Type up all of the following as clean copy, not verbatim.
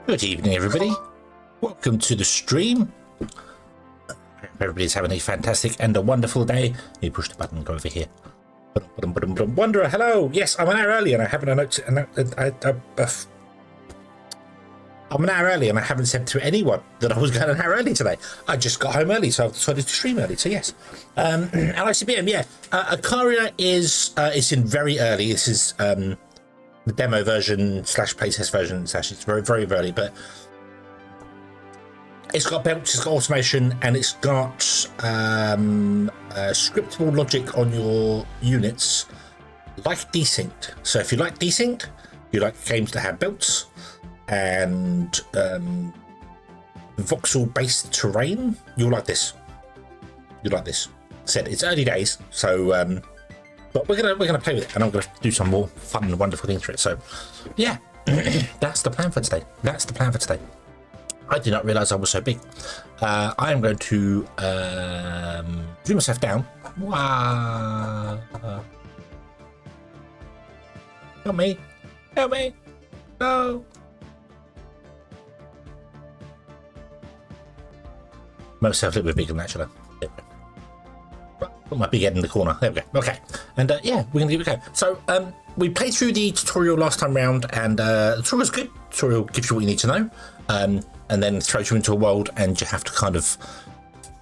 Good evening, everybody. Welcome to the stream. Everybody's having a fantastic and a wonderful day. Let me push the button and go over here. Wanderer, hello. Yes, I'm an hour early and I haven't I'm an hour early and I haven't said to anyone that I was going an hour early today. I just got home early, so I decided to stream early. So yes, LICBM, yeah. ICARIA is it's in very early. This is the demo version slash playtest version slash it's very, very early, but it's got belts, it's got automation, and it's got scriptable logic on your units like desynced. So if you like desynced, you like games that have belts and voxel based terrain, you'll like this. You like this. said it's early days, so but we're gonna play with it, and I'm gonna do some more fun and wonderful things for it. So yeah, that's the plan for today. That's the plan for today. I did not realize I was so big. I am going to zoom myself down. Wow. Help me. Help me. No. Myself a little bit bigger than that, should I? Put my big head in the corner. There we go. Okay. And yeah, we're going to give it a go. So we played through the tutorial last time round, and the tutorial's good. The tutorial gives you what you need to know, and then throws you into a world, and you have to kind of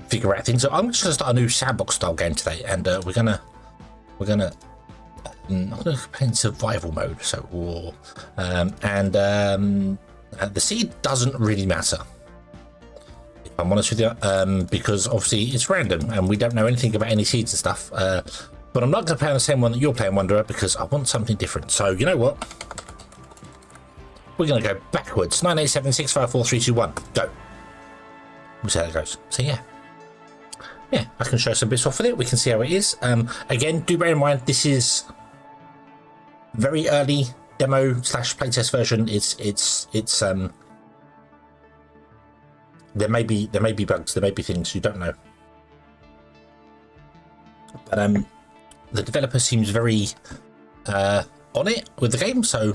figure out things. So I'm just going to start a new sandbox style game today, and I'm gonna play in survival mode. So the seed doesn't really matter, if I'm honest with you, because obviously it's random and we don't know anything about any seeds and stuff. But I'm not going to play on the same one that you're playing, Wanderer, because I want something different. So you know what? We're going to go backwards. 987654321. Go. We'll see how that goes. So yeah, I can show some bits off with it. We can see how it is. Again, do bear in mind this is very early demo / playtest version. It's there may be bugs, there may be things you don't know, but the developer seems very on it with the game. So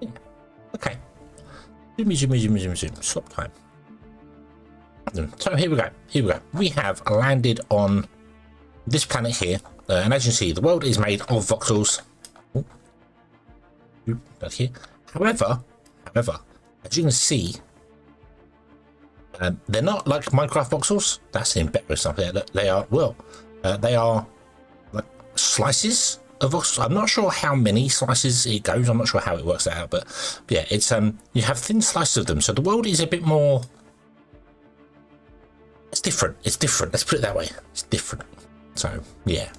yeah. Okay, zoom, stop time. So here we go. We have landed on this planet here, and as you see, the world is made of voxels. Back here. However, as you can see, they're not like Minecraft voxels. That's in better something. They are like slices of voxels. I'm not sure how many slices it goes. I'm not sure how it works that out, but yeah, it's you have thin slices of them. So the world is a bit more. It's different. Let's put it that way. It's different. So yeah.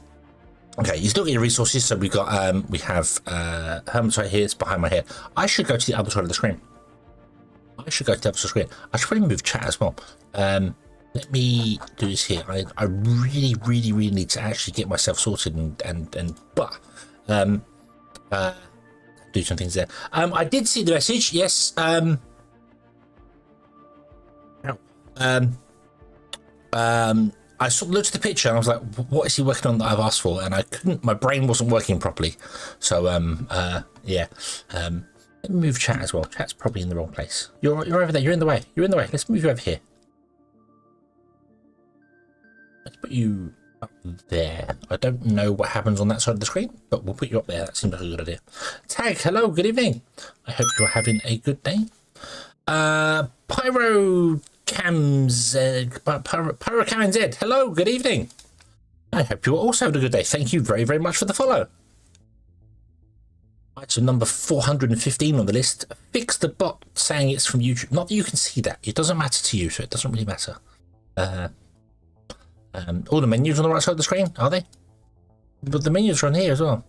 Okay, you still get your resources. So we have hermits right here. It's behind my head. I should go to the other side of the screen. I should probably move chat as well. Let me do this here. I really need to actually get myself sorted and do some things there. I did see the message. Yes. I sort of looked at the picture and I was like, what is he working on that I've asked for? And I couldn't, my brain wasn't working properly. So, yeah. Let me move chat as well. Chat's probably in the wrong place. You're over there. You're in the way. Let's move you over here. Let's put you up there. I don't know what happens on that side of the screen, but we'll put you up there. That seems like a good idea. Tag, hello, good evening. I hope you're having a good day. Pyrocam Z, hello, good evening. I hope you're also having a good day. Thank you very much for the follow. Item number 415 on the list. Fix the bot saying it's from YouTube. Not that you can see that. It doesn't matter to you, so it doesn't really matter. All the menus on the right side of the screen, are they? But the menus are on here as well.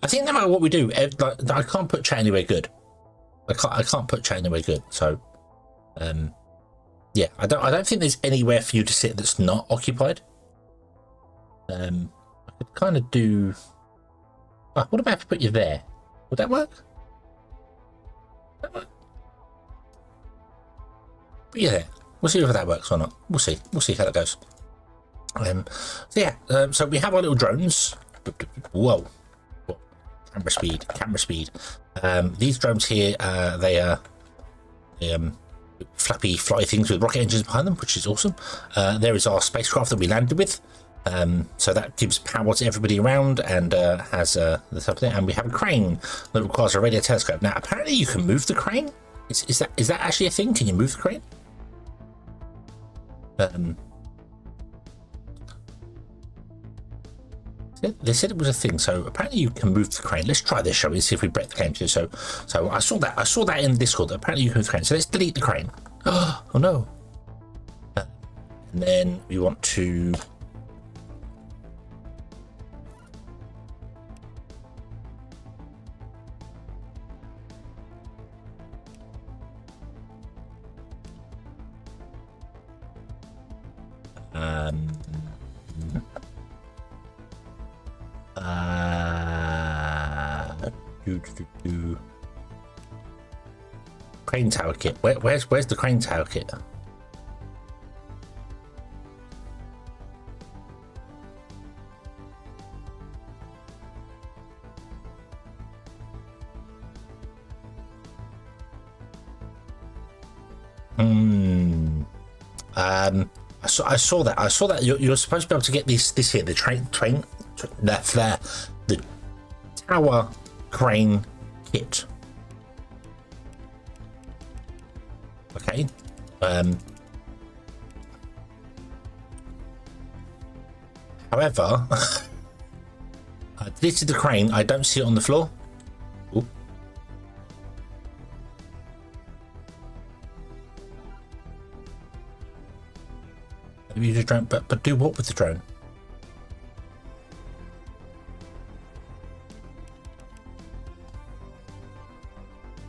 I think no matter what we do, I can't put chat anywhere good. I can't put chat anywhere good. So, yeah, I don't think there's anywhere for you to sit that's not occupied. I could kind of do. Oh, what about if I put you there? Would that work? Put you there. We'll see if that works or not. We'll see. We'll see how that goes. So yeah. So we have our little drones. Whoa. Camera speed. These drones here, they are flappy fly things with rocket engines behind them, which is awesome. There is our spacecraft that we landed with. So that gives power to everybody around and has the stuff there. And we have a crane that requires a radio telescope. Now, apparently you can move the crane. Is that actually a thing? Can you move the crane? They said it was a thing, so apparently you can move the crane. Let's try this, shall we? See if we break the crane too. So I saw that in Discord. Apparently you can move the crane. So let's delete the crane. Oh no! And then we want to. Crane tower kit. Where's the crane tower kit? I saw that. I saw that you're supposed to be able to get this here, the the tower crane kit. Okay. However, I deleted the crane. I don't see it on the floor. Ooh. Maybe use a drone, but do what with the drone?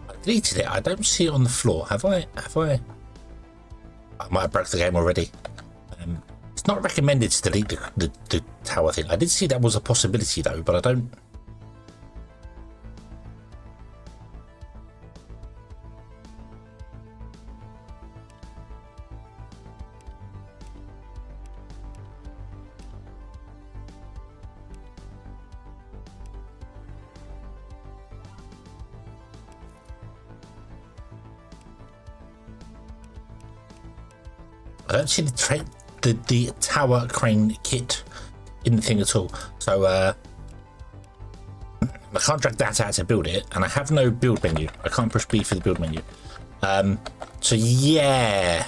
I deleted it. I don't see it on the floor. Have I? I might have broke the game already. It's not recommended to delete the tower thing. I did see that was a possibility though, but I don't. I don't see the tower crane kit in the thing at all. So I can't drag that out to build it, and I have no build menu. I can't push B for the build menu. So yeah,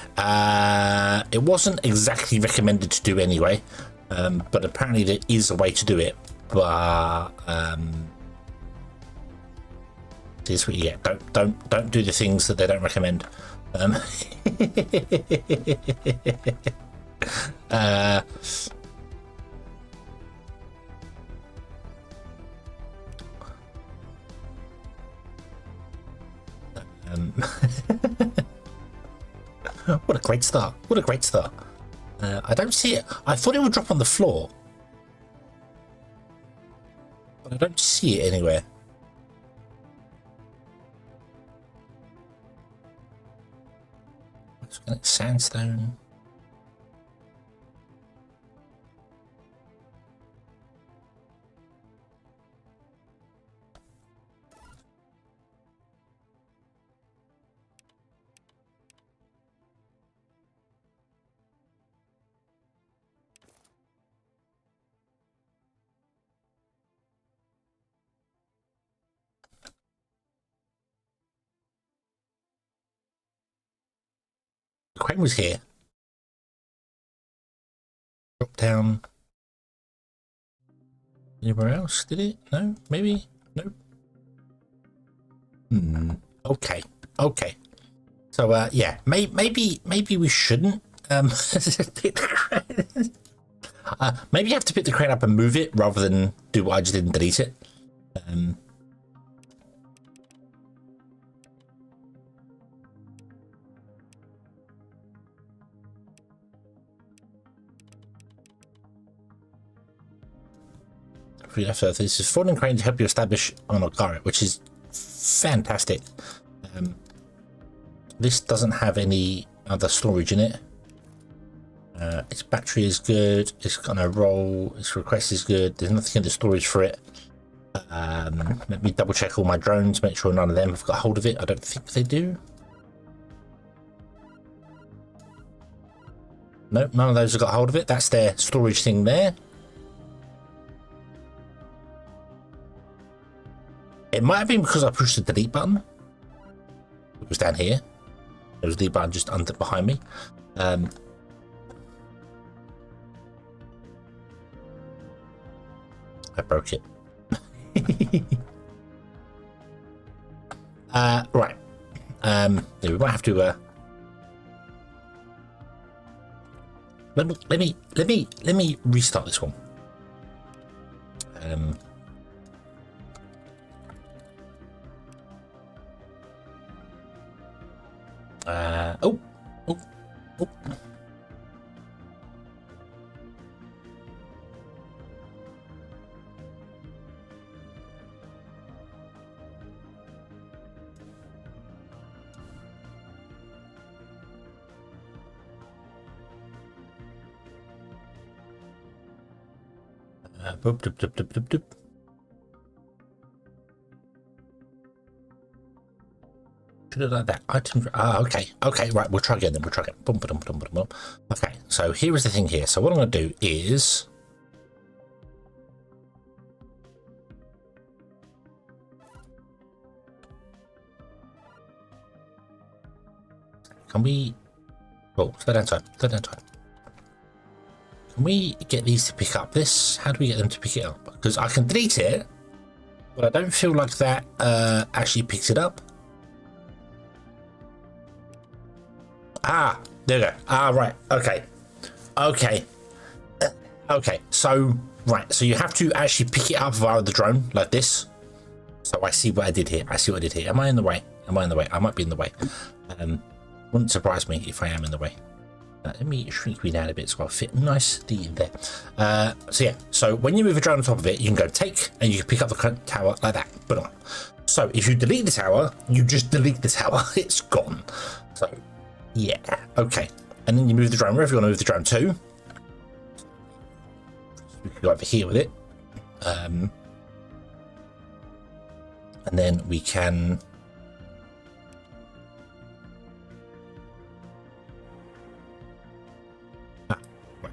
it wasn't exactly recommended to do anyway, but apparently there is a way to do it. But this is what you get. Don't do the things that they don't recommend. What a great start. What a great start. I don't see it. I thought it would drop on the floor, but I don't see it anywhere. Sandstone. The crane was here. Drop down. Anywhere else? Did it? No? Maybe? No? Okay. Okay. So, yeah. Maybe we shouldn't pick the crane. Maybe you have to pick the crane up and move it rather than do what I just did and delete it. This is falling crane to help you establish on ICARIA, which is fantastic. This doesn't have any other storage in it. Its battery is good. It's gonna roll. Its request is good. There's nothing in the storage for it. Let me double check all my drones, make sure none of them have got hold of it. I don't think they do. Nope, none of those have got hold of it. That's their storage thing there. It might have been because I pushed the delete button. It was down here. There was the delete button just under behind me. I broke it. Right. Yeah, we might have to. Let me restart this one. Oh. Boop, doop, doop, doop, doop, doop. Should have done that. Item. Ah, okay. Okay, right. We'll try again then. We'll try again. Boom, boom, boom, boom, boom. Okay, so here is the thing here. So what I'm going to do is. Can we. Oh, slow down time. Slow down time. Can we get these to pick up this? How do we get them to pick it up? Because I can delete it, but I don't feel like that actually picks it up. Ah, there we go. Ah, right. Okay. Okay. Okay. So, right. So you have to actually pick it up via the drone like this. So I see what I did here. I see what I did here. Am I in the way? Am I in the way? I might be in the way. Wouldn't surprise me if I am in the way. Let me shrink me down a bit so I'll fit nicely there. So yeah, so when you move a drone on top of it, you can go take and you can pick up the tower like that. But so if you delete the tower, you just delete the tower. It's gone. So yeah, okay. And then you move the drone wherever you want to move the drone to. We can go over here with it. And then we can.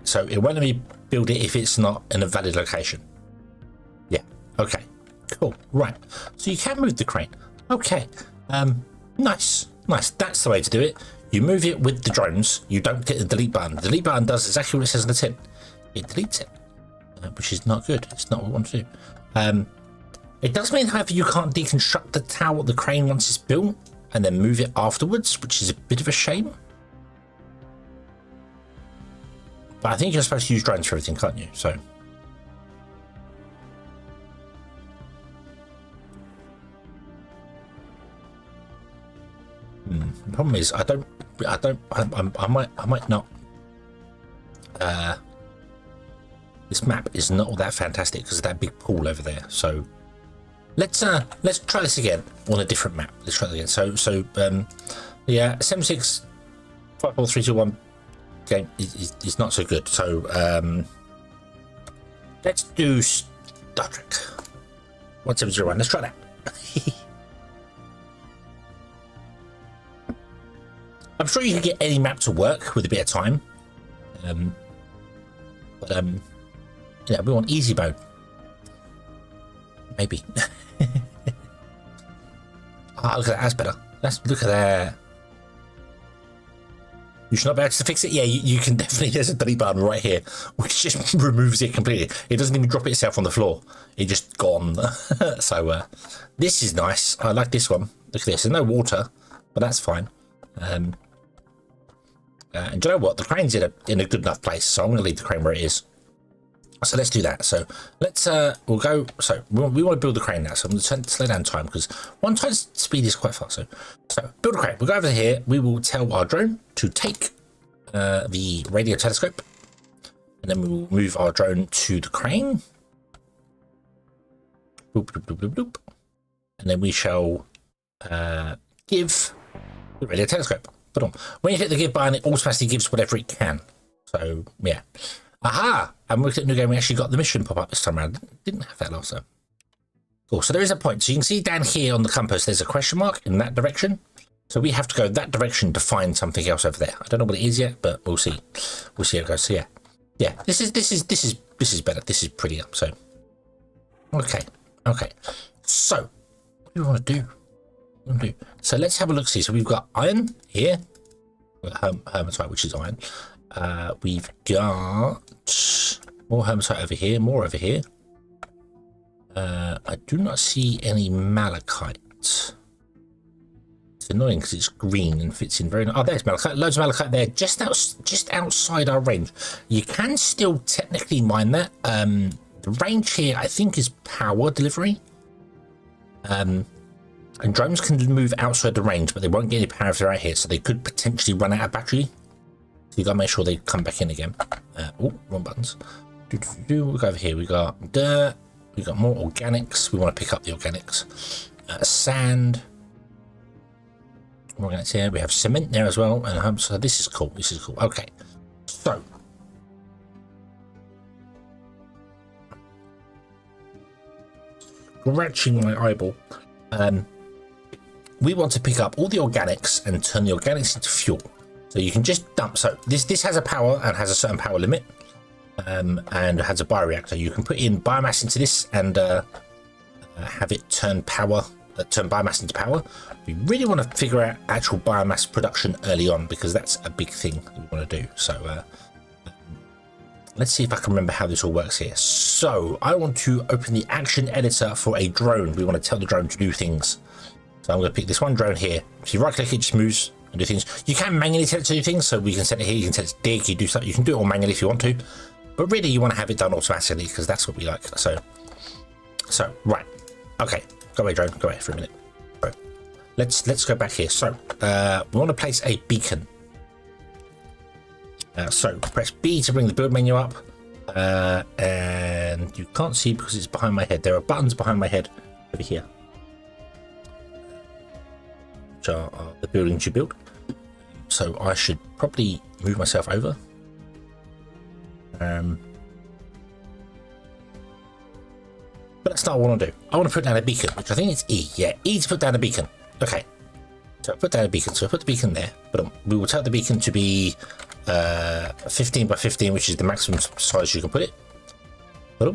So it won't let me build it if it's not in a valid location. Yeah. Okay. Cool. Right. So you can move the crane. Okay. Nice. Nice. That's the way to do it. You move it with the drones. You don't get the delete button. The delete button does exactly what it says on the tin. It deletes it, which is not good. It's not what we want to do. It does mean, however, you can't deconstruct the tower, the crane once it's built, and then move it afterwards, which is a bit of a shame. But I think you're supposed to use drones for everything, can't you? So. The problem is, I might not. This map is not all that fantastic because of that big pool over there. So let's try this again on a different map. Let's try it again. So yeah, 76 5 4 3 2 1 game is not so good. So let's do Star Trek 1701. Let's try that. I'm sure you can get any map to work with a bit of time. Yeah, we want easy mode. Maybe. Ah, look at that. That's better. Look at that. You should not be able to fix it. Yeah, you can definitely. There's a delete button right here, which just removes it completely. It doesn't even drop it itself on the floor. It just gone. So this is nice. I like this one. Look at this. There's no water, but that's fine. And do you know what? The crane's in a good enough place, so I'm going to leave the crane where it is. So let's do that. So let's we'll go. So we want to build the crane now. So I'm going to slow down time because one time's speed is quite fast. So build a crane. We'll go over here. We will tell our drone to take the radio telescope, and then we will move our drone to the crane. Boop, boop, boop, boop, boop. And then we shall give the radio telescope. But when you hit the give button, it automatically gives whatever it can. So yeah. Aha! And we looked at new game. We actually got the mission pop up this time around. Didn't have that last time. Cool. So there is a point. So you can see down here on the compass, there's a question mark in that direction. So we have to go that direction to find something else over there. I don't know what it is yet, but we'll see. We'll see how it goes. So yeah. This is better. This is prettier. So okay. So what do we want to do? So let's have a look. See. So we've got iron here. Hermitite, which is iron. We've got more hermitite over here, more over here. I do not see any malachite. It's annoying because it's green and fits in very nice. Oh, there's malachite. Loads of malachite there, just outside our range. You can still technically mine that. The range here, I think, is power delivery. And drones can move outside the range, but they won't get any power if they're out here, so they could potentially run out of battery. So you gotta make sure they come back in again. Oh, wrong buttons. We'll go over here. We got dirt. We got more organics. We want to pick up the organics. Sand. More organics here. We have cement there as well. And so this is cool. Okay. So scratching my eyeball. We want to pick up all the organics and turn the organics into fuel. So you can just dump. So this has a power and has a certain power limit, and has a bioreactor. You can put in biomass into this and have it turn biomass into power. We really want to figure out actual biomass production early on, because that's a big thing that we want to do. So let's see if I can remember how this all works here. So I want to open the action editor for a drone. We want to tell the drone to do things. So I'm going to pick this one drone here. If you right click, it just moves and do things. You can manually tell it to do things. So we can set it here. You can set it to dig. You do stuff. You can do it all manually if you want to, but really you want to have it done automatically, because that's what we like. So right. Okay. Go away, drone. Go away for a minute. Right. Let's go back here. So we want to place a beacon. So press B to bring the build menu up, and you can't see because it's behind my head. There are buttons behind my head over here, which are the buildings you build. So I should probably move myself over. But that's not what I want to do. I want to put down a beacon, which I think it's E. Yeah, E to put down a beacon. Okay. So I put down a beacon. So I put the beacon there, but we will tell the beacon to be 15 by 15, which is the maximum size you can put it. But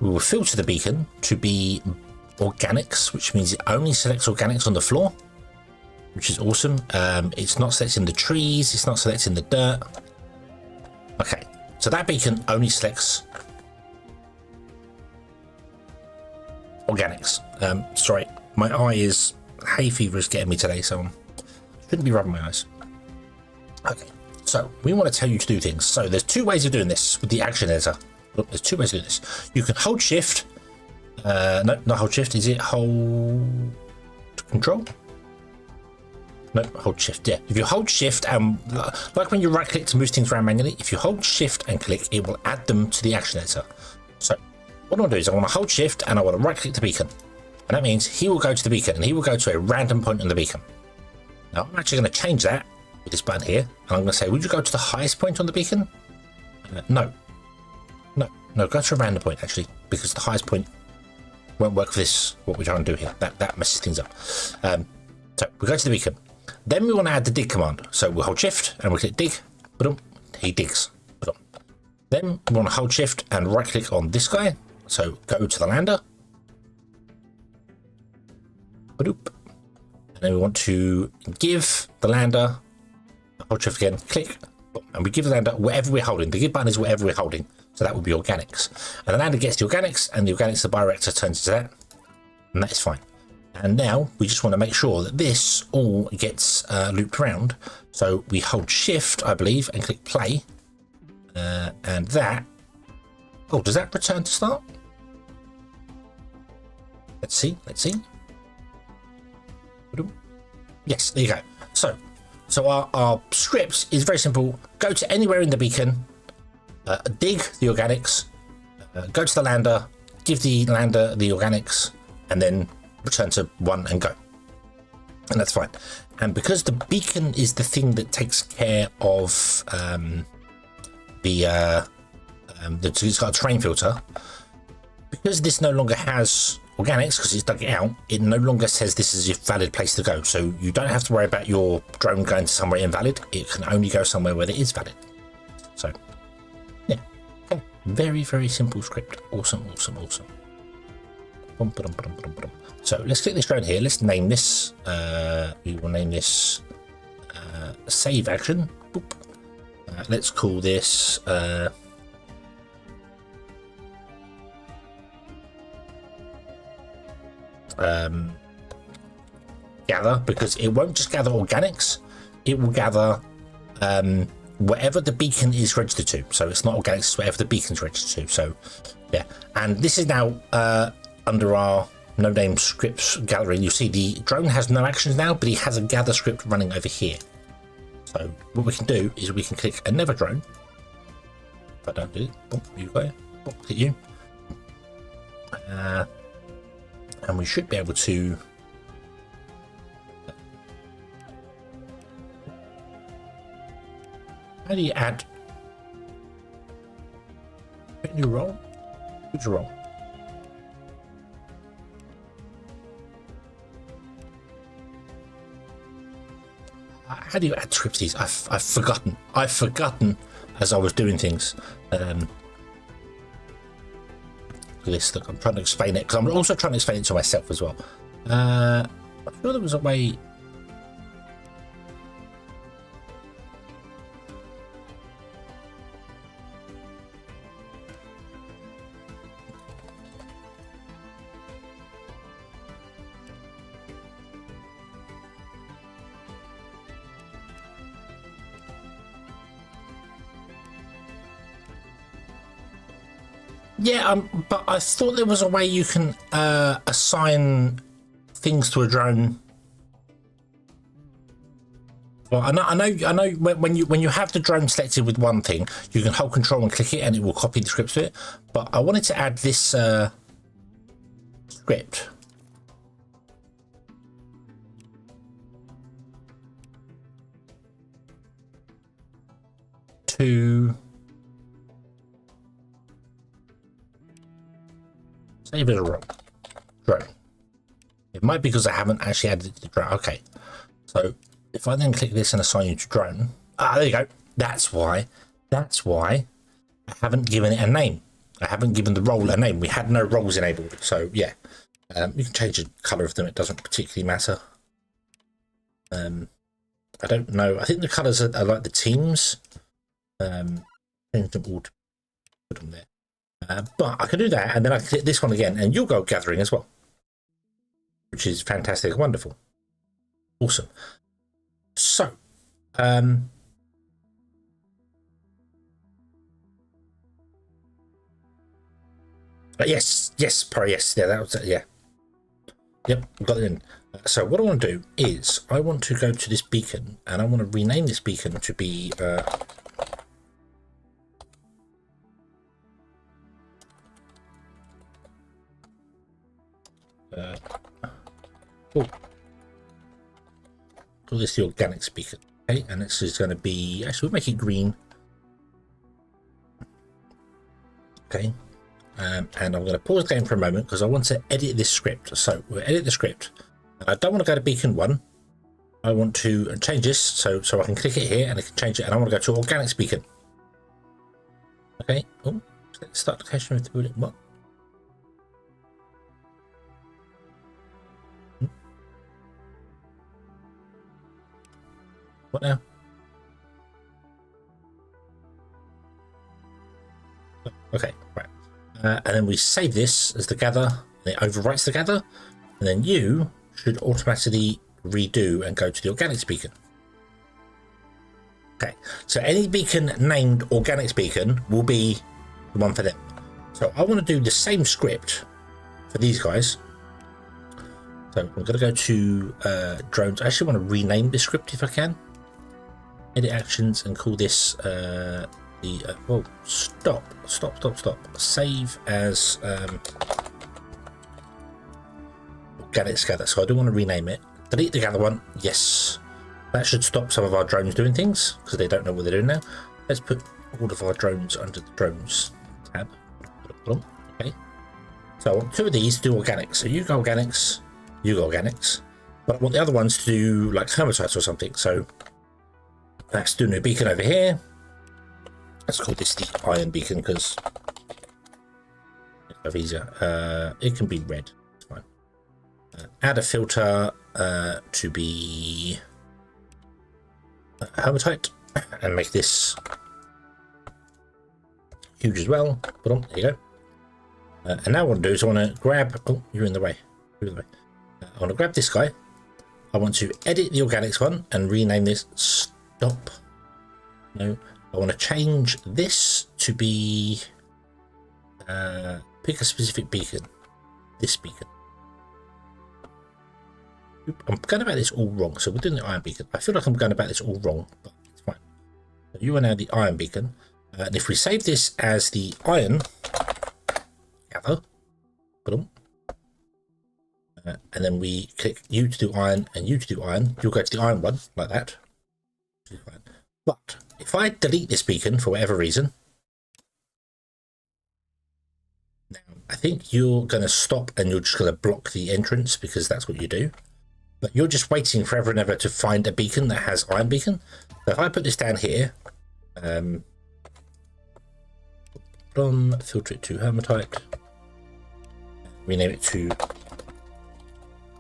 we will filter the beacon to be organics, which means it only selects organics on the floor, which is awesome. It's not selecting the trees. It's not selecting the dirt. Okay. So that beacon only selects organics. Sorry, my eye is hay fever is getting me today, so I shouldn't be rubbing my eyes. Okay, so we want to tell you to do things. So there's two ways of doing this with the action editor. Look, there's two ways to do this. You can hold shift. No, not hold shift. Is it hold control? No, hold shift. Yeah, if you hold shift and like when you right click to move things around manually, if you hold shift and click, it will add them to the action editor. So what I want to do is I want to hold shift and I want to right click the beacon, and that means he will go to the beacon and he will go to a random point on the beacon. Now I'm actually going to change that with this button here, and I'm going to say, would you go to the highest point on the beacon? No, go to a random point actually, because the highest point won't work for this. What we're trying to do here, that messes things up. So we go to the beacon. Then we want to add the dig command. So we'll hold shift and we'll click dig. He digs. Then we want to hold shift and right click on this guy. So go to the lander. And then we want to give the lander, hold shift again, click, and we give the lander whatever we're holding. The give button is whatever we're holding. So that would be organics. And the lander gets the organics, and the organics, the bioreactor turns into that. And that is fine. And now we just want to make sure that this all gets looped around. So we hold shift, I believe, and click play. And that, oh, does that return to start? Let's see. Yes, there you go. So our script is very simple. Go to anywhere in the beacon, dig the organics, go to the lander, give the lander the organics, and then return to 1 and go. And that's fine. And because the beacon is the thing that takes care of it's got a terrain filter, because this no longer has organics because it's dug it out, it no longer says this is a valid place to go. So you don't have to worry about your drone going to somewhere invalid. It can only go somewhere where it is valid. So yeah, okay. Very, very simple script. Awesome. So let's click this drone here. Let's name this. We will name this save action. Boop. Let's call this gather, because it won't just gather organics, it will gather whatever the beacon is registered to. So it's not organics, it's whatever the beacon's registered to. So yeah, and this is now under our no name scripts gallery. You see the drone has no actions now, but he has a gather script running over here. So what we can do is we can click another drone. If I don't do it, boom, you go, boom, hit you. And we should be able to how do you add a new role? Which role? how do you add scripts to these? I've forgotten. I've forgotten as I was doing things. This, look, I'm trying to explain it because I'm also trying to explain it to myself as well. I'm sure there was a way. Yeah, but I thought there was a way you can assign things to a drone. Well, I know. When you have the drone selected with one thing, you can hold control and click it, and it will copy the script to it. But I wanted to add this script to save as a drone. It might be because I haven't actually added it to the drone. Okay, so if I then click this and assign you to drone, there you go. That's why I haven't given it a name. I haven't given the role a name. We had no roles enabled. So yeah, you can change the color of them. It doesn't particularly matter. I don't know. I think the colors are like the teams. Change them all to put them there. But I can do that, and then I can click this one again, and you'll go gathering as well, which is fantastic, wonderful, awesome. So, yes, Pro, yes, yeah, that was it, yeah, yep, got it in. So what I want to do is I want to go to this beacon, and I want to rename this beacon to be call this the organic beacon, okay? And this is going to be, actually we'll make it green, okay? And I'm going to pause the game for a moment because I want to edit this script. So we'll edit the script. I don't want to go to beacon 1. I want to change this so I can click it here and I can change it, and I want to go to organic beacon. Okay. Oh, let's start the cache with the what? What now? Okay, right. And then we save this as the gather, and it overwrites the gather, and then you should automatically redo and go to the organics beacon. Okay, so any beacon named organics beacon will be the one for them. So I want to do the same script for these guys. So I'm going to go to drones. I actually want to rename this script if I can. Edit actions and call this oh, stop. Save as organics gather. So I do want to rename it. Delete the gather one. Yes, that should stop some of our drones doing things because they don't know what they're doing now. Let's put all of our drones under the drones tab. Okay. So I want 2 of these to do organics. So you go organics, you go organics. But I want the other ones to do like hermatites or something. So let's do a new beacon over here. Let's call this the iron beacon because it's easier. It can be red. It's fine. Add a filter to be hematite and make this huge as well. Put on. There you go. And now what I want to do is I want to grab. Oh, you're in the way. You're in the way. I want to grab this guy. I want to edit the organics one and rename this. Stop. No, I want to change this to be pick a specific beacon. This beacon. I'm going about this all wrong. So we're doing the iron beacon. I feel like I'm going about this all wrong, but it's fine. So you are now the iron beacon. And if we save this as the iron gather, and then we click you to do iron and you to do iron, you'll go to the iron one like that. But if I delete this beacon for whatever reason, now I think you're going to stop and you're just going to block the entrance because that's what you do. but you're just waiting forever and ever to find a beacon that has iron beacon. So if I put this down here, filter it to hematite, rename it to,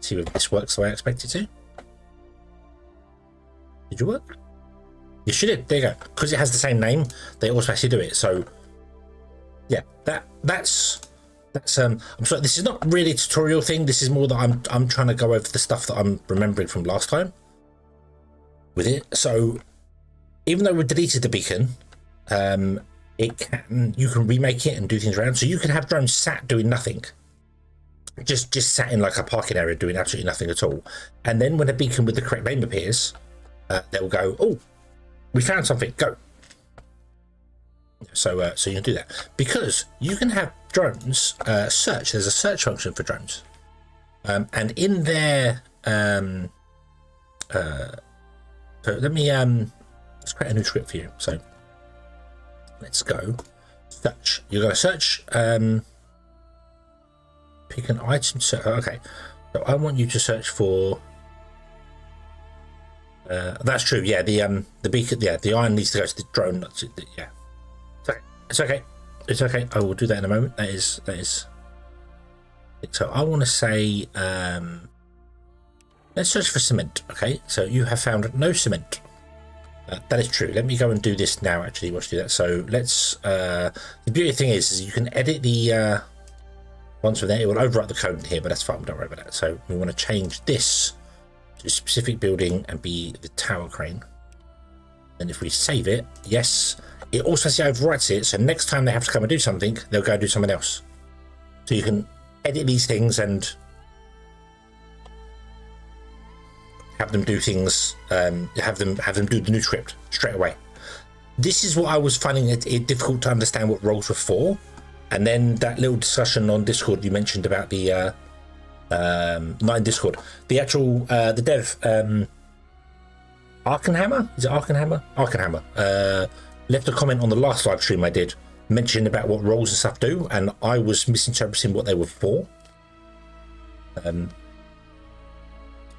see if this works the way I expect it to. Did you work? You should have. There you go. Because it has the same name, they automatically do it. So yeah, that's I'm sorry, this is not really a tutorial thing. This is more that I'm trying to go over the stuff that I'm remembering from last time with it. So even though we deleted the beacon, you can remake it and do things around. So you can have drones sat doing nothing, just sat in like a parking area doing absolutely nothing at all. And then when a beacon with the correct name appears, they will go, oh, we found something, go. So so you can do that, because you can have drones search. There's a search function for drones, and in there, so let me let's create a new script for you. So let's go search. You're going to search, pick an item. Okay, so I want you to search for. That's true. Yeah, the beacon. Yeah, the iron needs to go to the drone. Yeah. It's okay. It's okay. I will do that in a moment. That is. So I want to say, let's search for cement. Okay. So you have found no cement. That is true. Let me go and do this now. Actually, watch do that. So let's. The beauty thing is you can edit the ones from there. It will overwrite the code in here, but that's fine. Don't worry about that. So we want to change this to a specific building and be the tower crane. And if we save it, yes. It also overwrites it, so next time they have to come and do something, they'll go do something else. So you can edit these things and have them do things, have them do the new script straight away. This is what I was finding it difficult to understand what roles were for. And then that little discussion on Discord you mentioned about the not in Discord, the actual the dev Arkenhammer? Is it Arkenhammer? Arkenhammer. Left a comment on the last live stream I did, mentioning about what roles and stuff do, and I was misinterpreting what they were for.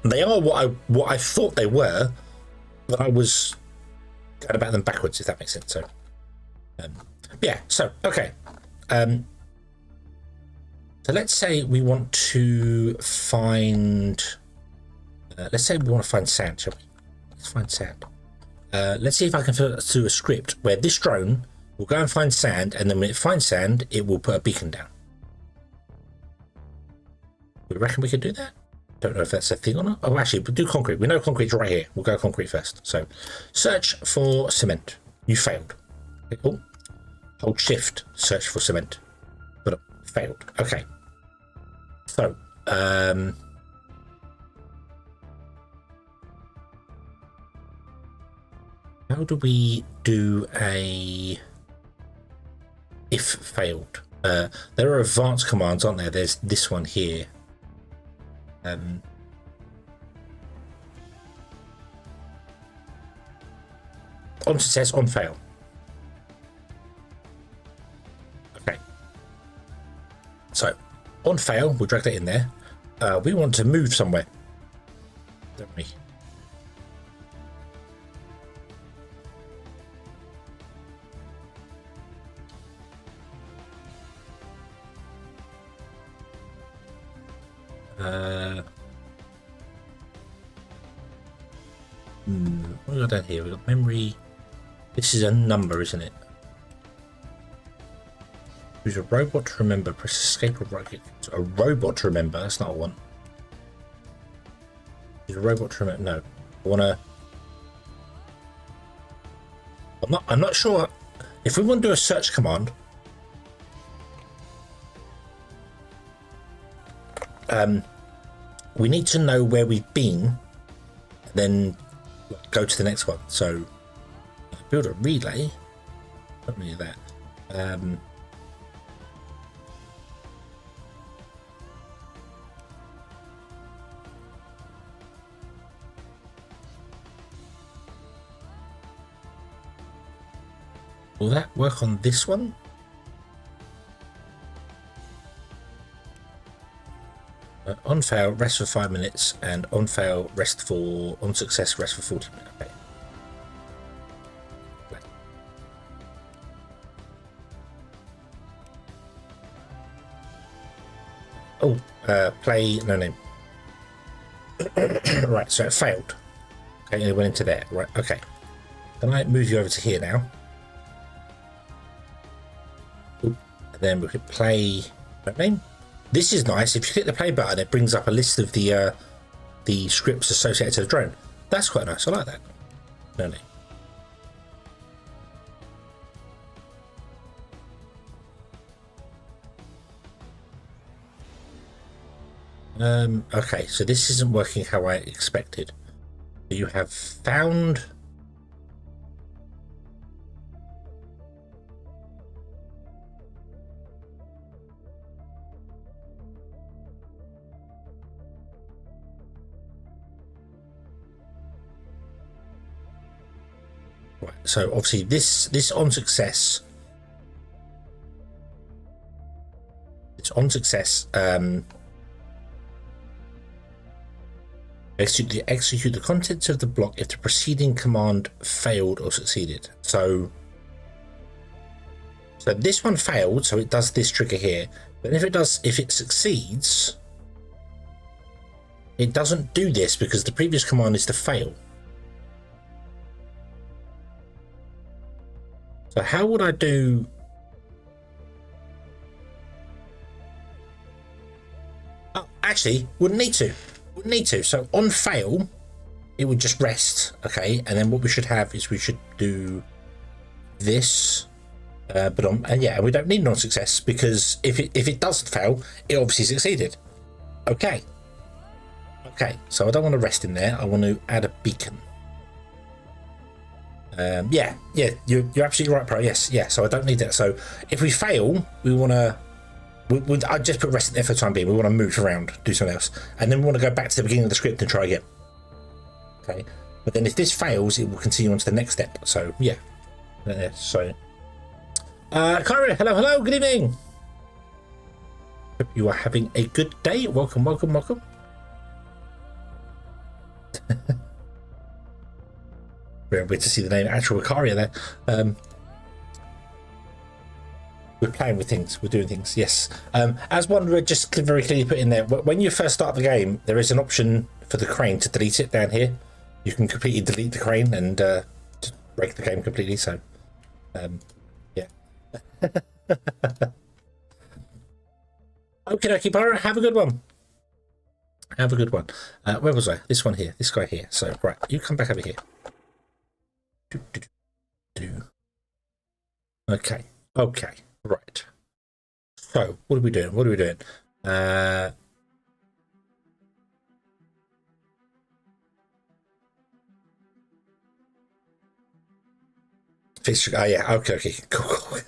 They are what I thought they were, but I was going about them backwards, if that makes sense. So, yeah. So okay. So let's say we want to find. Let's say we want to find sand, shall we? Let's find sand. Let's see if I can do a script where this drone will go and find sand, and then when it finds sand, it will put a beacon down. We reckon we could do that? Don't know if that's a thing or not. Oh, actually, we'll do concrete. We know concrete's right here. We'll go concrete first. So, search for cement. You failed. Okay, cool. Hold shift. Search for cement. But failed. Okay. So, how do we do a if failed? There are advanced commands, aren't there? There's this one here. On success, on fail. Okay. So, on fail, we'll drag that in there. We want to move somewhere, don't we? What we got down here? We got memory. This is a number, isn't it? Use a robot to remember. Press escape or right click. So a robot to remember. That's not a one. Use a robot to remember. No, I wanna. I'm not sure if we want to do a search command. We need to know where we've been, then go to the next one. So build a relay. Not really that. Will that work on this one? On fail, rest for 5 minutes, and on fail, rest for on success, rest for 40 minutes. Okay. Oh, play no name. Right, so it failed. Okay, it went into there. Right, okay. Can I move you over to here now? Ooh, and then we could play no name. This is nice. If you click the play button, it brings up a list of the scripts associated to the drone. That's quite nice. I like that. No name. Okay, so this isn't working how I expected. You have found right, so obviously this on success, it's on success. Execute the contents of the block if the preceding command failed or succeeded. So this one failed, so it does this trigger here. But if it succeeds, it doesn't do this because the previous command is to fail. So how would I do? Oh, actually, wouldn't need to. So on fail, it would just rest. Okay, and then what we should have is we should do this. But on yeah, we don't need non-success because if it doesn't fail, it obviously succeeded. Okay. So I don't want to rest in there. I want to add a beacon. Yeah, you're absolutely right, Pro. Yes, yeah. So I don't need that. So if we fail, we want to. I just put rest in there for the time being. We want to move around, do something else, and then we want to go back to the beginning of the script and try again. Okay, but then if this fails, it will continue on to the next step. So yeah, so ICARIA, hello, good evening. Hope you are having a good day. Welcome. Very weird to see the name actual ICARIA there. We're playing with things, we're doing things, yes. As Wanderer just very clearly put in there, when you first start the game, there is an option for the crane to delete it down here. You can completely delete the crane and just break the game completely, so yeah. Okay, Pyro, have a good one. Where was I? This one here, this guy here. So, right, you come back over here. Okay. Right. So, what are we doing? Fixture. Oh yeah. Okay. Cool.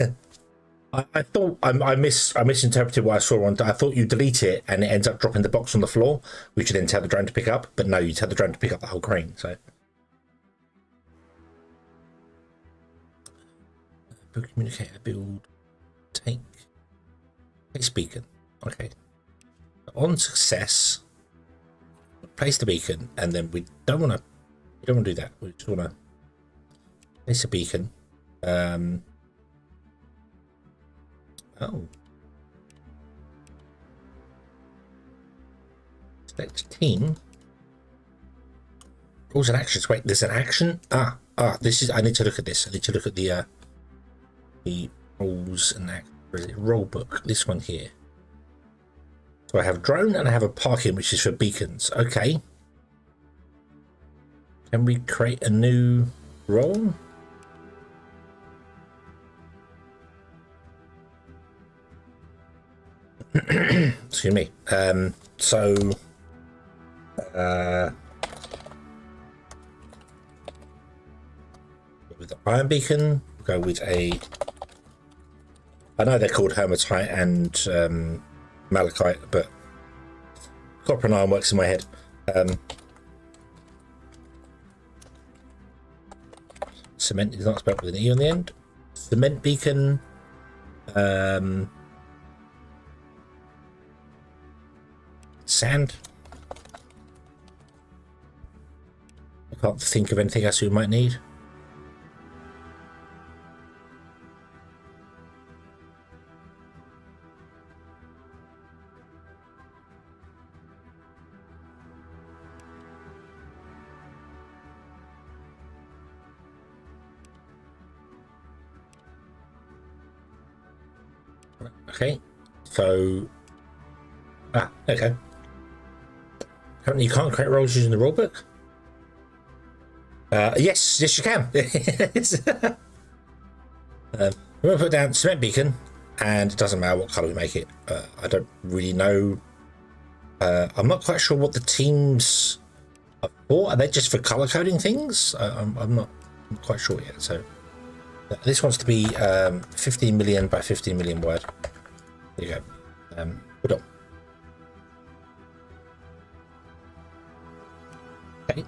I thought I misinterpreted what I saw on. I thought you delete it and it ends up dropping the box on the floor, which you then tell the drone to pick up. But no, you tell the drone to pick up the whole crane. So. Communicator build. Take beacon. Okay. On success, place the beacon, and then we don't want to do that. We just want to place a beacon. Oh. Select team. Rules and actions. Wait, there's an action. This is. I need to look at this. I need to look at the rules and rule book. This one here. So I have drone and I have a parking, which is for beacons. Okay. Can we create a new role? Excuse me. With the iron beacon, we'll go with a. I know they're called hematite and malachite, but copper and iron works in my head. Cement is not spelled with an E on the end. Cement beacon. sand. I can't think of anything else we might need. Okay, so okay. Apparently, you can't create roles using the rulebook. Yes, you can. We're gonna put down cement beacon, and it doesn't matter what color we make it. I don't really know. I'm not quite sure what the teams are for. Are they just for color coding things? I'm not quite sure yet. So this wants to be 15 million by 15 million wide. There you go. Put on. Okay.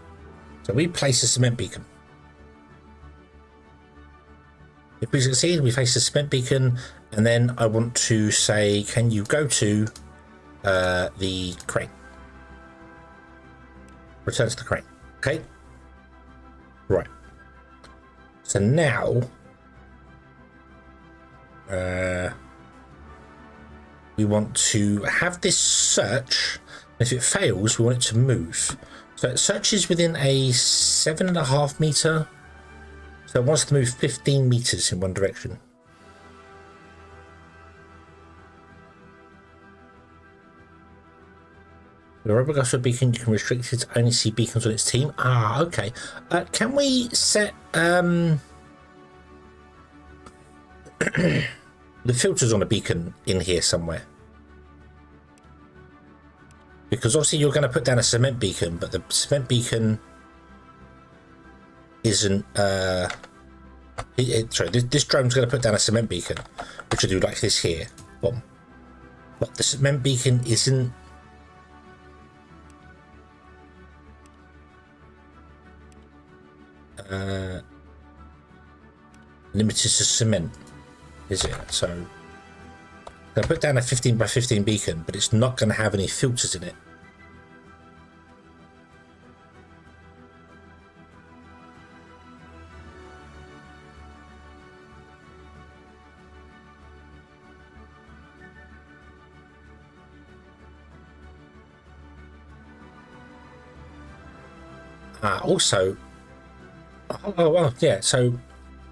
So we place a cement beacon. If we succeed, we place a cement beacon, and then I want to say, can you go to the crane? Return to the crane. Okay. Right. So now we want to have this search. If it fails, we want it to move. So it searches within a 7.5 meter. So it wants to move 15 meters in one direction. The Robotnik beacon, you can restrict it to only see beacons on its team. Ah, okay. Can we set the filters on a beacon in here somewhere? Because obviously you're going to put down a cement beacon, but the cement beacon isn't. Sorry, this drone's going to put down a cement beacon, which will do like this here. Boom. But the cement beacon isn't. Limited to cement, is it? So I put down a 15 by 15 beacon, but it's not going to have any filters in it. Also, well, yeah. So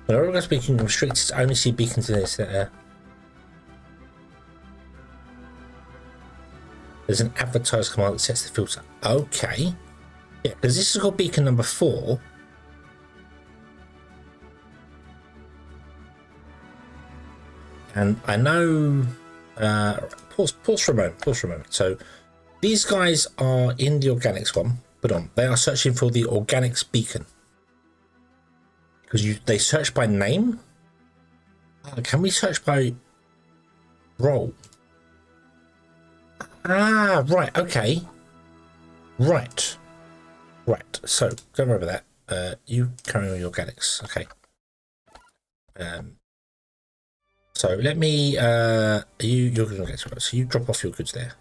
when Robotnik beacon restricted, only see beacons in this. There's an advertise command that sets the filter. Okay, yeah, because this is called beacon number 4. And I know. Pause for a moment. Pause for a moment. So these guys are in the organics one. But they are searching for the organics beacon because they search by name. Can we search by role? Ah, right. Okay. Right. So don't worry about that. You carry on your organics. Okay. So let me. You're going to get to it. So you drop off your goods there.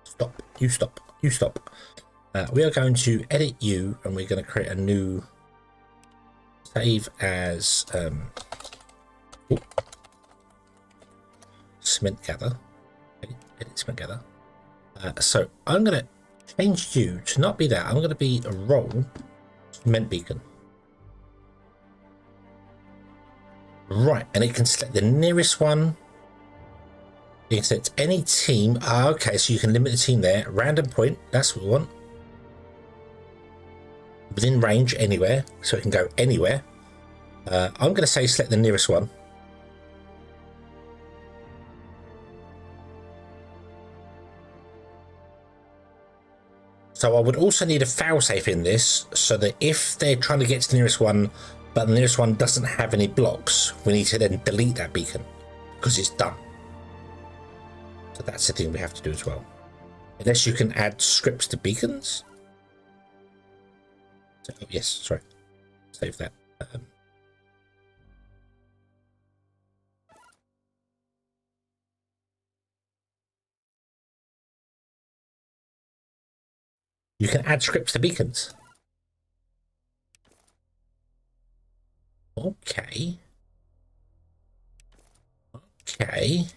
Stop. You stop. You stop. We are going to edit you, and we're going to create a new save as cement gather. Okay, edit cement gather. So I'm going to change you to not be that. I'm going to be a role cement beacon. Right, and it can select the nearest one. You can select any team. Okay, so you can limit the team there. Random point. That's what we want. Within range anywhere, so it can go anywhere. I'm going to say select the nearest one. So I would also need a failsafe in this, so that if they're trying to get to the nearest one, but the nearest one doesn't have any blocks, we need to then delete that beacon because it's done. So that's the thing we have to do as well. Unless you can add scripts to beacons. So, oh, yes, sorry. Save that. You can add scripts to beacons. Okay. Okay.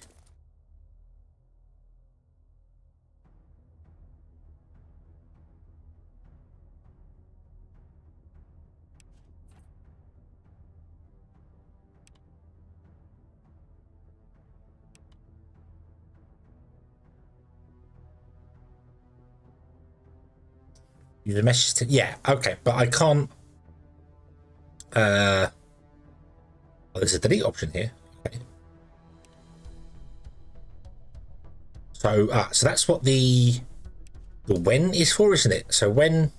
Use a message to, yeah, okay, but I can't. Oh, there's a delete option here. Okay. So, so that's what the when is for, isn't it? So when.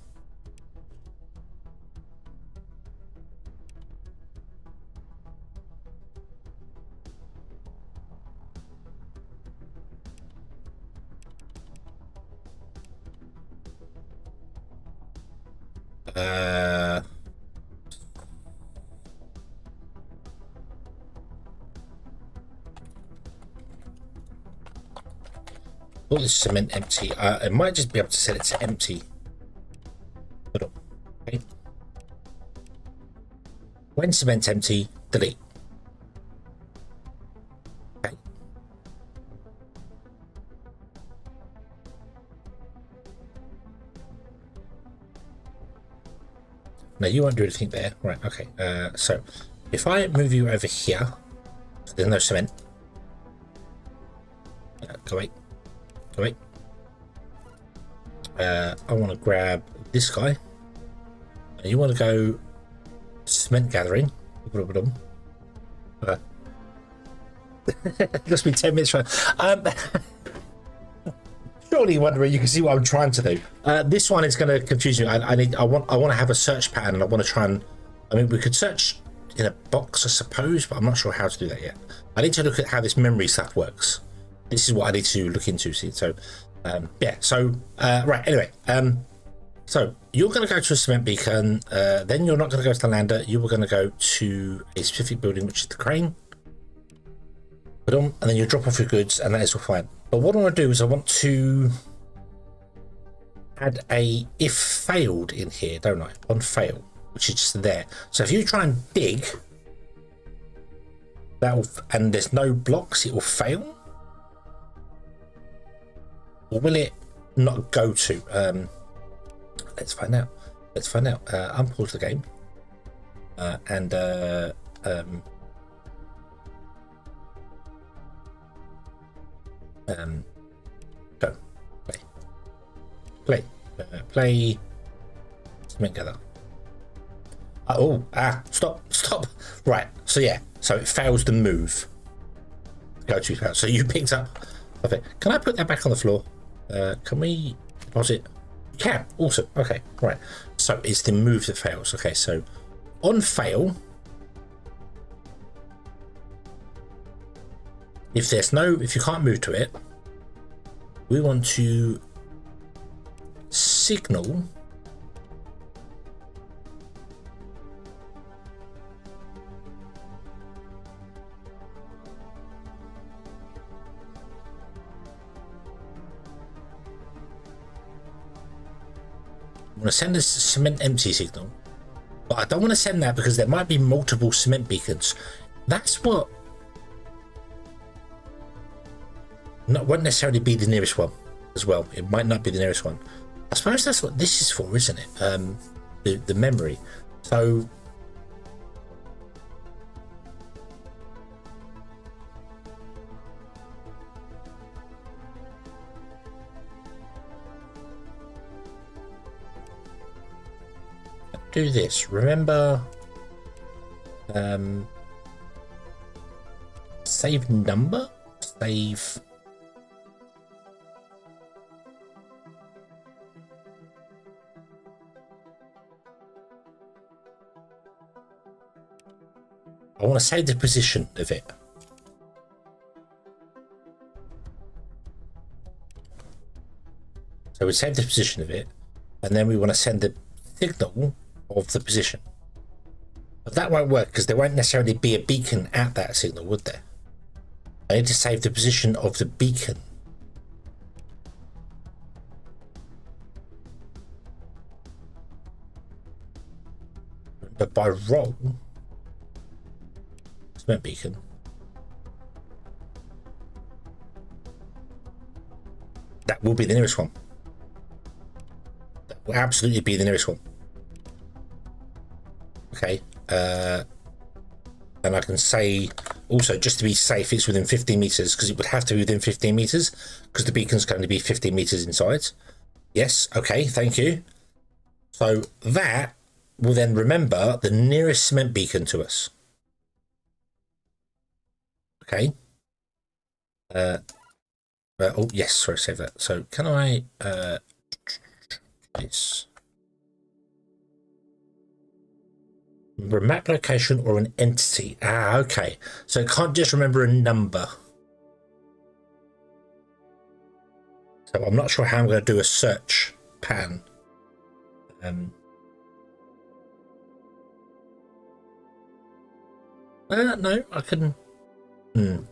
All this cement empty. I might just be able to set it to empty. Hold on. Okay. When cement empty, delete. Okay. No, you won't do anything there. Right, okay. So if I move you over here, there's no cement. Go away. Go away. I want to grab this guy. And you want to go cement gathering. It must be 10 minutes. Surely you're wondering, you can see what I'm trying to do. This one is going to confuse you. I want to have a search pattern, and I want to try and. I mean, we could search in a box, I suppose, but I'm not sure how to do that yet. I need to look at how this memory stuff works. This is what I need to look into. See, so yeah. So right. Anyway, so you're going to go to a cement beacon. Then you're not going to go to the lander. You were going to go to a specific building, which is the crane. And then you drop off your goods, and that is all fine. But what I want to do is I want to add a if failed in here, don't I? On fail, which is just there. So if you try and dig, and there's no blocks, it will fail. Or will it not go to? Let's find out. Let's find out. Unpause the game. Go. Play. Cement gather. Stop. Right. So yeah. So it fails to move. Go to fail. So you picked up. Okay. Can I put that back on the floor? Can we deposit? You can. Awesome. Okay. Right. So it's the move that fails. Okay. So on fail, if you can't move to it, we want to signal I'm going to send a cement empty signal, but I don't want to send that because there might be multiple cement beacons. That's what won't necessarily be the nearest one as well. It might not be the nearest one. I suppose that's what this is for, isn't it? The memory. So do this. Remember, save number, save. I want to save the position of it. So we save the position of it, and then we want to send the signal of the position. But that won't work because there won't necessarily be a beacon at that signal, would there? I need to save the position of the beacon. but by roll, cement beacon. That will be the nearest one. That will absolutely be the nearest one. Okay. And I can say also, just to be safe, it's within 15 meters, because it would have to be within 15 meters because the beacons can only be 15 meters inside. Yes. Okay. Thank you. So that will then remember the nearest cement beacon to us. Okay. Oh yes, sorry, save that. So can I this remember a map location or an entity? Ah, okay. So it can't just remember a number. So I'm not sure how I'm going to do a search pattern. No, I can. No,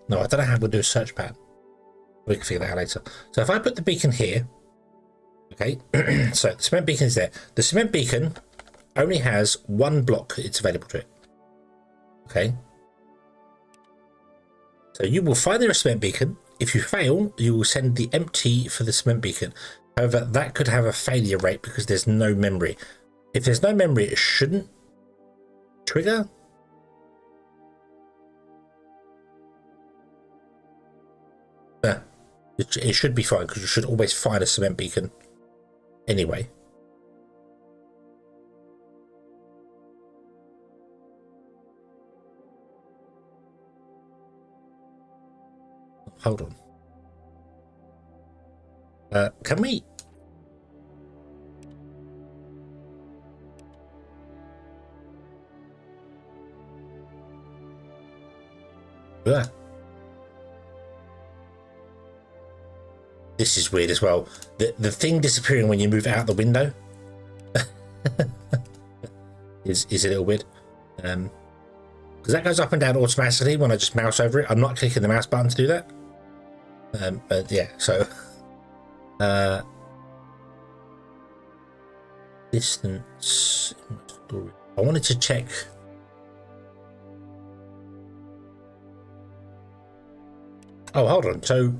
I don't know how we'll do a search pattern. We can figure that out later. So if I put the beacon here, okay, so the cement beacon is there. The cement beacon only has one block it's available to it. Okay. So you will find there a cement beacon. If you fail, you will send the empty for the cement beacon. However, that could have a failure rate because there's no memory. If there's no memory, it shouldn't trigger. It should be fine because you should always find a cement beacon anyway. Hold on. Can we? Yeah. This is weird as well. The thing disappearing when you move out the window is a little weird. Because that goes up and down automatically when I just mouse over it. I'm not clicking the mouse button to do that. But yeah, so distance. I wanted to check. Oh, hold on. So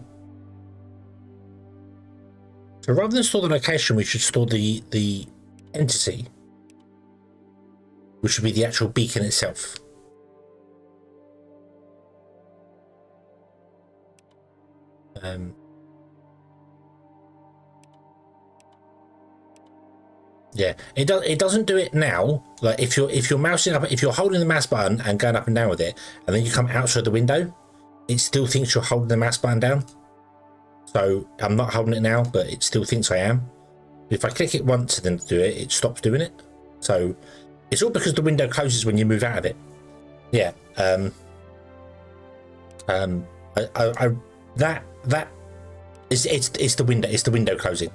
rather than store the location, we should store the entity, which would be the actual beacon itself. Yeah, it doesn't do it now. Like if you're mousing up, if you're holding the mouse button and going up and down with it, and then you come outside the window, it still thinks you're holding the mouse button down. So I'm not holding it now, but it still thinks I am. If I click it once and then do it, it stops doing it. So it's all because the window closes when you move out of it. Yeah. It's the window. It's the window closing.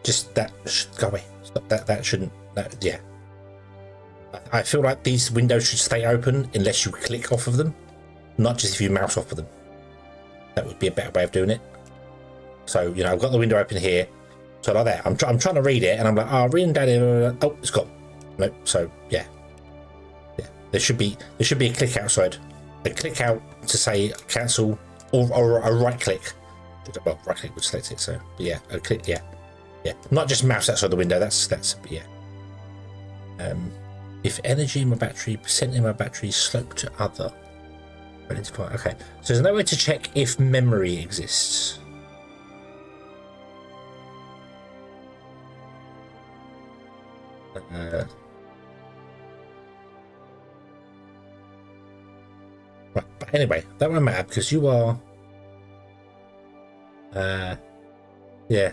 Just that should go away. Stop that. That shouldn't. Yeah. I feel like these windows should stay open unless you click off of them, not just if you mouse off of them. That would be a better way of doing it. So, you know, I've got the window open here. So like that. I'm trying to read it and I'm like, oh, reading down here. Oh, it's gone. Nope. So yeah. Yeah. There should be a click outside. A click out to say cancel or a right click. Well, right click would select it, so yeah, a click, yeah. Yeah. Not just mouse outside the window, that's yeah. If energy in my battery, percent in my battery, slope to other. Identify. Okay. So there's no way to check if memory exists. Right, but anyway, that won't matter because you are yeah,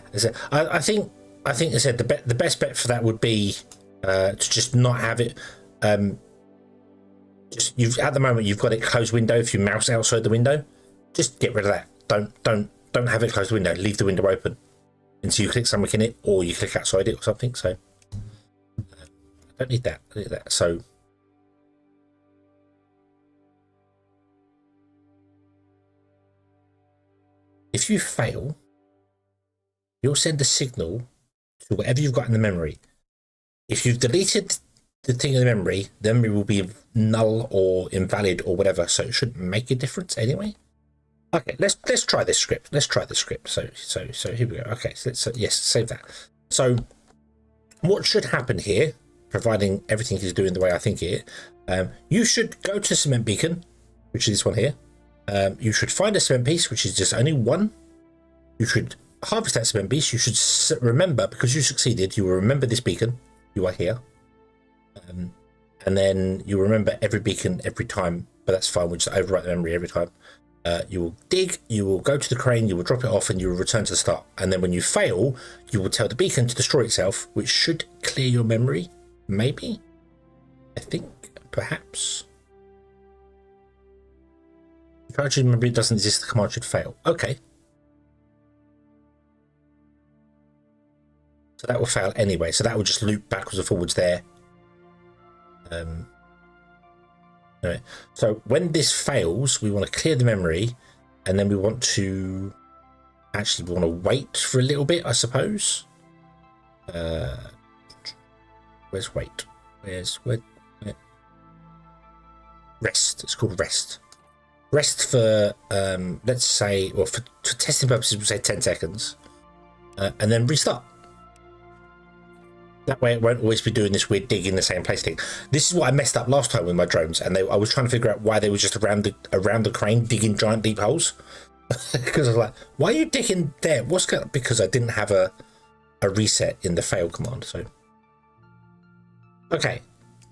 I think I said the best bet for that would be to just not have it just at the moment you've got it closed window. If you mouse outside the window, just get rid of that. Don't have it closed window, leave the window open until you click something in it or you click outside it or something. So I don't need that. So if you fail, you'll send a signal to whatever you've got in the memory. If you've deleted the thing in the memory will be null or invalid or whatever, so it shouldn't make a difference anyway. Okay, let's try this script. Let's try the script. So here we go. Okay, so let's yes, save that. So what should happen here, providing everything is doing the way I think it, you should go to cement beacon, which is this one here. You should find a cement piece, which is just only one. You should harvest that cement piece. You should remember, because you succeeded, you will remember this beacon. You are here. And then you remember every beacon every time, but that's fine. We'll just overwrite the memory every time. You will dig, you will go to the crane, you will drop it off, and you will return to the start. And then when you fail, you will tell the beacon to destroy itself, which should clear your memory. Maybe? I think, perhaps. If I actually remember it doesn't exist, the command should fail. Okay. So that will fail anyway. So that will just loop backwards and forwards there. Anyway, so when this fails, we want to clear the memory, and then we want to wait for a little bit, I suppose. Where's wait? Where? Rest. It's called rest. Rest for let's say, or for testing purposes, we'll say 10 seconds, and then restart. That way it won't always be doing this weird dig in the same place thing. This is what I messed up last time with my drones, and I was trying to figure out why they were just around the crane digging giant deep holes. Because I was like, why are you digging there? What's going on? Because I didn't have a reset in the fail command. So okay,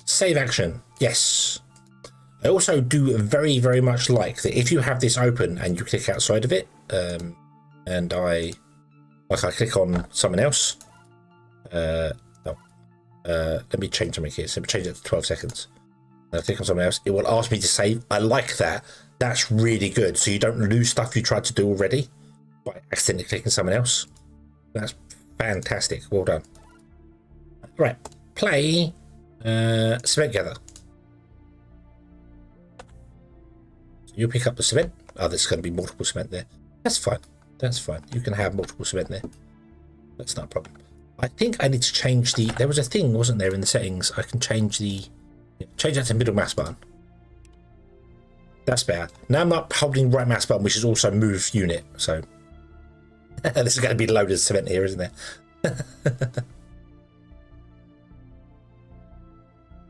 save action. Yes. I also do very, very much like that if you have this open and you click outside of it, and I click on someone else, let me change something here. So let me change it to 12 seconds. I click on someone else, it will ask me to save. I like that. That's really good. So you don't lose stuff you tried to do already by accidentally clicking someone else. That's fantastic. Well done. Right, play cement gather. So you'll pick up the cement. Oh, there's going to be multiple cement there. That's fine. That's fine. You can have multiple cement there. That's not a problem. I think I need to change the... There was a thing, wasn't there, in the settings? I can change the... Change that to middle mouse button. That's better. Now I'm not holding right mouse button, which is also move unit. So this is going to be loaded cement here, isn't there?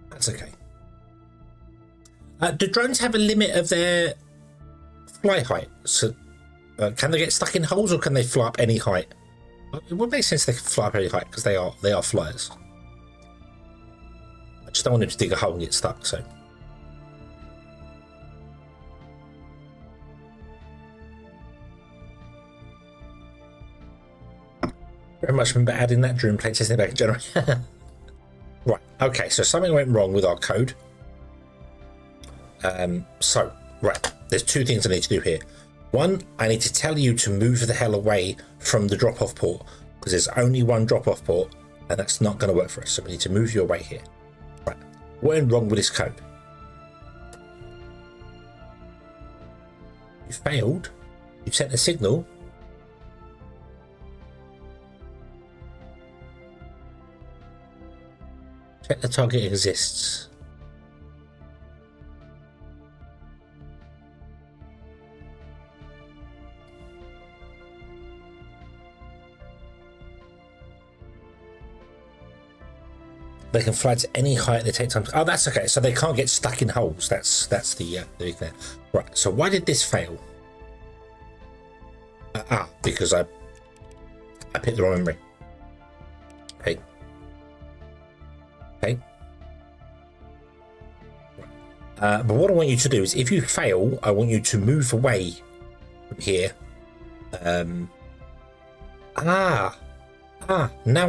That's okay. Do drones have a limit of their fly height? So can they get stuck in holes, or can they fly up any height? It would make sense they could fly up any height because they are flyers. I just don't want them to dig a hole and get stuck. So very much remember adding that during playtesting back in January. Right. Okay. So something went wrong with our code. So right, there's two things I need to do here. One, I need to tell you to move the hell away from the drop-off port, because there's only one drop-off port, and that's not going to work for us. So we need to move you away here. Right. What went wrong with this code? You failed. You sent a signal. Check the target exists. They can fly to any height. They take time. Oh, that's okay. So they can't get stuck in holes. That's the thing there. Right. So why did this fail? Because I picked the wrong memory. Okay. Okay. But what I want you to do is, if you fail, I want you to move away from here. Now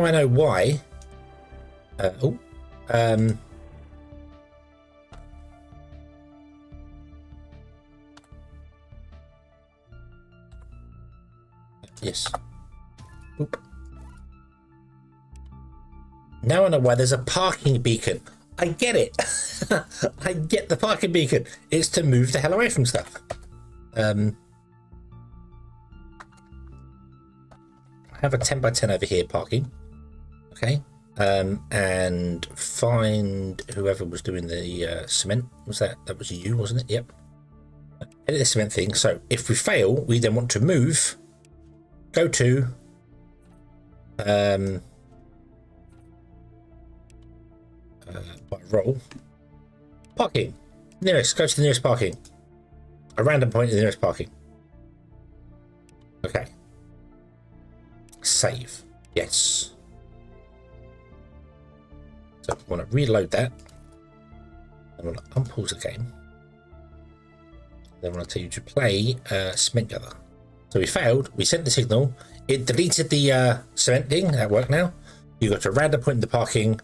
I know why. Yes. Oop. Now I know why there's a parking beacon. I get it. I get the parking beacon. It's to move the hell away from stuff. I have a 10 by 10 over here parking. Okay. and find whoever was doing the cement. That was you, wasn't it? Yep. Edit the cement thing. So if we fail, we then want to move, go to by roll parking. Nearest, go to the nearest parking. A random point in the nearest parking. Okay. Save. Yes. So I want to reload that. I want to unpause the game. Then I want to tell you to play cement gather. So we failed. We sent the signal. It deleted the cement thing. That worked now. You got to a random point in the parking.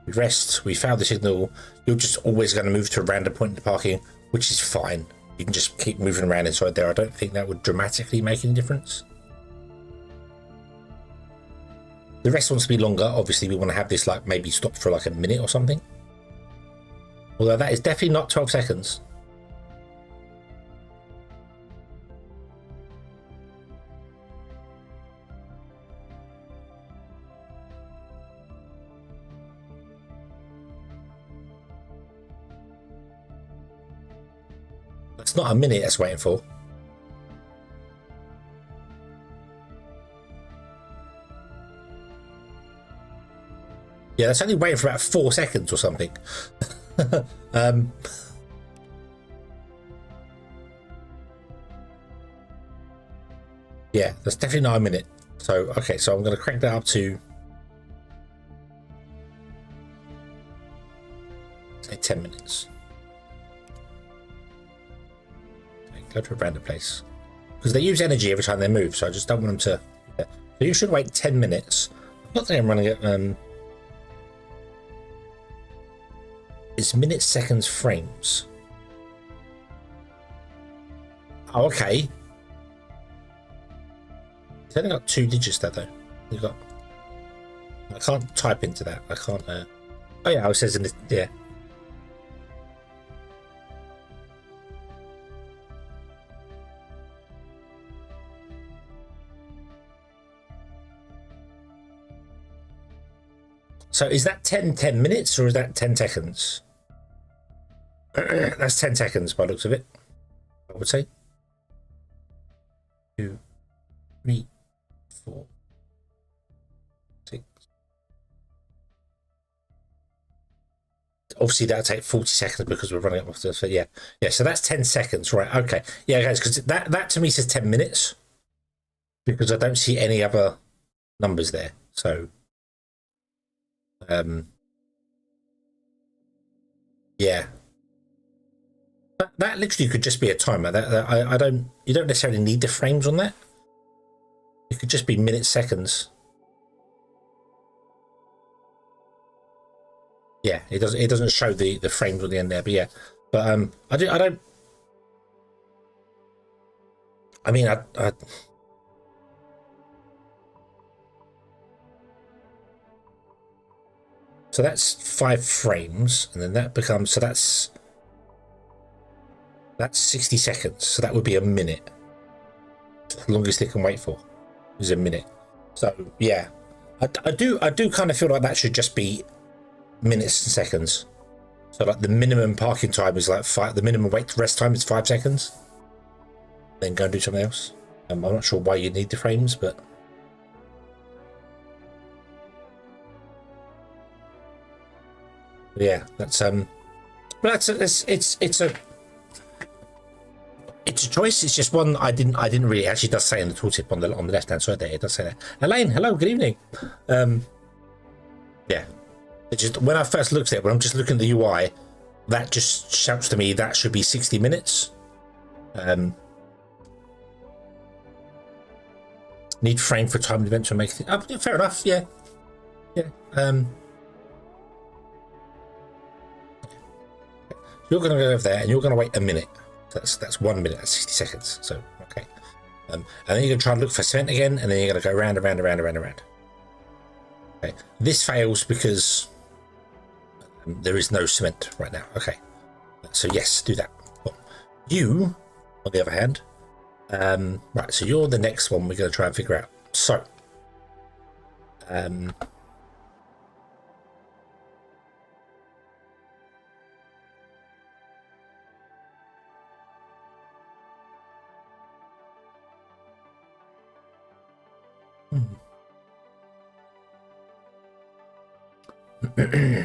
We rest. We failed the signal. You're just always going to move to a random point in the parking, which is fine. You can just keep moving around inside there. I don't think that would dramatically make any difference. The rest wants to be longer. Obviously, we want to have this like maybe stop for like a minute or something. Although that is definitely not 12 seconds. That's not a minute that's waiting for. Yeah, that's only waiting for about 4 seconds or something. Yeah, that's definitely not a minute. So, okay, so I'm going to crank that up to, say, 10 minutes. Okay, go to a random place. Because they use energy every time they move, so I just don't want them to... Yeah. So you should wait 10 minutes. Not that I'm running it... It's minutes, seconds, frames. Oh, okay. It's only got 2 digits there, though. You've got... I can't type into that. I can't... Oh, yeah, it says in this... Yeah. So is that 10 minutes or is that 10 seconds? That's 10 seconds by the looks of it, I would say. 2, 3, 4, 6. Obviously that'll take 40 seconds because we're running up with this. So yeah. Yeah, so that's 10 seconds, right? Okay. Yeah, guys, because that to me says 10 minutes because I don't see any other numbers there. So yeah, that literally could just be a timer. You don't necessarily need the frames on that. It could just be minutes, seconds. Yeah, it doesn't show the frames on the end there, but yeah. But I mean, so that's 5 frames, and then that becomes, so that's 60 seconds. So that would be a minute. The longest it can wait for is a minute. So yeah, I do kind of feel like that should just be minutes and seconds. So like the minimum parking time is like 5. The minimum wait to rest time is 5 seconds. Then go and do something else. I'm not sure why you need the frames, but. Yeah, that's but it's a choice. It's just one I didn't really actually does say in the tooltip on the left hand side there. It does say that. Elaine, hello, good evening. Yeah, it just when I first looked at it, when I'm just looking at the UI, that just shouts to me that should be 60 minutes. Need frame for time event to make it. Oh, yeah, fair enough. Yeah, yeah. You're going to go over there and you're going to wait a minute. That's 1 minute. That's 60 seconds. So okay, and then you're going to try and look for cement again, and then you're going to go round and round and round and round and round. Okay, this fails because there is no cement right now. Okay, so yes, do that. Well, you, on the other hand, right. So you're the next one we're going to try and figure out. So,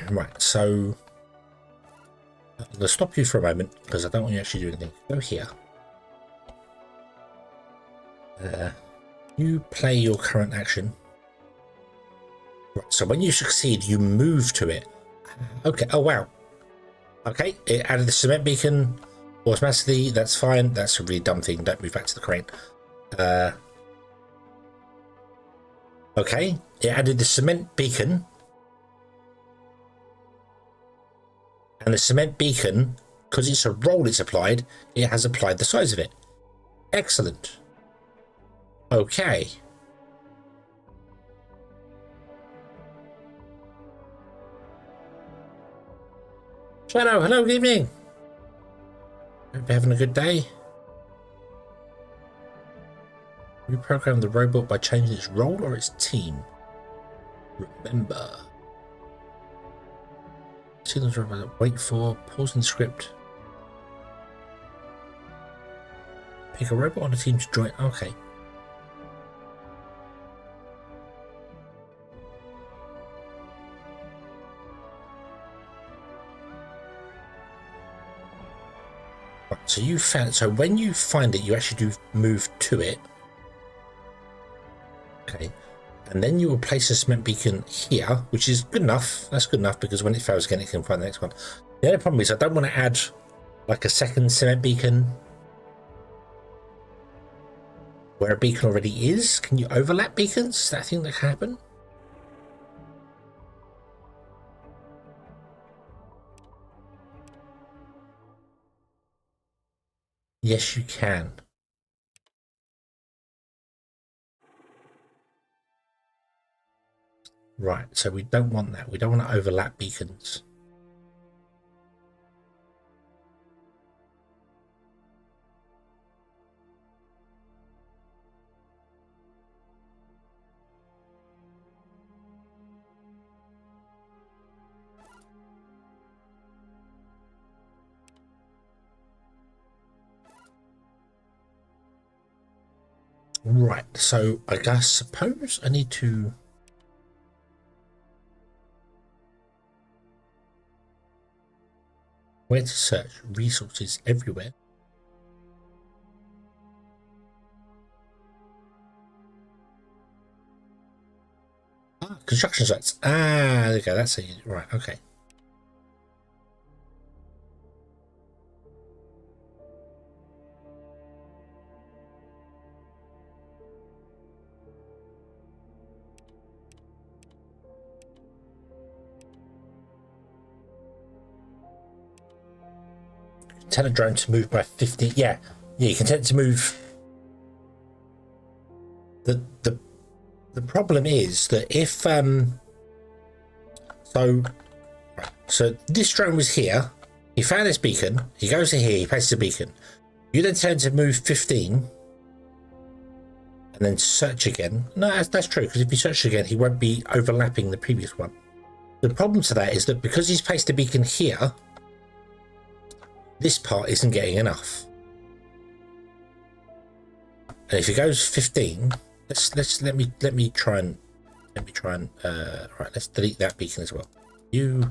Right, so I'm going to stop you for a moment because I don't want you to actually do anything. Go here. You play your current action. Right, so when you succeed, you move to it. Okay. Oh, wow. Okay, it added the cement beacon automatically. That's fine. That's a really dumb thing. Don't move back to the crane. Okay, it added the cement beacon. And the cement beacon, because it's a roll it's applied, it has applied the size of it. Excellent. Okay. Shadow, hello, good evening. Hope you're having a good day. Reprogram the robot by changing its role or its team. Remember. Signals robot, wait for, pause in script. Pick a robot on the team to join. Okay. Right, so you found, so when you find it, you actually do move to it. Okay. And then you will place a cement beacon here, which is good enough. That's good enough because when it fails again, it can find the next one. The only problem is I don't want to add like a second cement beacon where a beacon already is. Can you overlap beacons? Is that a thing that can happen? Yes, you can. Right, so we don't want that. We don't want to overlap beacons. Right, so I suppose I need to... Where to search? Resources everywhere. Ah, construction sites. Ah, there you go. That's it. Right, okay. Tell a drone to move by 50. Yeah, you can tell it to move. The problem is that if so this drone was here. He found this beacon. He goes to here. He places a beacon. You then tell him to move 15, and then search again. No, that's true because if you search again, he won't be overlapping the previous one. The problem to that is that because he's placed a beacon here. This part isn't getting enough, and if he goes 15, let me try and right. Let's delete that beacon as well. You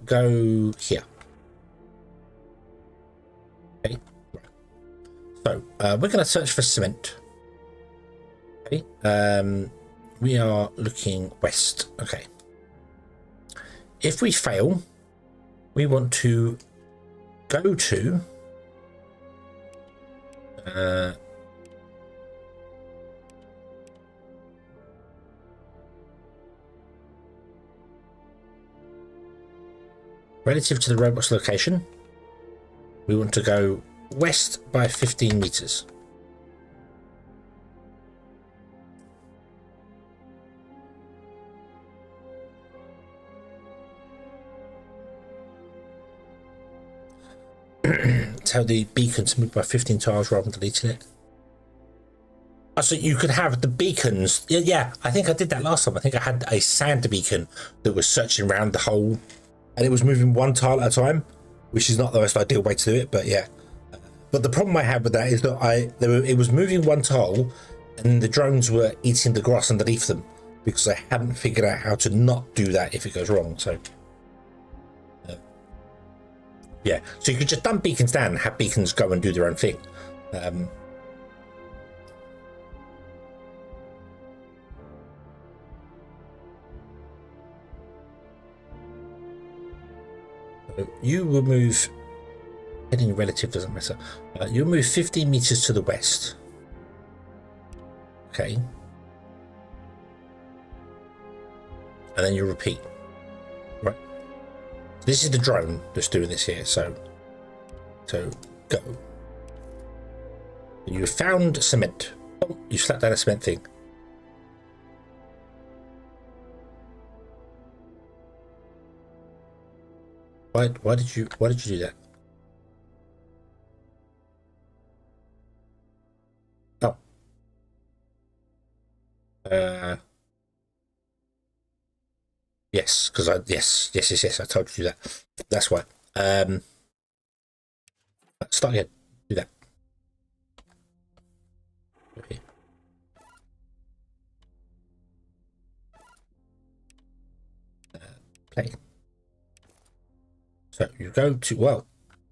go here. Okay. Right. So we're going to search for cement. Okay. We are looking west. Okay. If we fail, we want to go to relative to the robot's location, we want to go west by 15 meters. Tell the beacon to move by 15 tiles rather than deleting it. So you could have the beacons. Yeah, I think I did that last time. I think I had a sand beacon that was searching around the hole and it was moving one tile at a time, which is not the most ideal way to do it, but yeah. But the problem I had with that is that it was moving one tile and the drones were eating the grass underneath them because I hadn't figured out how to not do that if it goes wrong. So yeah, so you could just dump beacons down and have beacons go and do their own thing. So you will move, heading relative doesn't matter. You'll move 15 meters to the west. Okay. And then you repeat. Right. This is the drone that's doing this here. So go. You found cement. Oh, you slapped down a cement thing. Why did you do that? Oh. Yes, because yes, I told you that. That's why. Start again. Do that. Okay. Play. So you go to, well,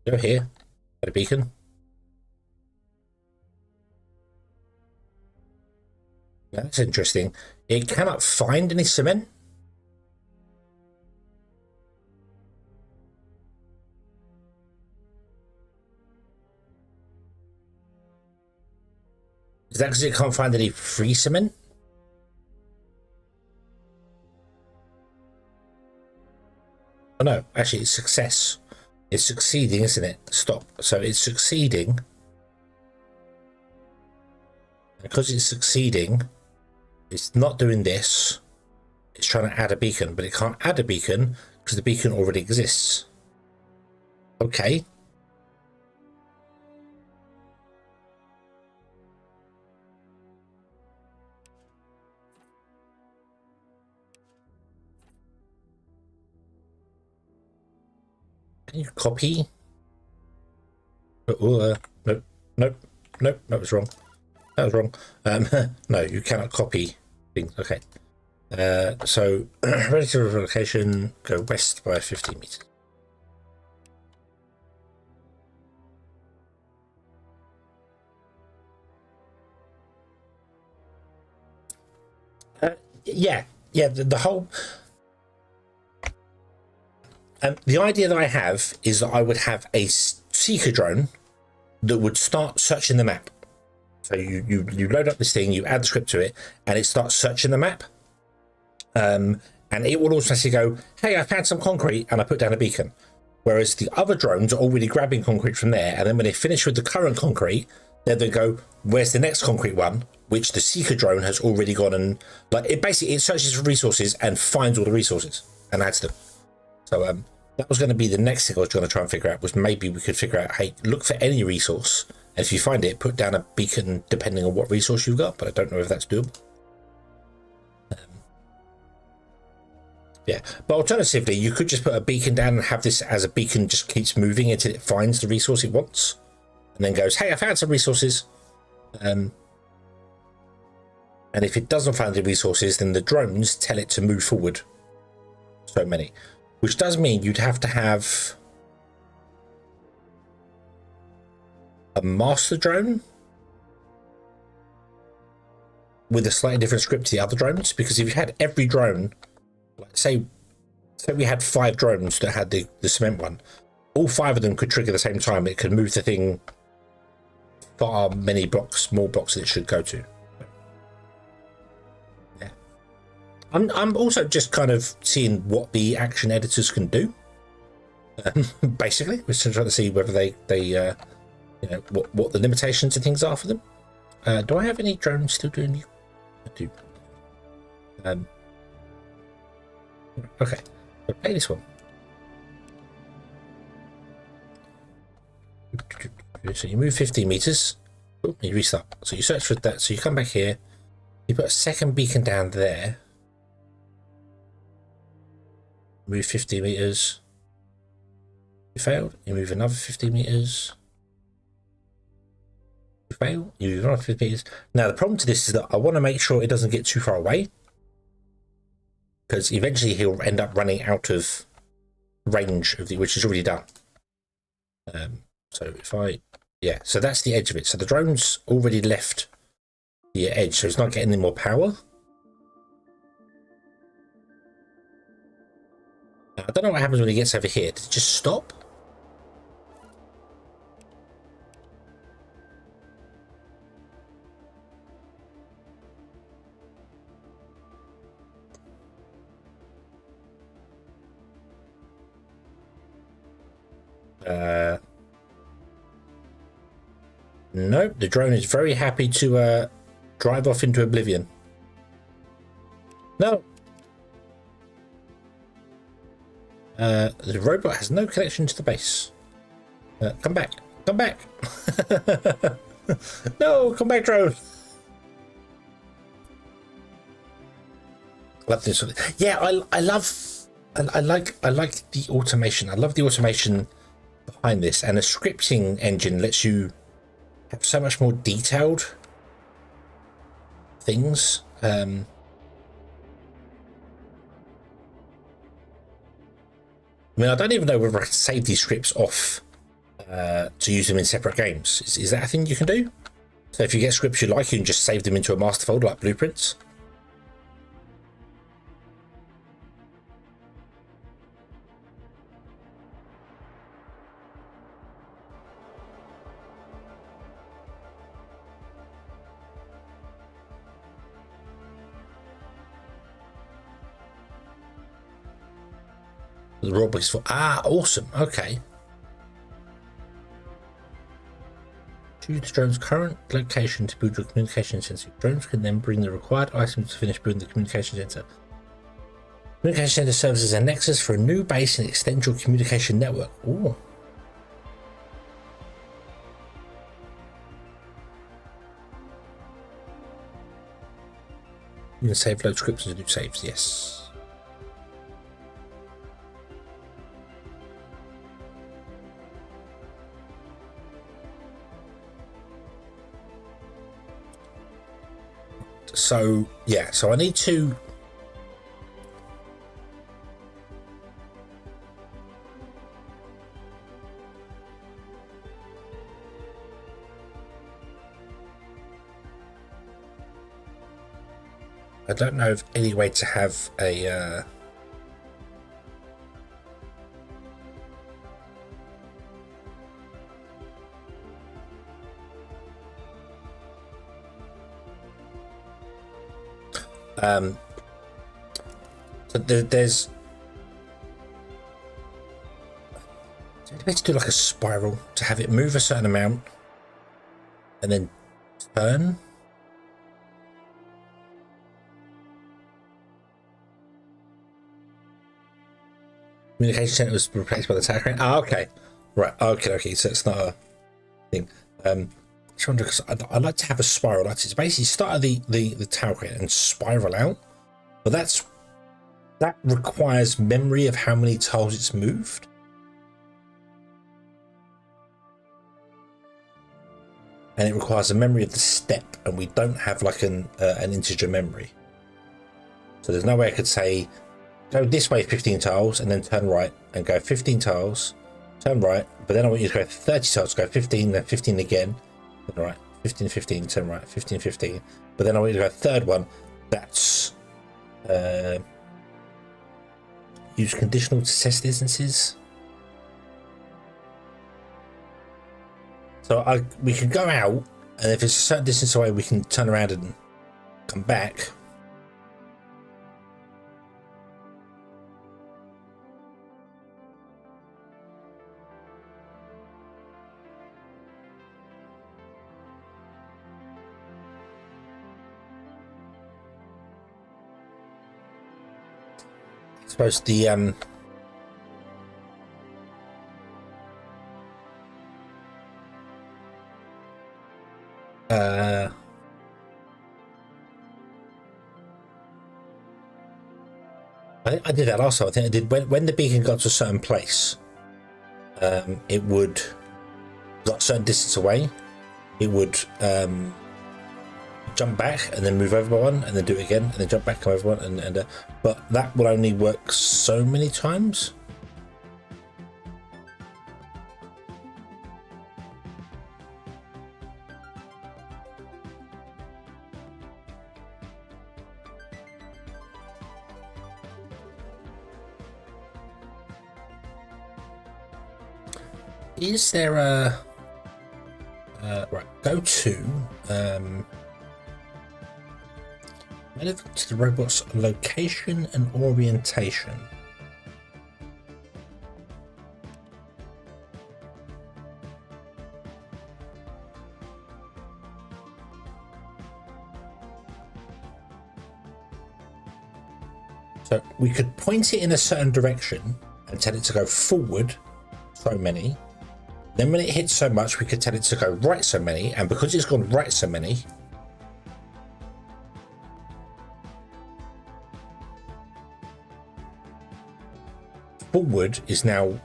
go here, at a beacon. That's interesting. It cannot find any cement. Is that because it can't find any free cement? Oh no, actually it's success. It's succeeding, isn't it? Stop. So it's succeeding. Because it's succeeding, it's not doing this. It's trying to add a beacon, but it can't add a beacon because the beacon already exists. Okay. Can you copy? Nope, that was wrong. That was wrong. No, you cannot copy things. Okay. So relative location, go west by 15 meters. Yeah, the whole. The idea that I have is that I would have a seeker drone that would start searching the map. So you load up this thing, you add the script to it, and it starts searching the map. And it will automatically go, hey, I found some concrete, and I put down a beacon. Whereas the other drones are already grabbing concrete from there, and then when they finish with the current concrete, then they go, where's the next concrete one? Which the seeker drone has already gone and, like, it basically, it searches for resources and finds all the resources and adds them. So that was going to be the next thing I was going to try and figure out, was maybe we could figure out, hey, look for any resource, and if you find it, put down a beacon depending on what resource you've got, but I don't know if that's doable. Yeah, but alternatively, you could just put a beacon down and have this as a beacon just keeps moving until it finds the resource it wants, and then goes, hey, I found some resources. And if it doesn't find the resources, then the drones tell it to move forward so many. Which does mean you'd have to have a master drone with a slightly different script to the other drones, because if you had every drone, like say we had 5 drones that had the cement one, all 5 of them could trigger at the same time. It could move the thing far many blocks, more blocks than it should go to. I'm also just kind of seeing what the action editors can do. Basically, we're still trying to see whether they you know, what the limitations and things are for them. Do I have any drones still doing you? I do. Okay, so play this one. So you move 15 meters. Oh, you restart. So you search for that. So you come back here. You put a second beacon down there. Move 50 meters. You failed. You move another 50 meters. You fail. You run 50 meters. Now the problem to this is that I want to make sure it doesn't get too far away, because eventually he'll end up running out of range of the, which is already done. So if I, yeah, so that's the edge of it. So the drone's already left the edge, so it's not getting any more power. I don't know what happens when he gets over here. Does it just stop? Nope, the drone is very happy to drive off into oblivion. No. The robot has no connection to the base. Come back. Come back. No, come back, drone. Love this. Yeah, I like the automation. I love the automation behind this, and a scripting engine lets you have so much more detailed things. I mean, I don't even know whether I can save these scripts off to use them in separate games. Is that a thing you can do? So if you get scripts you like, you can just save them into a master folder like blueprints. The robots for awesome. Okay. Choose the drone's current location to build your communication center. Drones can then bring the required items to finish building the communication center. Communication center serves as a nexus for a new base and extend your communication network. Ooh. You can save load scripts and do saves. Yes. So yeah, so I need to I don't know of any way to have a so there's a way to do like a spiral to have it move a certain amount and then turn. Communication center was replaced by the tower crane. Okay, right. Okay. So it's not a thing. I wonder, because I like to have a spiral. Like to basically start at the tower crane and spiral out, but that requires memory of how many tiles it's moved. And it requires a memory of the step, and we don't have like an integer memory. So there's no way I could say, go this way 15 tiles and then turn right and go 15 tiles, turn right, but then I want you to go 30 tiles, go 15, then 15 again, turn right, 15, 15, turn right, 15, 15. But then I want you to go third one, that's use conditional to test distances. So we can go out, and if it's a certain distance away, we can turn around and come back. I suppose the I think I did that also. I think I did when the beacon got to a certain place, it would got a certain distance away, it would jump back and then move over by one, and then do it again, and then jump back, come over one, and but that will only work so many times. Is there a right, go to relevant to the robot's location and orientation. So we could point it in a certain direction and tell it to go forward so many. Then when it hits so much, we could tell it to go right so many, and because it's gone right so many, forward is now...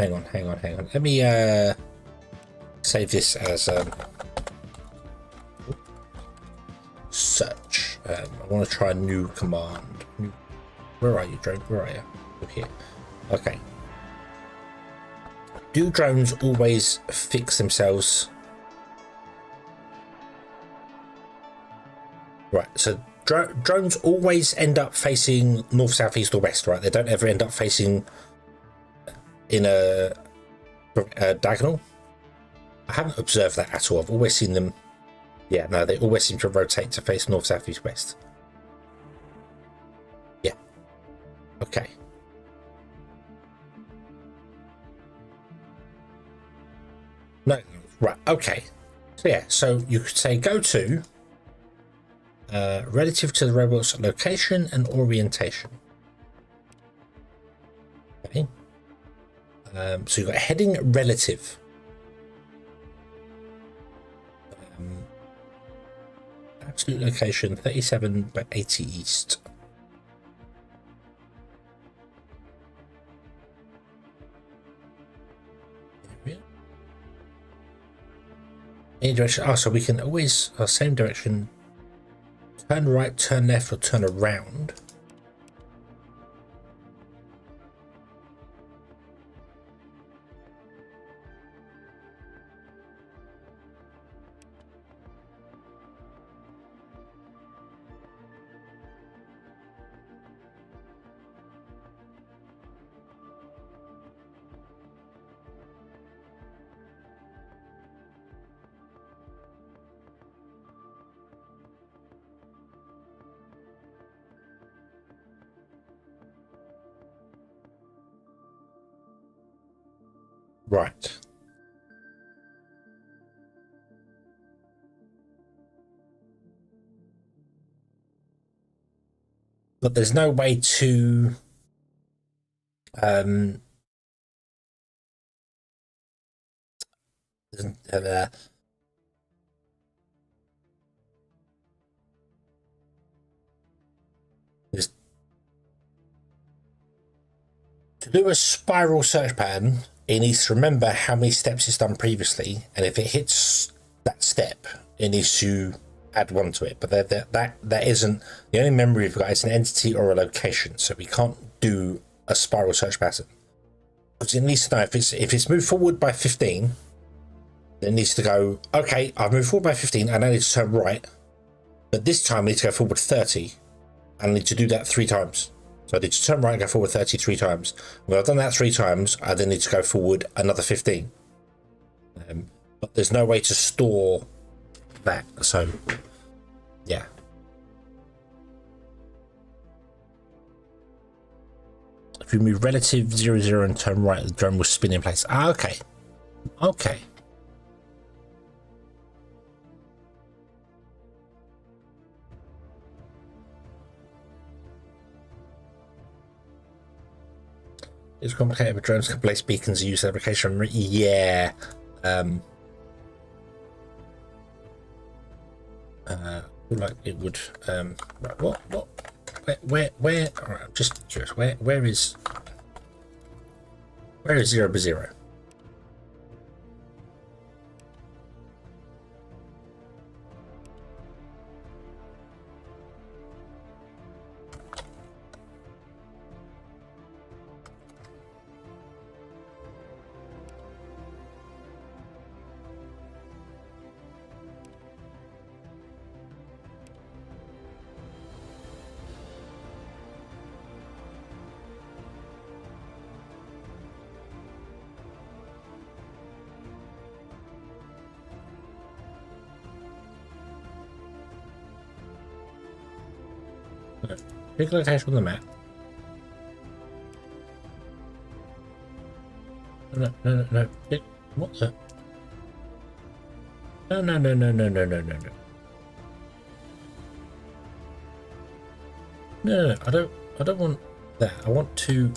Hang on. Let me save this as search. I want to try a new command. Where are you, drone? Where are you? Look here. Okay. Do drones always fix themselves? Right, so drones always end up facing north, south, east, or west, right? They don't ever end up facing in a diagonal. I haven't observed that at all. I've always seen them. Yeah, no, they always seem to rotate to face north, south, east, west. Yeah. Okay. No, right, okay. So yeah, so you could say go to relative to the robot's location and orientation. Okay. So you've got heading relative. Absolute location 37 by 80 east. Any direction. Oh, so we can always same direction. Turn right, turn left, or turn around. Right. But there's no way to to do a spiral search pattern. It needs to remember how many steps it's done previously, and if it hits that step, it needs to add one to it. But that isn't the only memory we've got. It's an entity or a location, so we can't do a spiral search pattern because it needs to know if it's moved forward by 15. It needs to go, okay, I've moved forward by 15, and I need to turn right, but this time I need to go forward 30, and I need to do that 3 times. So I need to turn right and go forward 33 times. When I've done that 3 times, I then need to go forward another 15. But there's no way to store that. So, yeah. If you move relative 0, 0 and turn right, the drone will spin in place. Ah, okay. Okay. It's complicated, but drones can place beacons and use their location. Yeah. Like it would. Right, what? Where? All right, just curious. Where is 0 by 0? No. Pick a location on the map. No, no, no, no. Pick, what the? No, no, no, no, no, no, no, no, no. No, I don't want that. I want to.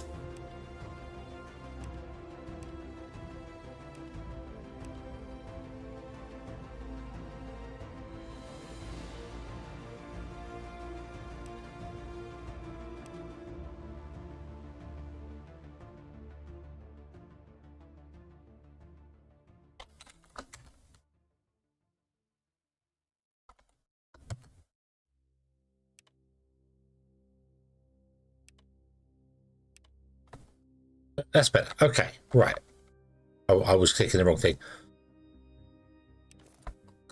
That's better. Okay, right. Oh, I was clicking the wrong thing.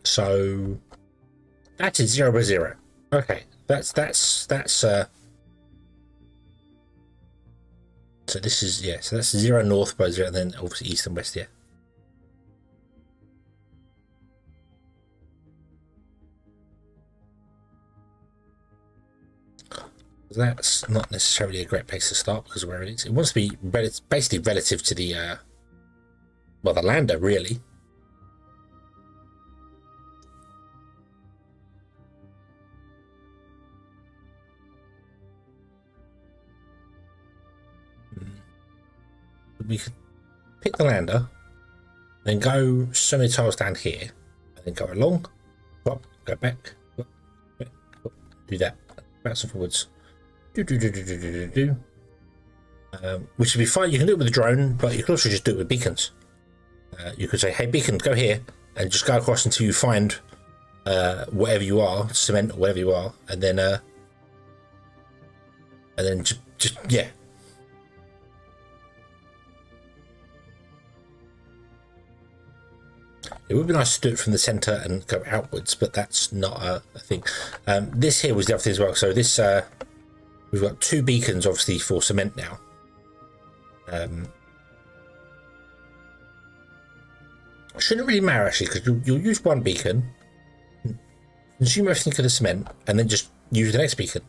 So that is 0 by 0. Okay, that's so this is, yeah, so that's 0 north by 0, and then obviously east and west, yeah. That's not necessarily a great place to start because of where it is. It wants to be basically relative to the well, the lander, really. We could pick the lander, then go so many tiles down here, and then go along, up, go back, up, do that, bounce forwards. Which would be fine. You can do it with a drone, but you can also just do it with beacons. You could say, "Hey, beacon, go here," and just go across until you find whatever you are, cement or whatever you are, and then just yeah. It would be nice to do it from the center and go outwards, but that's not a thing. This here was the other thing as well. So this we've got 2 beacons, obviously, for cement now. Shouldn't really matter actually, because you'll use 1 beacon, consume everything of the cement, and then just use the next beacon.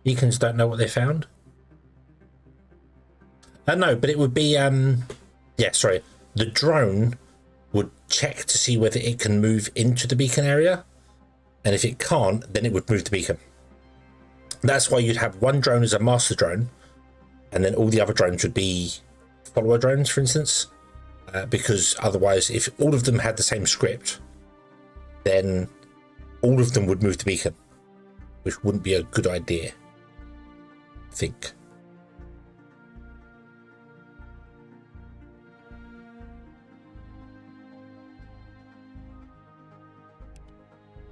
Beacons don't know what they found. No, but it would be yeah, sorry. The drone would check to see whether it can move into the beacon area, and if it can't, then it would move the beacon. That's why you'd have 1 drone as a master drone, and then all the other drones would be follower drones, for instance, because otherwise, if all of them had the same script, then all of them would move the beacon, which wouldn't be a good idea, I think.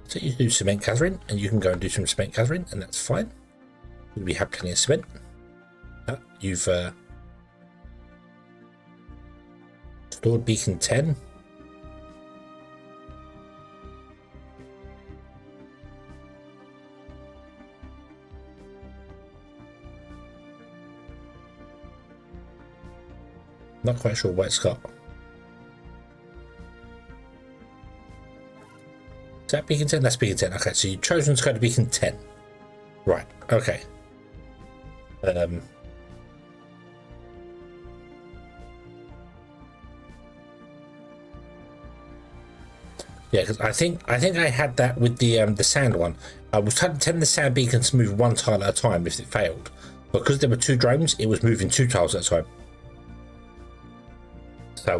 So you can do cement gathering, and you can go and do some cement gathering, and that's fine. We have plenty of cement. You've stored beacon 10. Not quite sure what it's got. Is that beacon 10? That's beacon 10. Okay, so you've chosen to go to beacon 10. Right, okay. Yeah, because I think I had that with the sand one. I was telling the sand beacon to move 1 tile at a time if it failed. Because there were 2 drones, it was moving 2 tiles at a time. So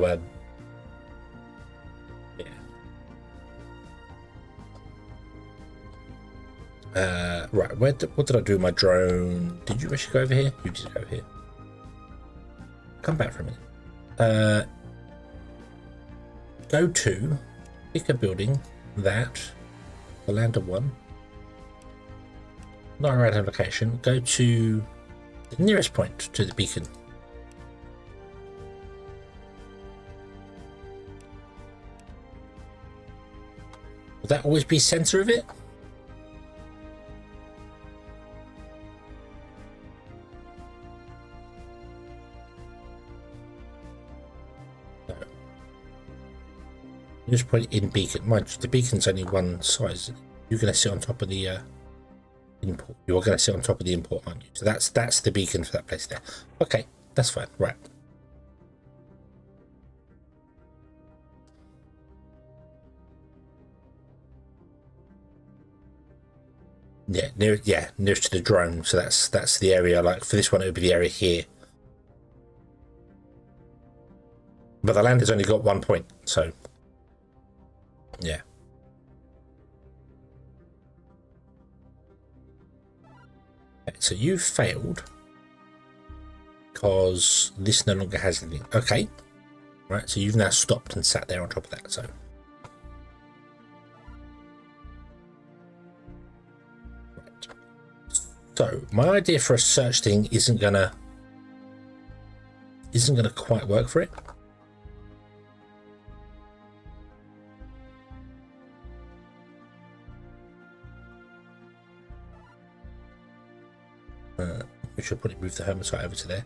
right, what did I do with my drone? Did you actually go over here? You did go over here. Come back for a minute. Go to, pick a building, that, the lander 1. Not a random location. Go to the nearest point to the beacon. Will that always be center of it? Just point in beacon. Mind you, the beacon's only one size. You're going to sit on top of the import. You're going to sit on top of the import, aren't you? So that's the beacon for that place there. Okay, that's fine. Right. Yeah, nearest to the drone. So that's the area. Like for this one, it would be the area here. But the land has only got 1 point, so yeah. Okay, so you failed because this no longer has anything. Okay, right. So you've now stopped and sat there on top of that. So. So my idea for a search thing isn't gonna quite work for it. We should probably move the hermitite over to there.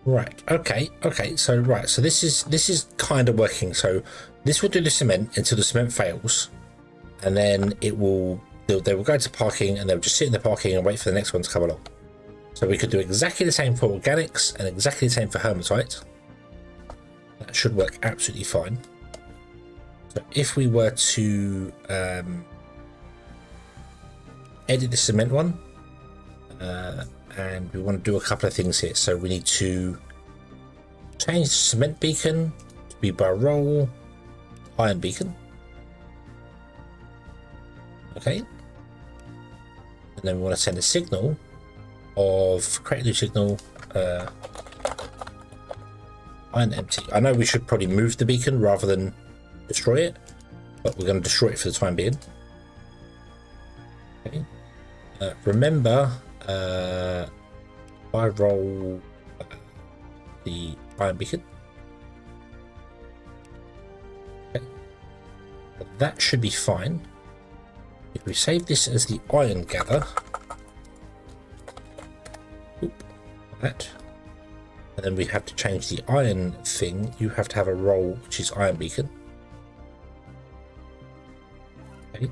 Right. Okay. So right. So this is kind of working. So this will do the cement until the cement fails, and then they will go into parking, and they'll just sit in the parking and wait for the next one to come along. So we could do exactly the same for organics and exactly the same for hermitite. That should work absolutely fine. So if we were to edit the cement one. And we want to do a couple of things here. So we need to change the cement beacon to be by roll iron beacon. Okay. And then we want to send a signal of create a new signal iron empty. I know we should probably move the beacon rather than destroy it, but we're going to destroy it for the time being. Okay. Remember, I roll the iron beacon. Okay. But that should be fine. If we save this as the iron gather, that, and then we have to change the iron thing. You have to have a roll which is iron beacon. Okay.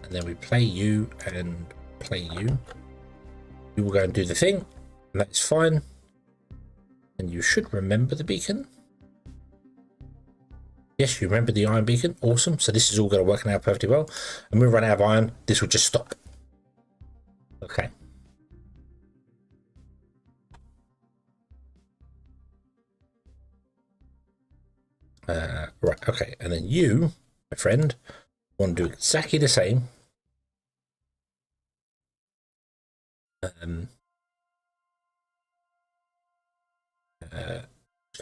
And then we play you and play you. You will go and do the thing, and that's fine. And you should remember the beacon. Yes, you remember the iron beacon. Awesome. So this is all going to work now perfectly well. And when we run out of iron, this will just stop. Okay. Right. Okay. And then you, my friend, want to do exactly the same.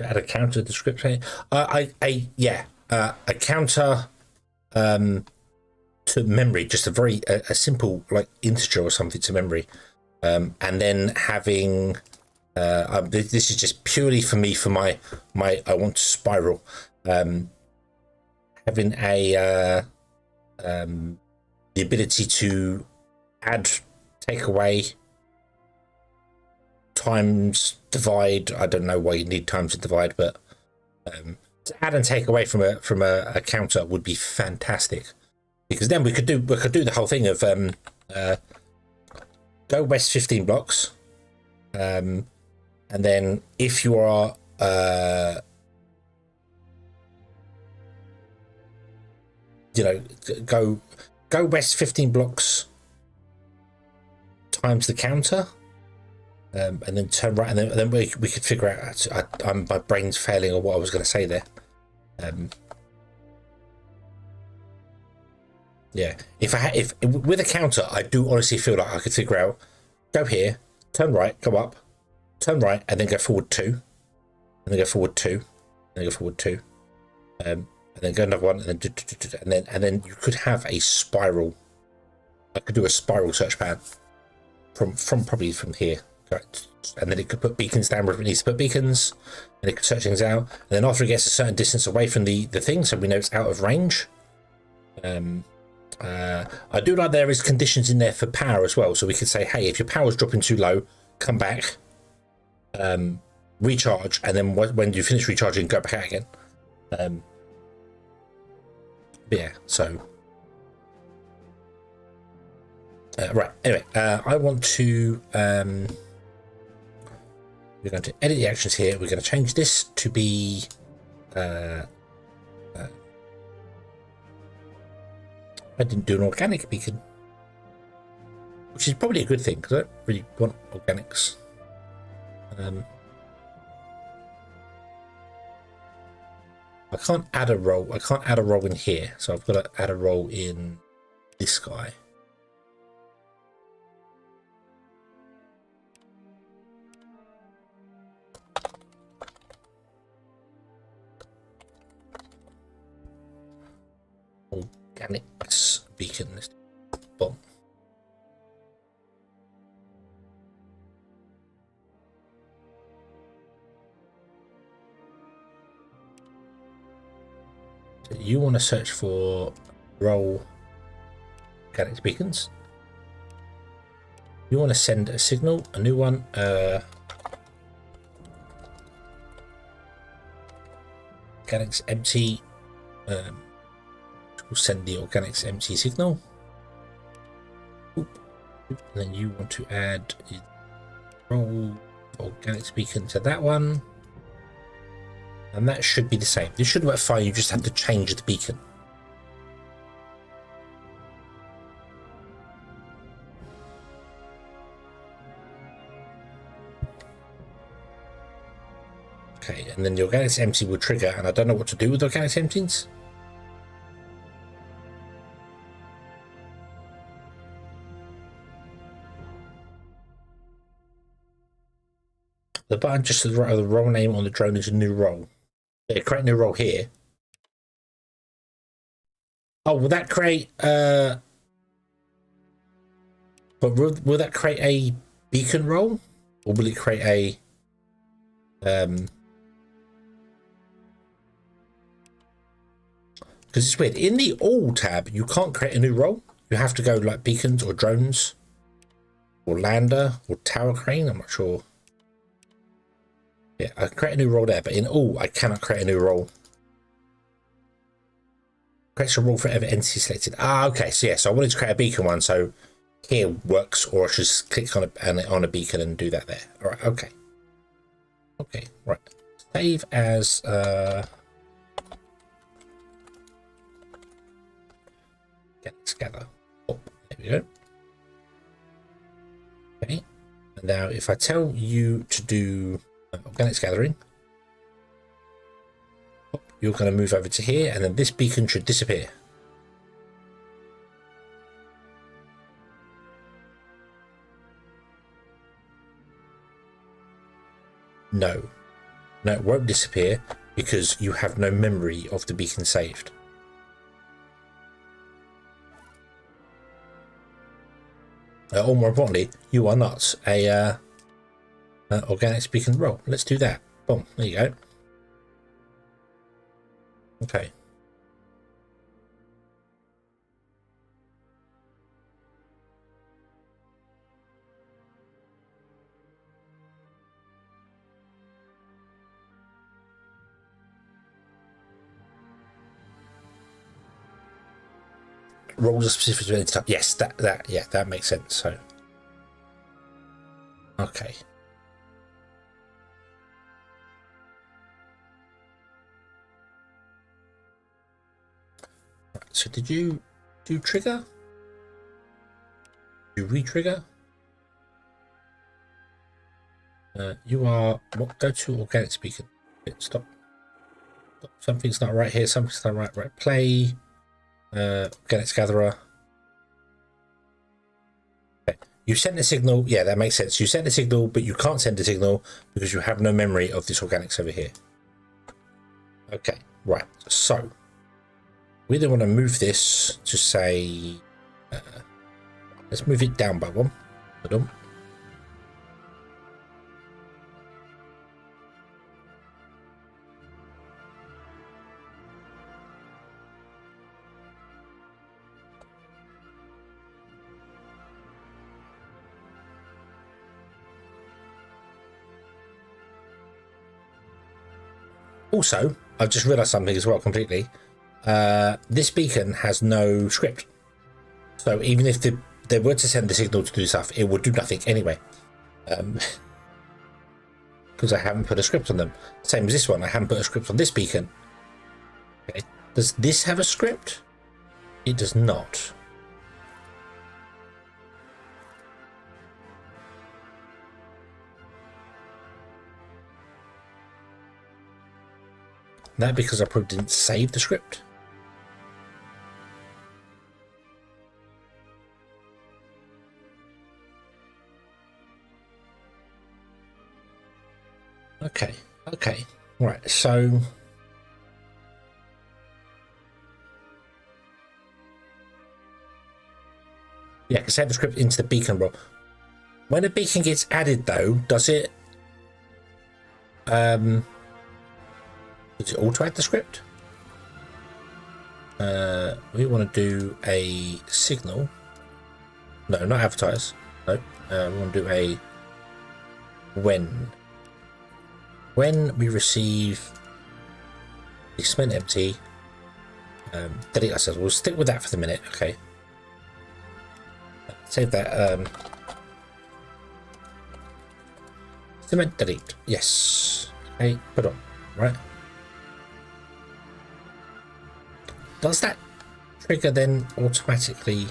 Add a counter to the script here. A counter to memory, just a simple like integer or something to memory, and then having this is just purely for me for my I want to spiral, having a the ability to add, take away, times, divide. I don't know why you need times to divide, but to add and take away from a counter would be fantastic, because then we could do the whole thing of go west 15 blocks, and then if you are go west 15 blocks times the counter. And then turn right, and then we could figure out. My brain's failing on what I was going to say there. Yeah, if with a counter, I do honestly feel like I could figure out. Go here, turn right, go up, turn right, and then go forward 2, and then go forward 2, and then go forward 2, and then go another one, and then you could have a spiral. I could do a spiral search pad from probably from here. Right. And then it could put beacons down where it needs to put beacons, and it could search things out. And then after it gets a certain distance away from the thing, so we know it's out of range. I do like there is conditions in there for power as well, so we could say, hey, if your power is dropping too low, come back, recharge, and then when you finish recharging, go back out again. But yeah, so right. Anyway, I want to. We're going to edit the actions here. We're going to change this to be. I didn't do an organic beacon, which is probably a good thing because I don't really want organics. I can't add a roll. I can't add a roll in here, so I've got to add a roll in this guy. Organics beacon. Boom. So you want to search for roll organics beacons. You want to send a signal, a new one. Organics empty. We'll send the organics empty signal. Oop. And then you want to add roll organics beacon to that one. And that should be the same. This should work fine. You just have to change the beacon. Okay, and then the organics empty will trigger, and I don't know what to do with organics empties. The button just to the right of the role name on the drone is a new role. Yeah, create a new role here. Oh, will that create but will that create a beacon role? Or will it create a because it's weird. In the all tab, you can't create a new role. You have to go like beacons or drones or lander or tower crane. I'm not sure. Yeah, I can create a new role there, but in all, I cannot create a new role. Creates a role for every entity selected. Ah, okay. So yeah, so I wanted to create a beacon one. So here works, or I should just click on a beacon and do that there. All right. Okay. Okay. Right. Save as gather. Oh, there we go. Okay. And now, if I tell you to do organics gathering, you're going to move over to here, and then this beacon should disappear. No, it won't disappear because you have no memory of the beacon saved. Or more importantly, you are not a organics beacon role. Let's do that. Boom, there you go. Okay. Roles are specific to any type. Yes, that makes sense. So, okay. Right, so did you do trigger? Did you re-trigger? You are what? Go to organics beacon. Stop. Something's not right here. Something's not right. Right. Play. Organics gatherer. Okay. You sent a signal. Yeah, that makes sense. You sent a signal, but you can't send a signal because you have no memory of this organics over here. Okay. Right. So we then want to move this to say. Let's move it down by one. Also, I've just realised something as well completely. This beacon has no script. So even if they were to send the signal to do stuff, it would do nothing anyway. Because I haven't put a script on them. Same as this one, I haven't put a script on this beacon. Okay. Does this have a script? It does not. That because I probably didn't save the script. Okay, okay, right, so yeah, I can save the script into the beacon role. When a beacon gets added though, does it auto add the script? We want to do a signal. No, not advertise. No, we want to do a when we receive the cement empty, delete ourselves. We'll stick with that for the minute. Okay, save that. Cement delete. Yes. Okay, put on. Right. Does that trigger then automatically?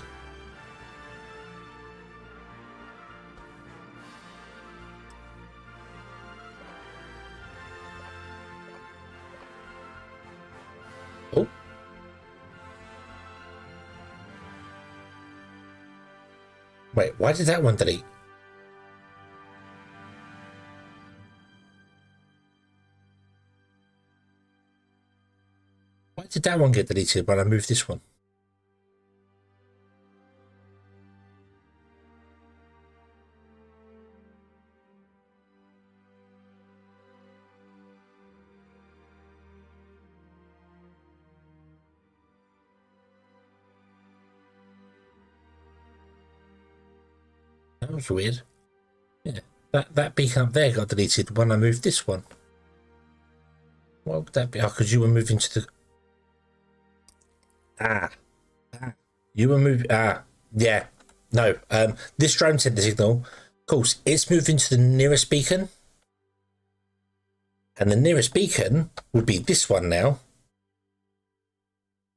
Oh. Wait, why did that one delete? Why did that one get deleted when I moved this one? That was weird. Yeah, that beacon up there got deleted when I moved this one. What would that be? Oh, because you were moving to the... You were moving... yeah. No, this drone sent the signal. Of course, it's moving to the nearest beacon. And the nearest beacon would be this one now.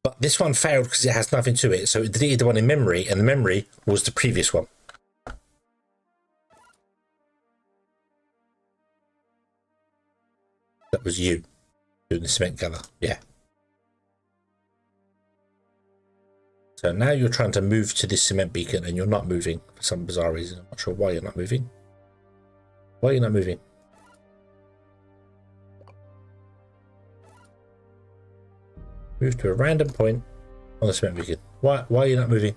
But this one failed because it has nothing to it. So it deleted the one in memory, and the memory was the previous one. That was you doing the cement gather. Yeah. So now you're trying to move to this cement beacon and you're not moving for some bizarre reason. I'm not sure why you're not moving. Why are you not moving? Move to a random point on the cement beacon. Why are you not moving?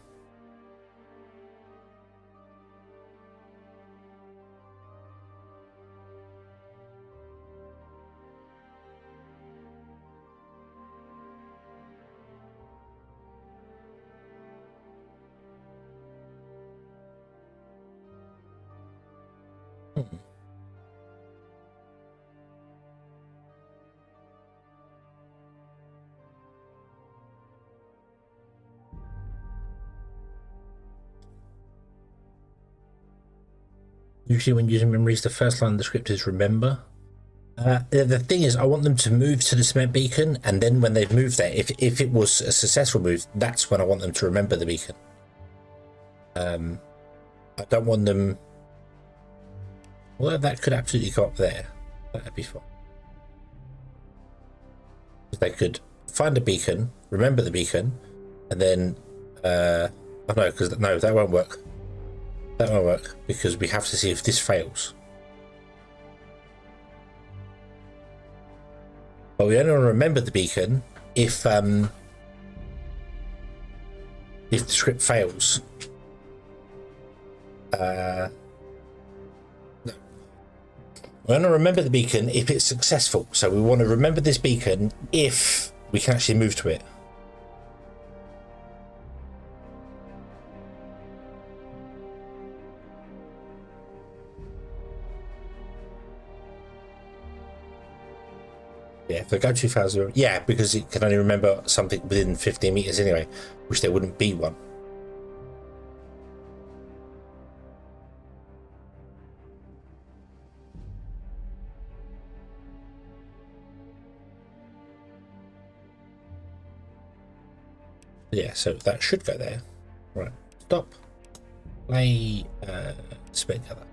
Usually when using memories, the first line of the script is remember. The thing is, I want them to move to the cement beacon, and then when they've moved there, if it was a successful move, that's when I want them to remember the beacon. I don't want them... Well, that could absolutely go up there. That'd be fine. They could find a beacon, remember the beacon, and then... oh no, because no, that won't work. That won't work, because we have to see if this fails. But we only want to remember the beacon if the script fails. No. We want to remember the beacon if it's successful. So we want to remember this beacon if we can actually move to it. Yeah, if the go-to fails, yeah, because it can only remember something within 15 meters anyway, which there wouldn't be one. Yeah, so that should go there. Right, stop. Play spin color.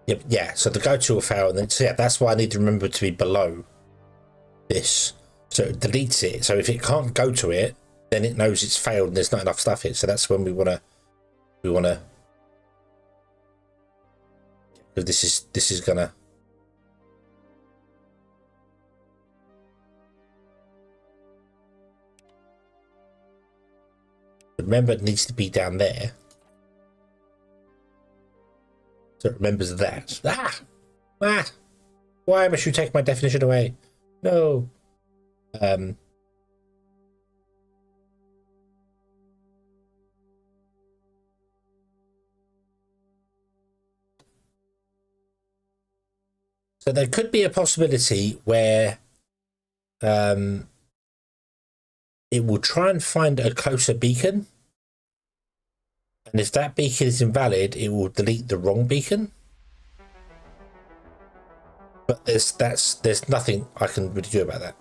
Yep, yeah, so the go-to will fail, and then so yeah, that's why I need to remember to be below this. So it deletes it. So if it can't go to it, then it knows it's failed and there's not enough stuff here. So that's when we wanna because this is gonna remember it needs to be down there. So it remembers that. Why must you take my definition away? No. So there could be a possibility where it will try and find a closer beacon. And if that beacon is invalid, it will delete the wrong beacon. But there's nothing I can really do about that.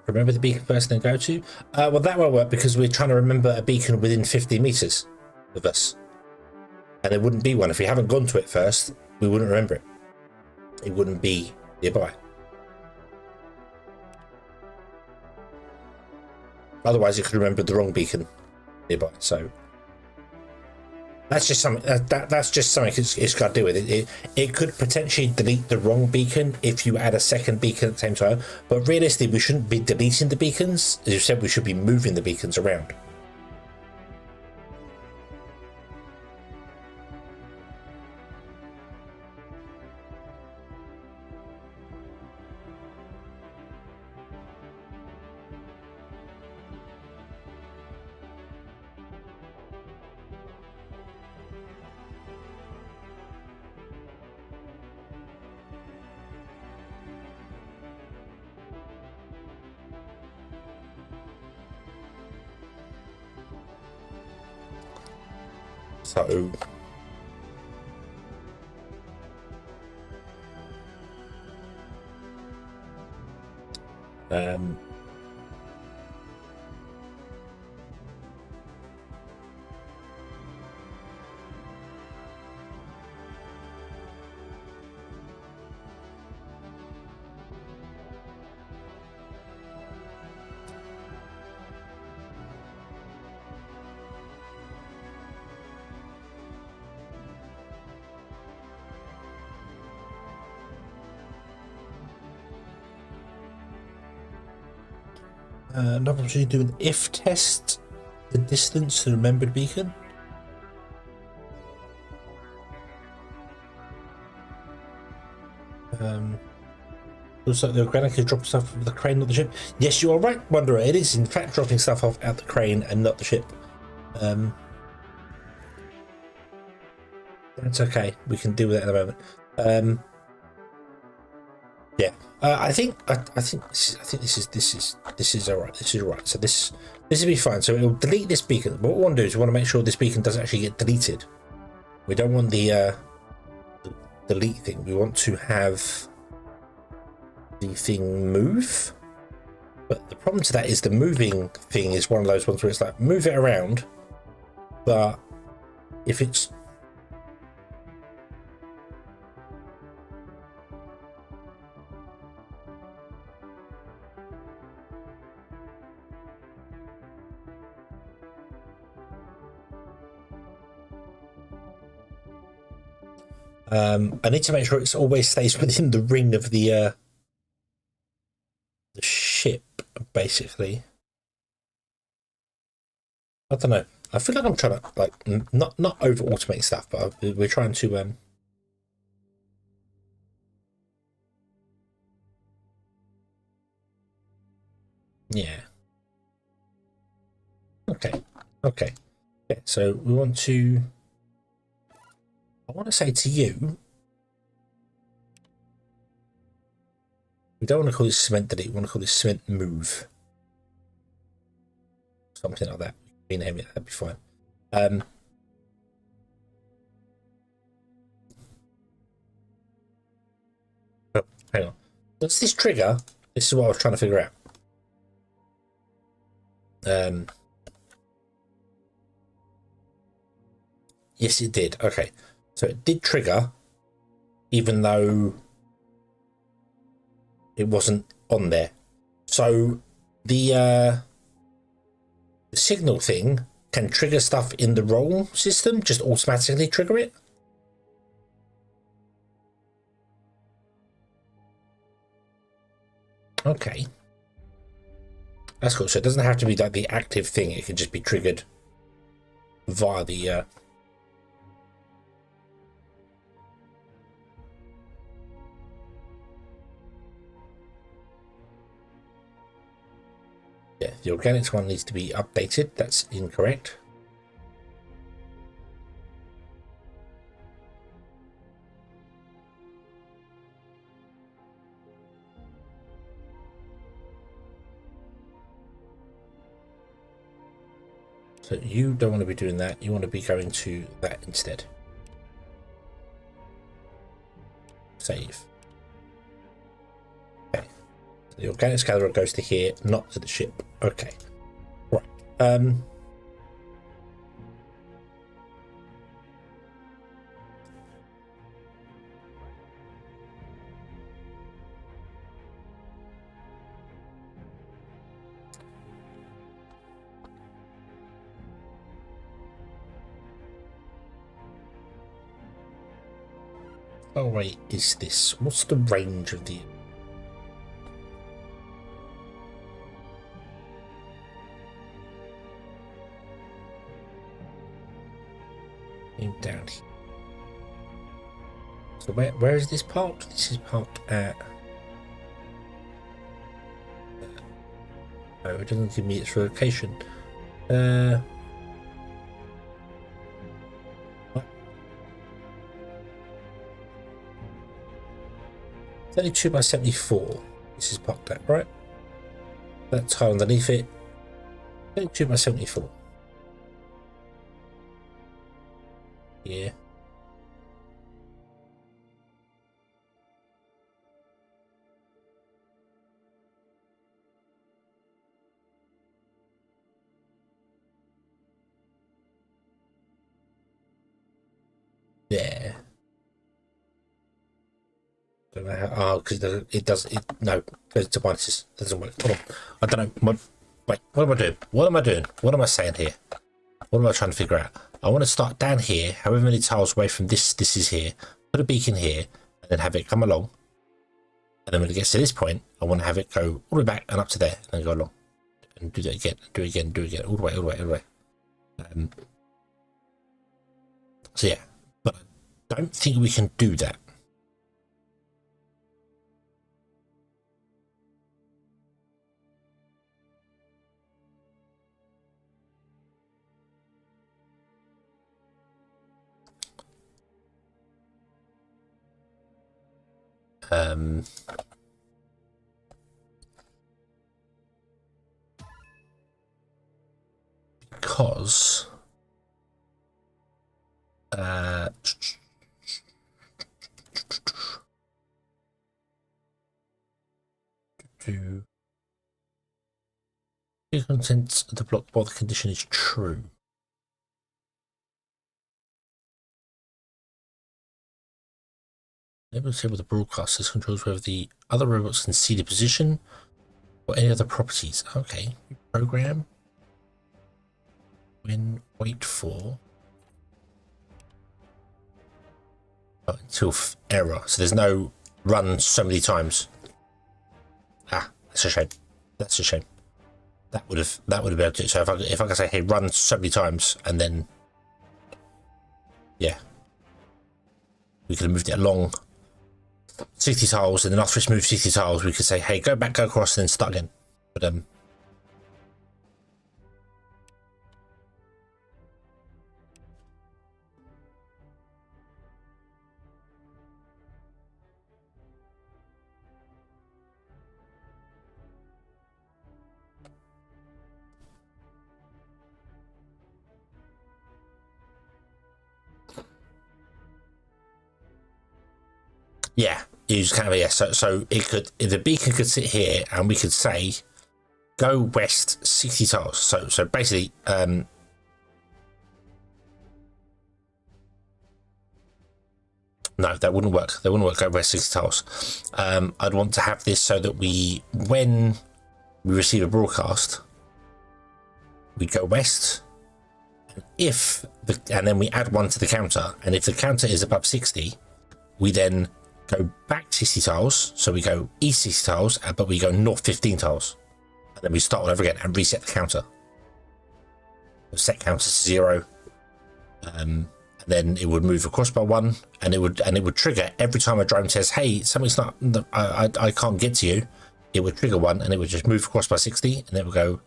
Remember the beacon first and then go to? Well, that won't work because we're trying to remember a beacon within 50 meters of us. And there wouldn't be one. If we haven't gone to it first, we wouldn't remember it. It wouldn't be nearby. Otherwise, it could remember the wrong beacon nearby. So that's just something that's just something it's got to do with it. It could potentially delete the wrong beacon if you add a second beacon at the same time. But realistically, we shouldn't be deleting the beacons. As you said, we should be moving the beacons around. So another opportunity to do an if test the distance to the remembered beacon. Looks like the organic is dropping stuff off the crane, not the ship. Yes, you are right, Wanderer. It is in fact dropping stuff off at the crane and not the ship. That's okay. We can deal with that in a moment. Yeah, I think this is all right. This is all right. So this will be fine. So it will delete this beacon. But what we want to do is we want to make sure this beacon doesn't actually get deleted. We don't want the delete thing. We want to have the thing move. But the problem to that is the moving thing is one of those ones where it's like move it around, but if it's I need to make sure it always stays within the ring of the ship, basically. I don't know. I feel like I'm trying to like not over automate stuff, but we're trying to yeah. Okay. Okay. Yeah. So we want to. I want to say to you, we don't want to call this cement delete. We want to call this cement move. Something like that. Rename it. That'd be fine. Oh, hang on. Does this trigger? This is what I was trying to figure out. Yes, it did. Okay. So it did trigger, even though it wasn't on there. So the signal thing can trigger stuff in the roll system, just automatically trigger it. Okay. That's cool. So it doesn't have to be like the active thing. It can just be triggered via the yeah, the organics one needs to be updated. That's incorrect. So you don't want to be doing that. You want to be going to that instead. Save. Okay. So the organics gatherer goes to here, not to the ship. Okay. Right. Oh wait, is this? What's the range of the? Down here. So where is this parked? This is parked at. Oh, it doesn't give me its location. 32 by 74. This is parked at, right? That tile underneath it. 32 by 74. Yeah. Yeah. Don't know how. Oh, because it does. It no goes to minuses. It doesn't work. Hold on. I don't know. Wait. What am I doing? What am I doing? What am I saying here? What am I trying to figure out? I want to start down here, however many tiles away from this is here. Put a beacon here, and then have it come along. And then when it gets to this point, I want to have it go all the way back and up to there, and then go along, and do that again, do it again, do it again, all the way, all the way, all the way. So yeah, but I don't think we can do that. Because to the contents of the block while the condition is true. Enable disable the broadcast. This controls whether the other robots can see the position or any other properties. Okay. Program. When wait for. until error. So there's no run so many times. Ah, that's a shame. That's a shame. That would have been able to. So if I could say, hey, run so many times, and then yeah, we could have moved it along 60 tiles, and then after it's moved 60 tiles, we could say, hey, go back, go across, and then start again. But yeah, you just kind of, yeah. So it could, the beacon could sit here, and we could say, go west 60 tiles. So basically, no, that wouldn't work. That wouldn't work. Go west 60 tiles. I'd want to have this so that when we receive a broadcast, we go west. And then we add 1 to the counter, and if the counter is above 60, we then go back 60 tiles. So we go east 60 tiles, but we go north 15 tiles, and then we start all over again and reset the counter. So set counter to 0, and then it would move across by 1, and it would trigger every time a drone says, "Hey, something's not. I can't get to you." It would trigger 1, and it would just move across by 60, and it would go,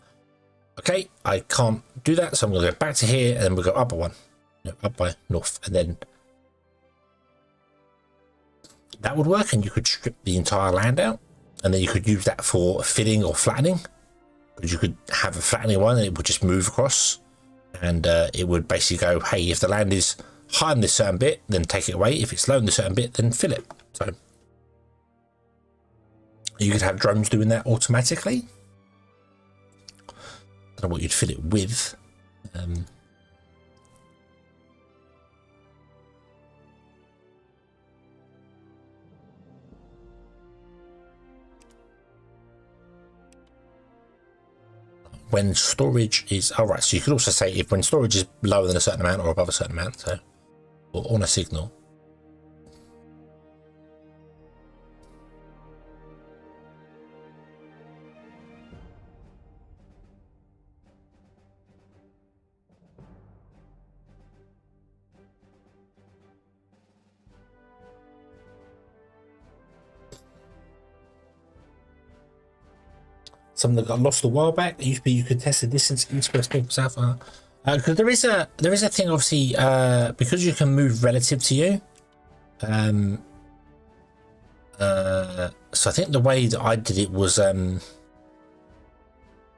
okay, I can't do that, so I'm going to go back to here, and then we'll go up by 1, up by north, and then that would work. And you could strip the entire land out, and then you could use that for filling or flattening. Because you could have a flattening one, and it would just move across, and it would basically go, hey, if the land is high in this certain bit, then take it away. If it's low in this certain bit, then fill it. So you could have drones doing that automatically. I don't know what you'd fill it with. When storage is, all right, so you could also say if when storage is lower than a certain amount or above a certain amount, so, or on a signal. Something that got lost a while back. It used to be you could test the distance east, west, north, south. Because there is a thing, obviously, because you can move relative to you. So I think the way that I did it was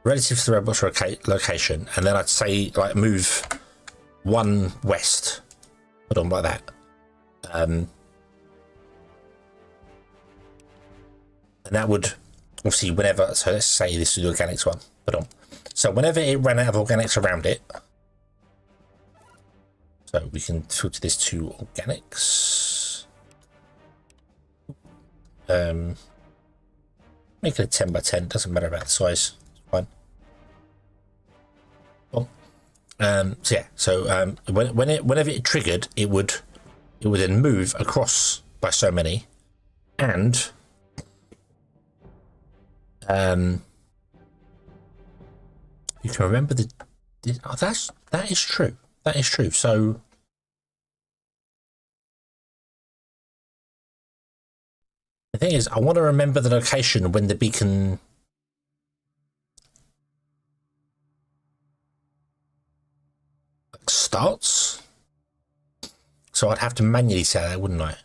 relative to the robot's location, and then I'd say like move 1 west, put on like that. And that would obviously whenever, so let's say this is the organics one, put on. So whenever it ran out of organics around it, so we can filter this to organics. Make it a 10 by 10, doesn't matter about the size, it's fine. Well, so yeah, so whenever it triggered, it would then move across by so many, and you can remember oh, that is true. That is true. So the thing is, I want to remember the location when the beacon starts. So I'd have to manually set that, wouldn't I?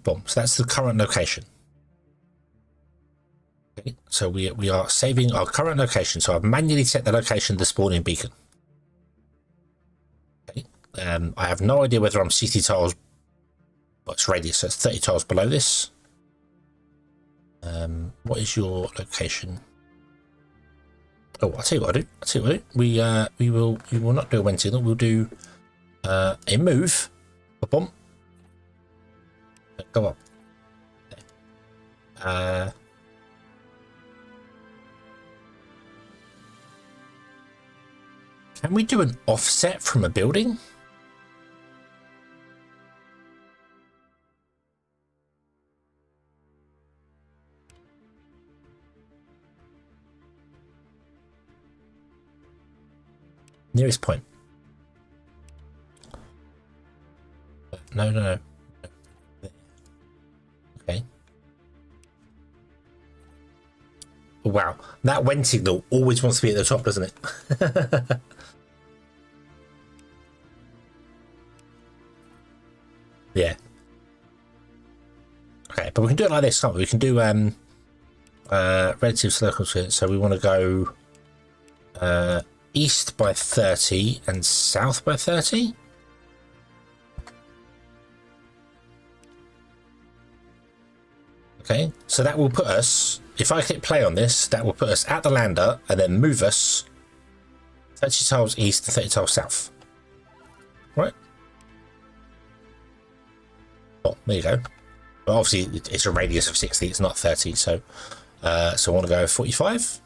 Boom. So that's the current location. Okay. So we are saving our current location. So I've manually set the location of the spawning beacon. Okay. I have no idea whether I'm 60 tiles. What's radius? So it's 30 tiles below this. What is your location? Oh, I'll tell you what I do. I'll tell you what I do. We will not do a wind signal. We'll do a move. Boom. Go up. Can we do an offset from a building? Nearest point. No, no, no. Okay. Wow, that when signal always wants to be at the top, doesn't it? Yeah. Okay, but we can do it like this, can't we? We can do relative circles. So we want to go east by 30 and south by 30. Okay, so that will put us, if I click play on this, that will put us at the lander and then move us 30 tiles east and 30 tiles south. Right? Oh, there you go. Well, obviously, it's a radius of 60, it's not 30, so I want to go 45.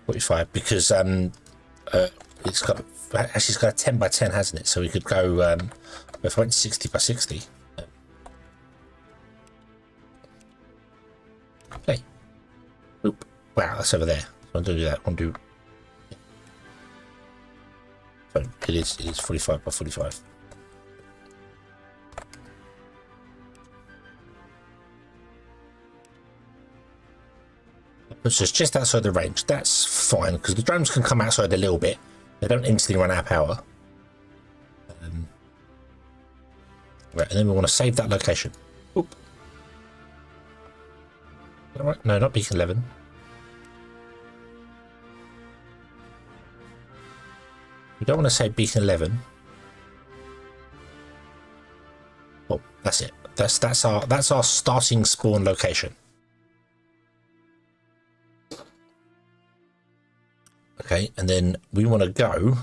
45, because it's got a 10 by 10, hasn't it? So we could go, if I went 60 by 60. Okay. Oop. Wow, that's over there. I'll do that. I'll do. So it is 45 by 45. That puts us just outside the range. That's fine, because the drones can come outside a little bit. They don't instantly run out of power. Right, and then we want to save that location. Oop. All right, no, not beacon 11. We don't want to say beacon 11. Oh, that's it. That's our starting spawn location. Okay, and then we want to go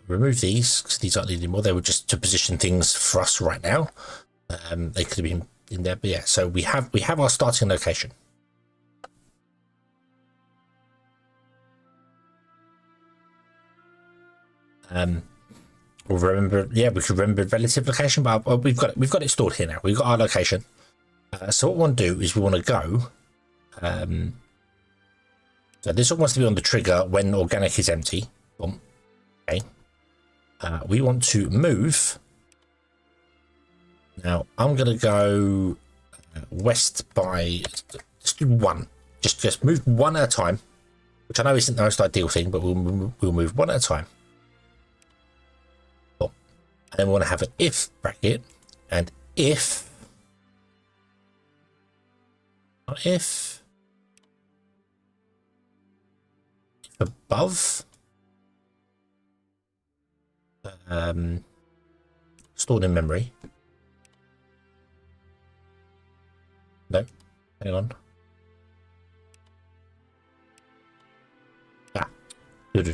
remove these because these aren't needed anymore. They were just to position things for us right now. They could have been in there, but yeah. So we have our starting location. We'll remember. Yeah, we could remember relative location, but we've got it stored here now. We've got our location. So what we want to do is we want to go. So this one wants to be on the trigger when organic is empty. Boom. Okay. We want to move. Now I'm going to go west by just do one. Just move one at a time, which I know isn't the most ideal thing, but we'll move one at a time. Boom. And then we want to have an if bracket, and if above stored in memory. No, hang on. Where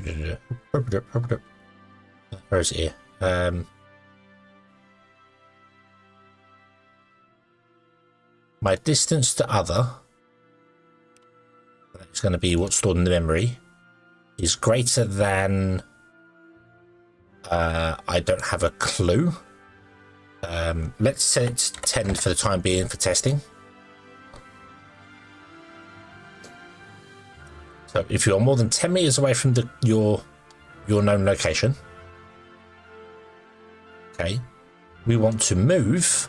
is it here? My distance to other, it's going to be what's stored in the memory, is greater than I don't have a clue. Let's set it to 10 for the time being for testing. So if you're more than 10 meters away from your known location, okay, we want to move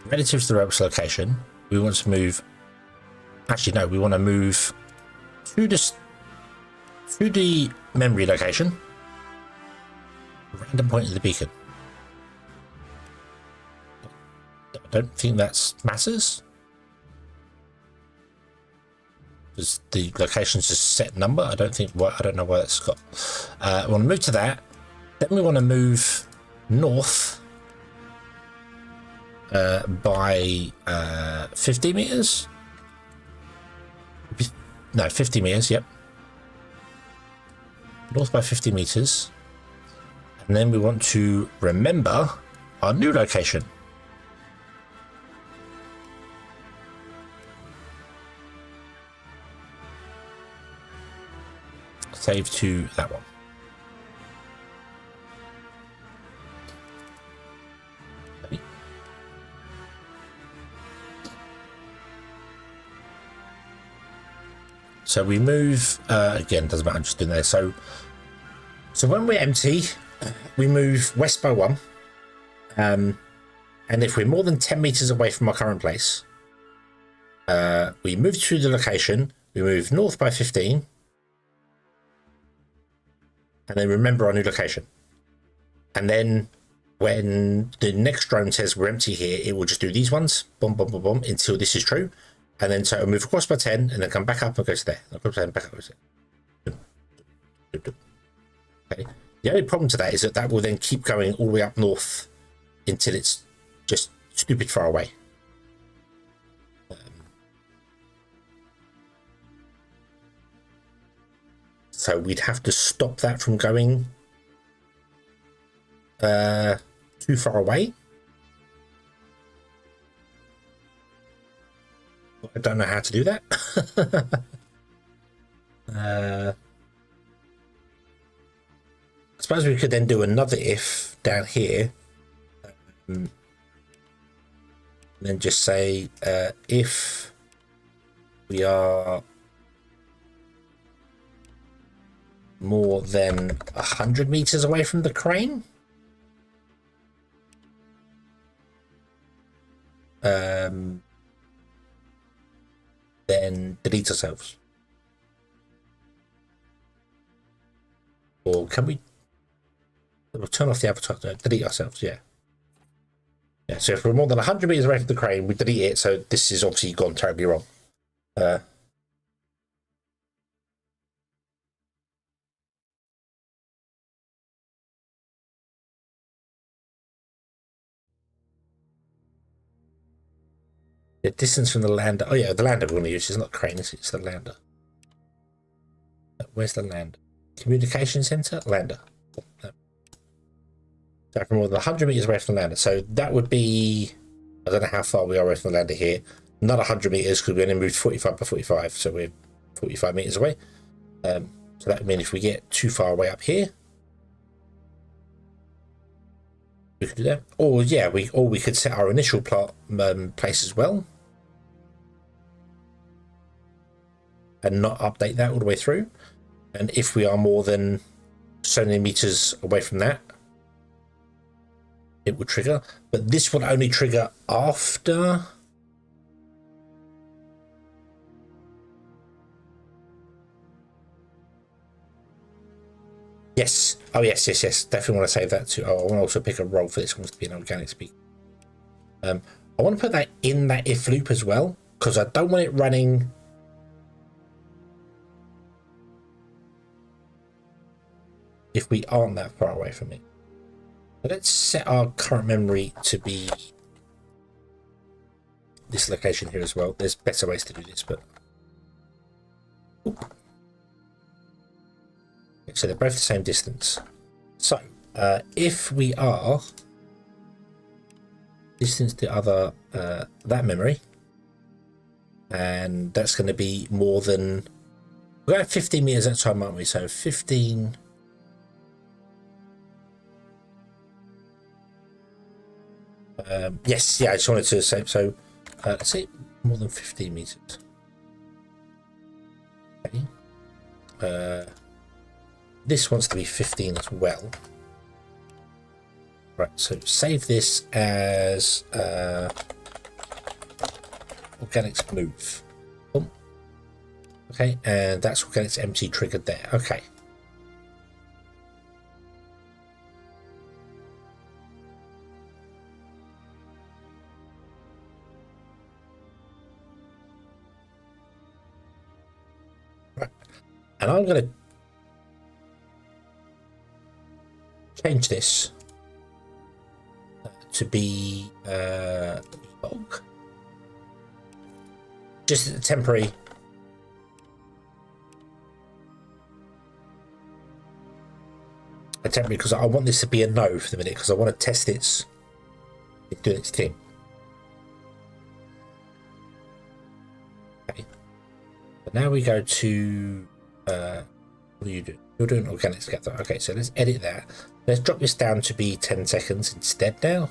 relative to the rope's location. We want to move. Actually, no, we want to move to the memory location. Random point of the beacon. I don't think that matters, because the location's just set number. I don't know why that's got. We want to move to that. Then we want to move north by 50 meters. No, 50 meters. Yep. North by 50 meters. And then we want to remember our new location. Save to that one. Okay. So we move, again, doesn't matter, I'm just doing there. So when we're empty, we move west by 1. And if we're more than 10 meters away from our current place, we move through the location, we move north by 15, and then remember our new location. And then when the next drone says we're empty here, it will just do these ones, boom, boom, boom, boom, until this is true. And then so it'll move across by 10 and then come back up and go to there. Across by 10, back up. Okay. The only problem to that is that will then keep going all the way up north until it's just stupid far away. So we'd have to stop that from going too far away. I don't know how to do that. I suppose we could then do another if down here. And then just say if we are more than 100 meters away from the crane, then delete ourselves. Or can we? We'll turn off the avatar. No, delete ourselves. Yeah. Yeah. So if we're more than 100 meters away from the crane, we delete it. So this is obviously gone terribly wrong. The distance from the lander. Oh yeah, the lander we're going to use. It's not crane. It's the lander. Where's the lander? Communication center. Lander. No. So from more than 100 meters away from the lander. So that would be, I don't know how far we are away from the lander here. Not 100 meters because we only moved 45 by 45. So we're 45 meters away. So that would mean if we get too far away up here, we could do that. Or yeah, we could set our initial plot place as well. And not update that all the way through. And if we are more than so many meters away from that, it would trigger. But this will only trigger after. Yes. Oh yes, yes, yes. Definitely want to save that too. Oh, I want to also pick a role for this one to be an organic speak. I want to put that in that if loop as well, because I don't want it running. If we aren't that far away from it. But let's set our current memory to be this location here as well. There's better ways to do this, but okay, so they're both the same distance. So if we are distance to other that memory, and that's going to be more than, we're at 15 meters at a time, aren't we? So 15. Yes, yeah, I just wanted to say, so let's say more than 15 meters. Okay. This wants to be 15 as well. Right, so save this as organics move. Boom. Okay, and that's organics empty triggered there. Okay. And I'm going to change this to be log. Just a temporary. Because I want this to be a no for the minute, because I want to test it's doing its thing. Okay. But now we go to what are you doing? You're doing organic scatter. Okay, so let's edit that. Let's drop this down to be 10 seconds instead now.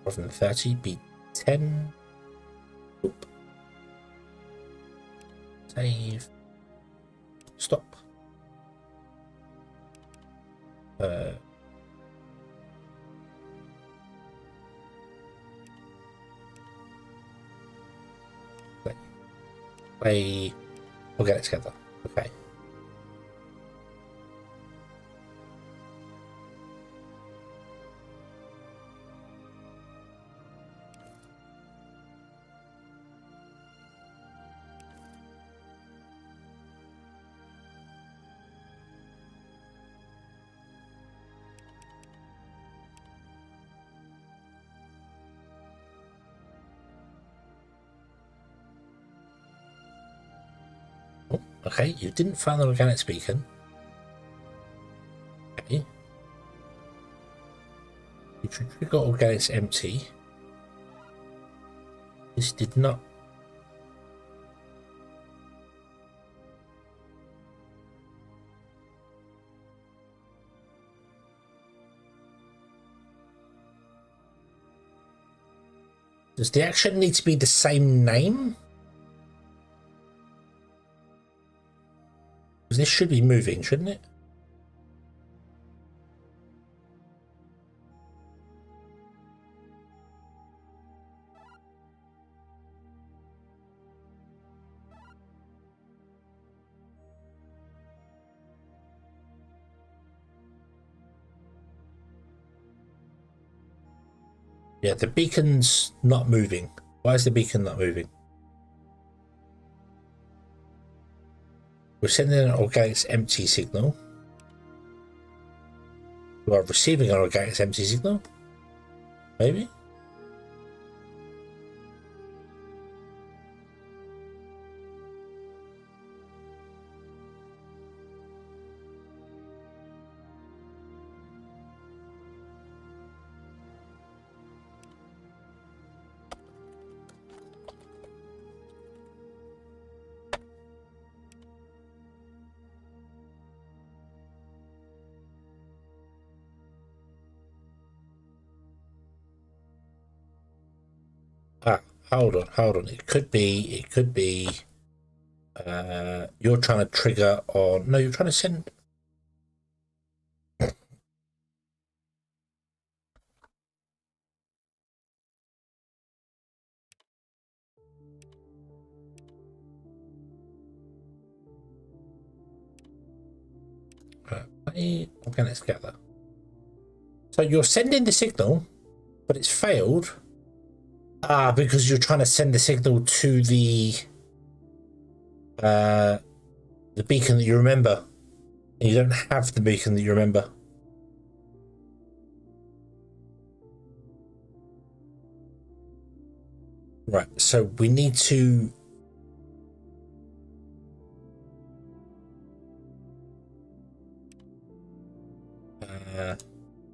Rather than 30, be 10. Oop. Save. Stop. Play. We'll get it together. Okay. Okay, you didn't find the organics beacon. Okay. You trigger organics empty. This did not. Does the action need to be the same name? Because this should be moving, shouldn't it? Yeah, the beacon's not moving. Why is the beacon not moving? We're sending an organics empty signal. We are receiving an organics empty signal. Maybe? Ah, hold on. It could be, you're trying to trigger on, no, you're trying to send. Okay, let's get that. So you're sending the signal, but it's failed. Ah, because you're trying to send the signal to the beacon that you remember. And you don't have the beacon that you remember. Right, so we need to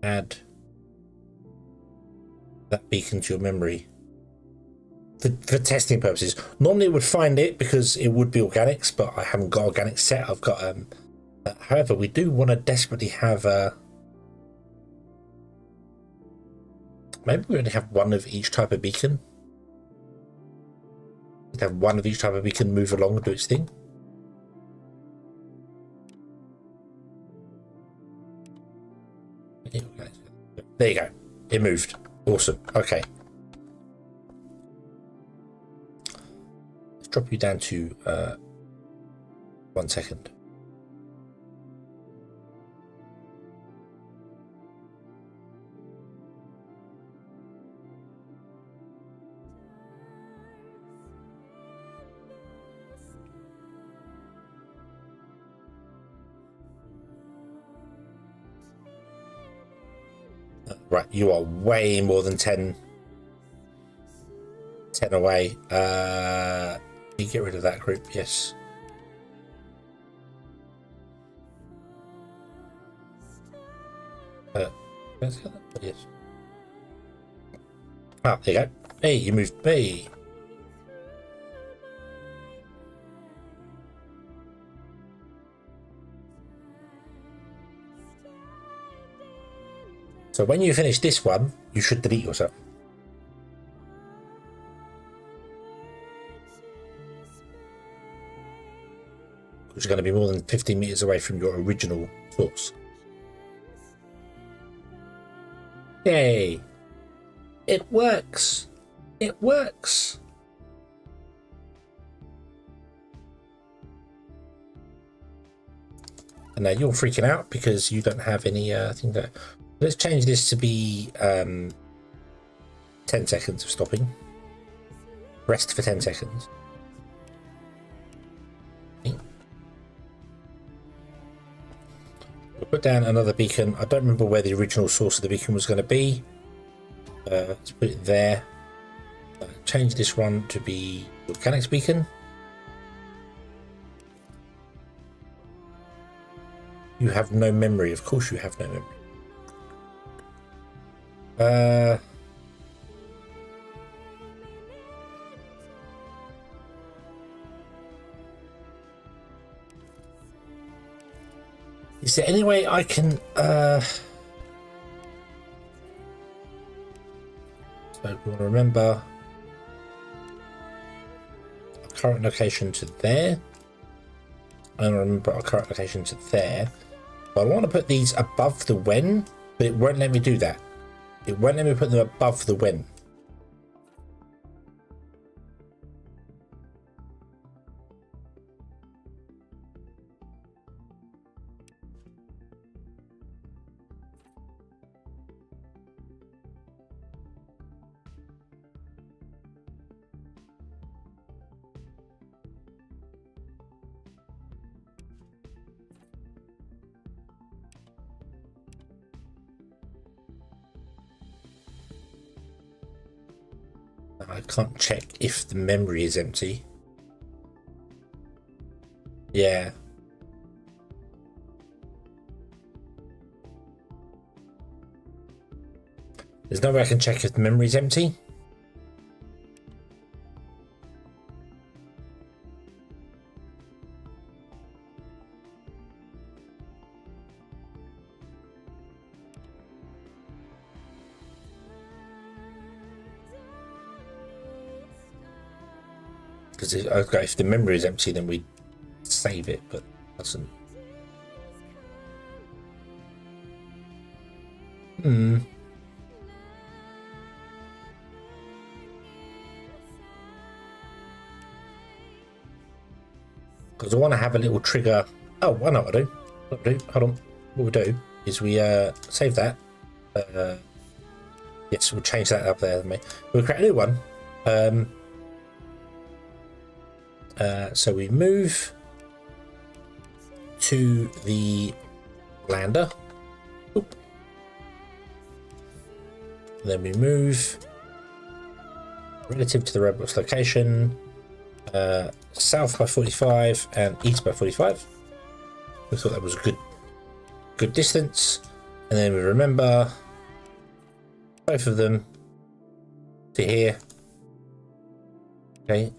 add that beacon to your memory for testing purposes. Normally it would find it because it would be organics, but I haven't got organics set. I've got however, we do want to desperately have maybe we only have one of each type of beacon. We'd have one of each type of beacon move along and do its thing. There you go. It moved. Awesome. Okay. Let's drop you down to 1 second. Right, you are way more than 10 away. You get rid of that group, yes. Yes. Ah, there you go. Hey, you moved me. So when you finish this one, you should delete yourself. which is going to be more than 15 meters away from your original source. Yay! It works! It works! And now you're freaking out because you don't have any thing there. Let's change this to be 10 seconds of stopping. Rest for 10 seconds. We'll put down another beacon. I don't remember where the original source of the beacon was going to be. Let's put it there. Change this one to be Organics beacon. You have no memory. Of course you have no memory. Is there any way I can so we want to remember our current location to there, and remember our current location to there. But I want to put these above the when, but it won't let me do that. It won't let me put them above the when. I can't check if the memory is empty. Yeah. There's no way I can check if the memory is empty. Because if the memory is empty, then we save it, but it doesn't. Because I want to have a little trigger. Oh, I know what I do. Hold on. What we'll do is we save that. Yes, we'll change that up there. We'll create a new one. So we move to the lander. Oop. Then we move relative to the robot's location, south by 45 and east by 45. We thought that was a good distance, and then we remember both of them to here. Okay.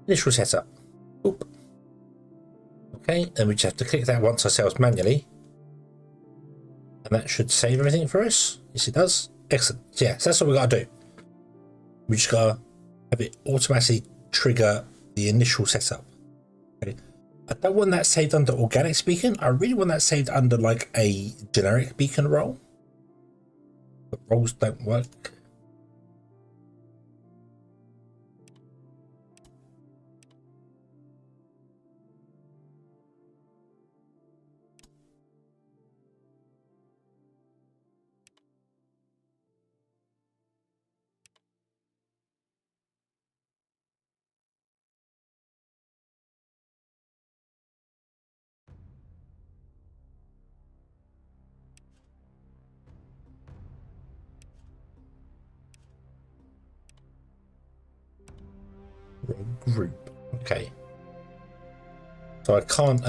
Initial setup. Oop. Okay, then we just have to click that once ourselves manually, and that should save everything for us. Yes, it does. Excellent. Yeah, so that's what we got to do. We just got to have it automatically trigger the initial setup. Okay. I don't want that saved under Organics beacon. I really want that saved under like a generic beacon role. But roles don't work. Group. Okay. So I can't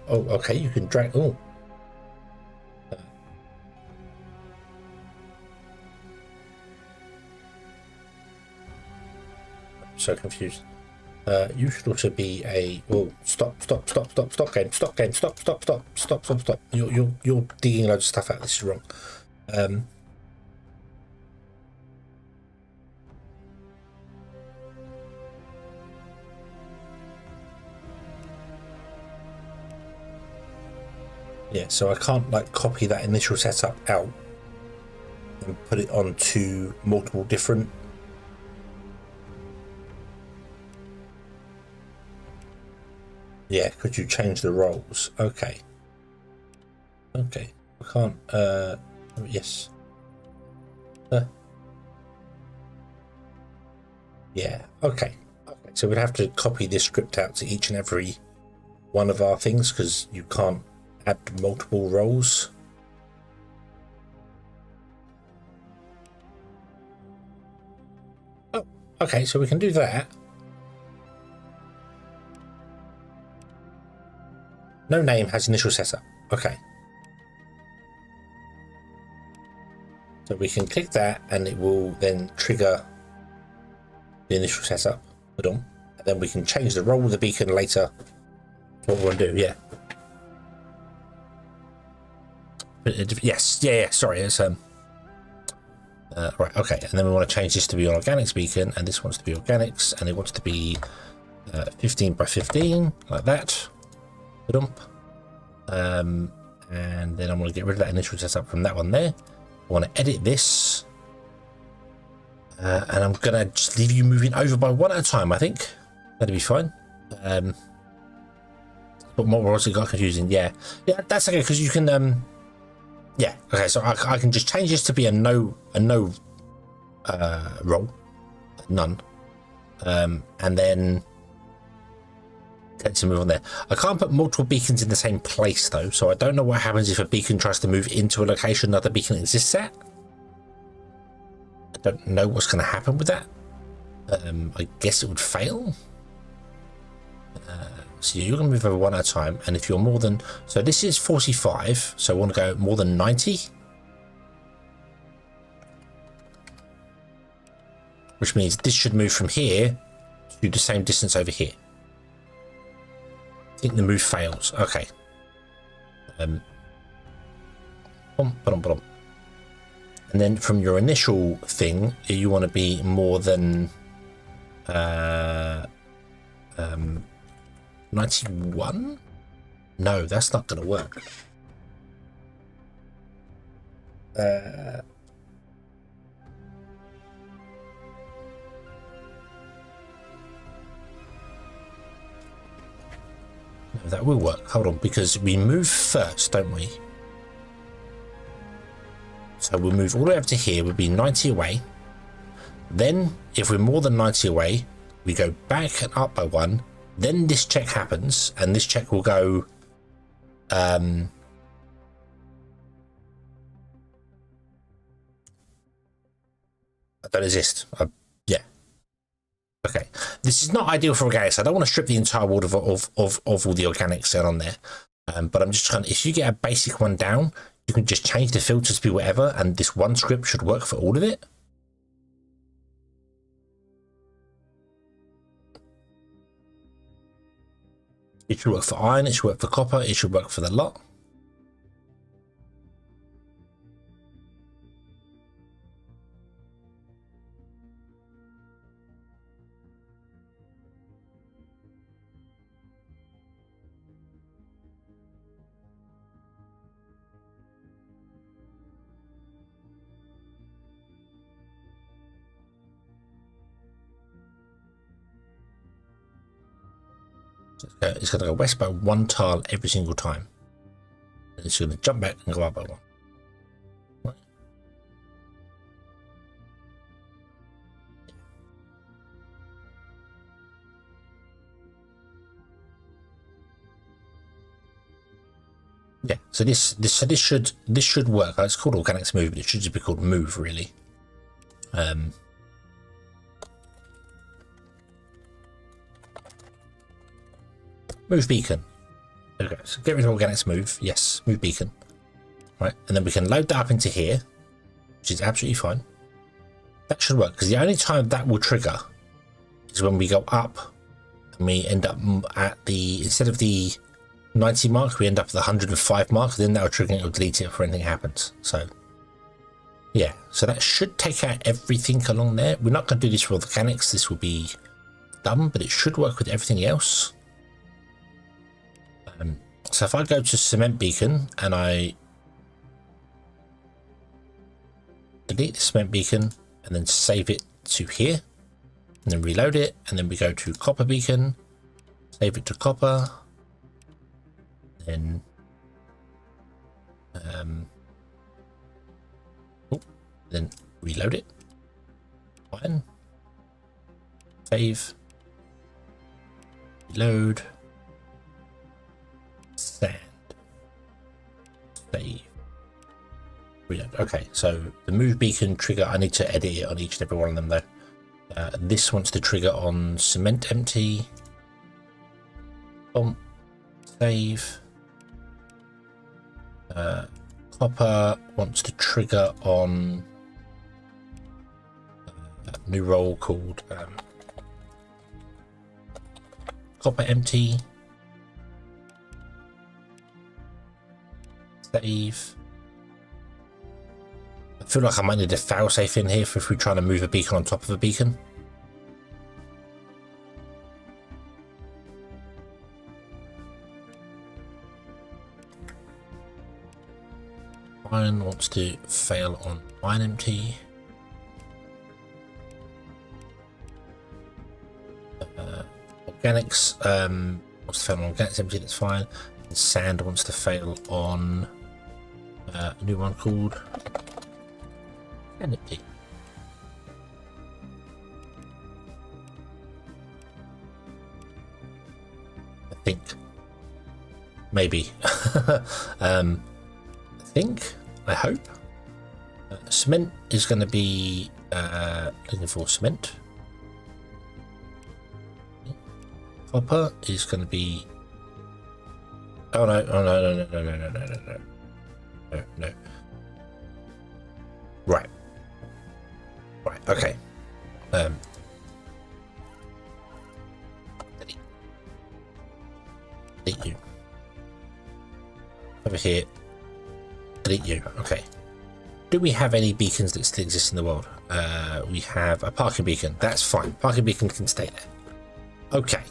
oh, okay, you can drag. Oh. I'm so confused. You should also be a stop game. You're digging loads of stuff out. This is wrong. Yeah, so I can't like copy that initial setup out and put it onto multiple different. Yeah, could you change the roles? Okay. Okay. I can't yes. Yeah, okay. Okay. So we'd have to copy this script out to each and every one of our things because you can't add multiple roles. Oh, okay, so we can do that. No name has initial setup. Okay. So we can click that and it will then trigger the initial setup. And then we can change the role of the beacon later. What we want to do, yeah. Yes, yeah, sorry, it's right, okay, and then we want to change this to be an organics beacon, and this wants to be organics, and it wants to be 15 by 15, like that. And then I'm going to get rid of that initial setup from that one there. I want to edit this, and I'm going to just leave you moving over by one at a time. I think that'll be fine. But more roles it got confusing. Yeah, that's okay because you can. Yeah, okay. So I can just change this to be a no role, none, and then. To move on there. I can't put multiple beacons in the same place though, so I don't know what happens if a beacon tries to move into a location another beacon exists at. I don't know what's going to happen with that. I guess it would fail. So you're going to move over one at a time, and if you're more than, so this is 45, so I want to go more than 90, which means this should move from here to the same distance over here. I think the move fails. Okay. And then from your initial thing, you want to be more than 91? No, that's not going to work. No, that will work. Hold on, because we move first, don't we? So we'll move all the way up to here. We'll be 90 away. Then, if we're more than 90 away, we go back and up by one. Then this check happens, and this check will go. I don't exist. Yeah. Okay. This is not ideal for organics. I don't want to strip the entire world of all the organics that are on there. But I'm just trying. If you get a basic one down, you can just change the filters to be whatever, and this one script should work for all of it. It should work for iron, it should work for copper, it should work for the lot. It's going to go west by one tile every single time. And it's going to jump back and go up by one. Right. Yeah, so this should work. It's called organics move, but it should just be called move really. Move beacon. Okay, so get rid of organics move. Yes, move beacon. Right, and then we can load that up into here, which is absolutely fine. That should work because the only time that will trigger is when we go up and we end up at the, instead of the 90 mark, we end up at the 105 mark, then that'll trigger it or delete it if anything happens. So yeah, so that should take out everything along there. We're not going to do this for volcanics, this will be dumb, but it should work with everything else. So if I go to cement beacon and I delete the cement beacon and then save it to here and then reload it, and then we go to copper beacon, save it to copper, then then reload it, fine, save, reload, sand, save, reload. Okay, so the move beacon trigger, I need to edit it on each and every one of them though. This wants to trigger on cement empty, bump, save. Copper wants to trigger on a new role called copper empty, save. I feel like I might need a failsafe in here for if we're trying to move a beacon on top of a beacon. Mine wants to fail on mine empty. Organics wants to fail on organics empty, that's fine. And sand wants to fail on a new one called sand empty. I think. Maybe. I hope. Cement is going to be looking for cement. Copper is going to be. Oh no! Oh no! Right. Okay. Delete you. Over here. Delete you. Okay. Do we have any beacons that still exist in the world? We have a parking beacon. That's fine. Parking beacon can stay there. Okay.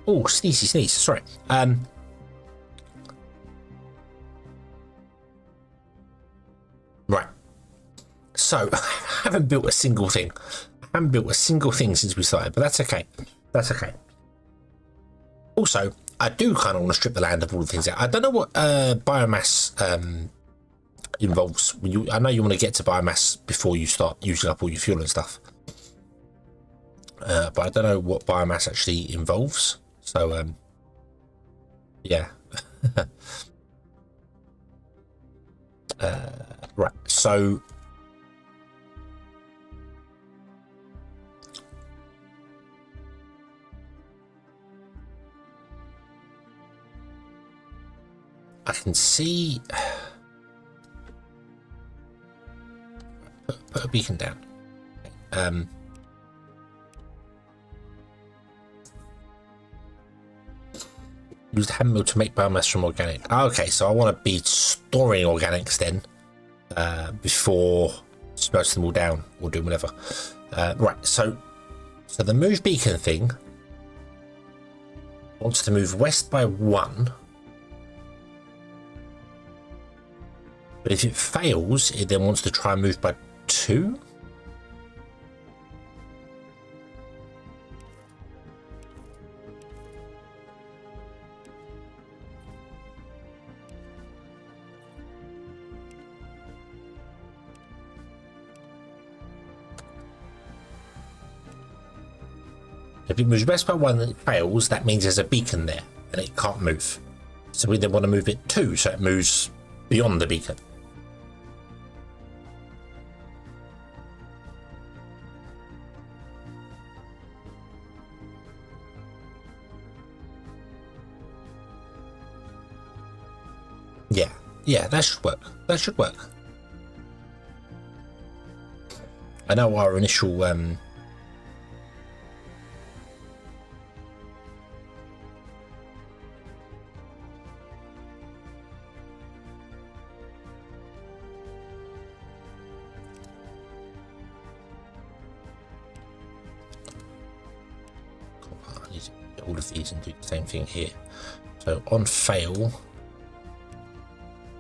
Oh, sneeze. Sorry. Right. So, I haven't built a single thing. I haven't built a single thing since we started, but that's okay. That's okay. Also, I do kind of want to strip the land of all the things out. I don't know what biomass involves. I know you want to get to biomass before you start using up all your fuel and stuff. But I don't know what biomass actually involves. So, yeah. Right, so... I can see... Put a beacon down. Use the hand mill to make biomass from organic. Okay, so I want to be storing organics then before smelting them all down or doing whatever. Right, so the move beacon thing wants to move west by 1. But if it fails, it then wants to try and move by 2. If it moves west by 1 and it fails, that means there's a beacon there and it can't move. So we then want to move it 2 so it moves beyond the beacon. Yeah, that should work. That should work. I know our initial I need to get all of these and do the same thing here. So on fail,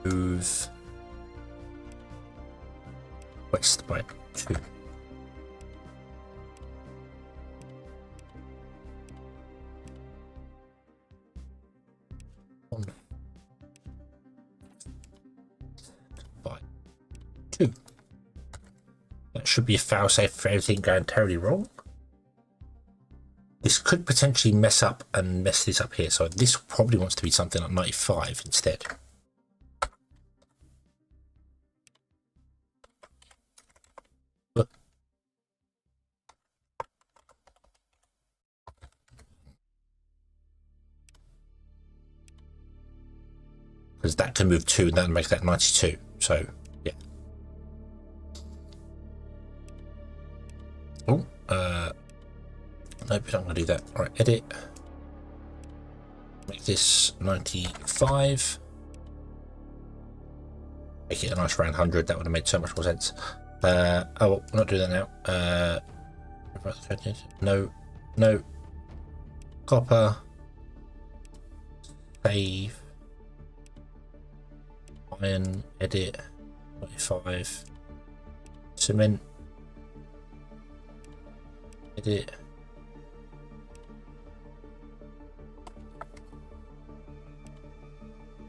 move west by 2. By 2. That should be a fail-safe for everything going terribly wrong. This could potentially mess up and mess this up here, so this probably wants to be something like 95 instead. Because that can move 2 and that makes that 92. So, yeah. Oh, nope, I'm going to do that. All right, edit. Make this 95. Make it a nice round 100. That would have made so much more sense. Oh, well, we're not doing that now. No, no. Copper. Save. Iron, edit, 95, cement, edit,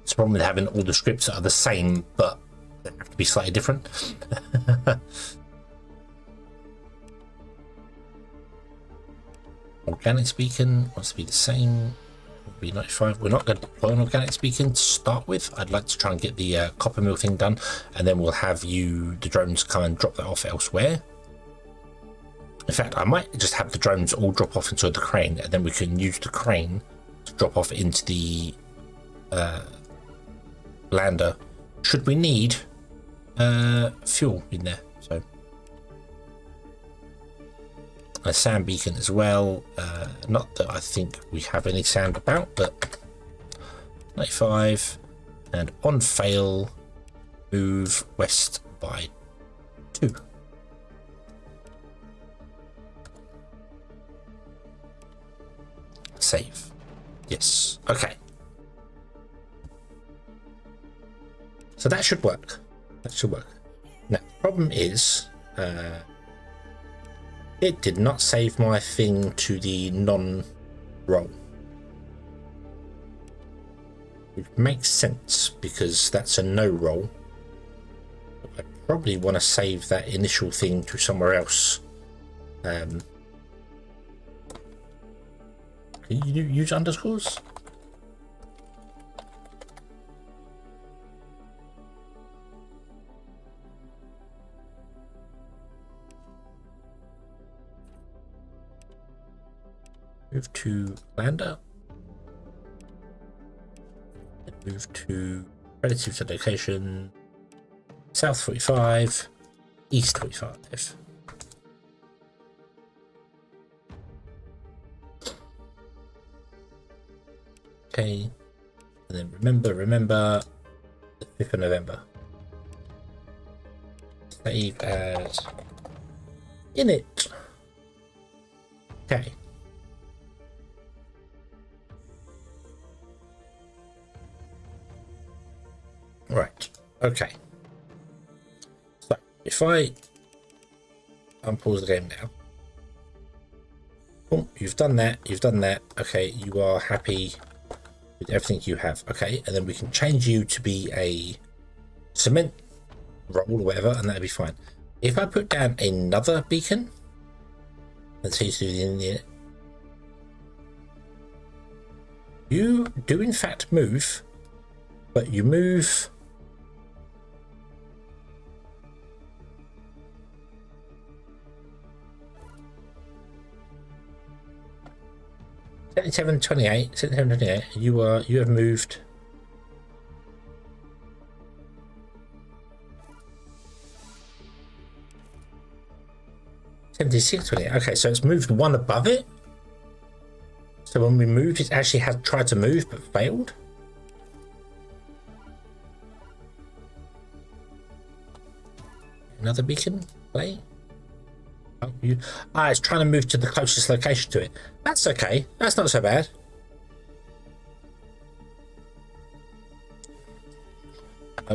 it's a problem with having all the scripts that are the same but they have to be slightly different. Organic beacon wants to be the same. Be 95. We're not going to deploy an organic beacon to start with. I'd like to try and get the copper mill thing done, and then we'll have the drones come and drop that off elsewhere. In fact, I might just have the drones all drop off into the crane, and then we can use the crane to drop off into the lander should we need fuel in there. So a sand beacon as well, not that I think we have any sand about, but 95, and on fail move west by 2. Save. Yes. Okay, so that should work. That should work. Now the problem is it did not save my thing to the non-roll. It makes sense because that's a no roll. I probably want to save that initial thing to somewhere else. Can you use underscores? Move to lander. And move to relative to location. South 45, east 45. Okay. And then remember the 5th of November. Save as init. Okay. Right, okay. So if I unpause the game now. Oh, you've done that, okay, you are happy with everything you have, okay, and then we can change you to be a cement roll or whatever, and that'll be fine. If I put down another beacon, let's see, you do in fact move, but you move 77, 28, 77, 28, you have moved 76 with it. Okay, so it's moved one above it. So when we moved, it actually had tried to move but failed. Another beacon play. Oh, it's trying to move to the closest location to it. That's okay. That's not so bad.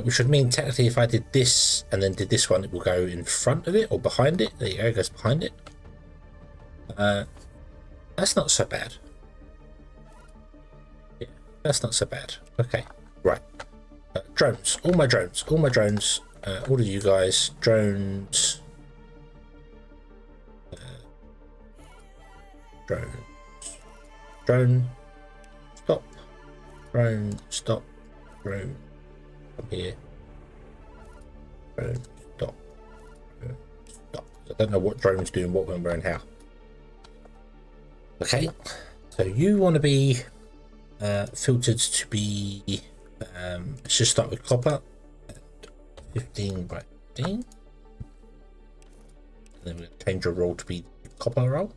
Which would mean technically if I did this and then did this one, it will go in front of it or behind it. There you go, it goes behind it. That's not so bad. Yeah, that's not so bad. Okay, right. Drones, all my drones, all of you guys, drones. Drone, stop, drone, stop, drone. Up here. Drone, stop. Drone, stop. I don't know what drone's doing what, when, where, and how. Okay, so you want to be filtered to be. Let's just start with copper. 15 by 15. And then we're going to change your roll to be copper roll.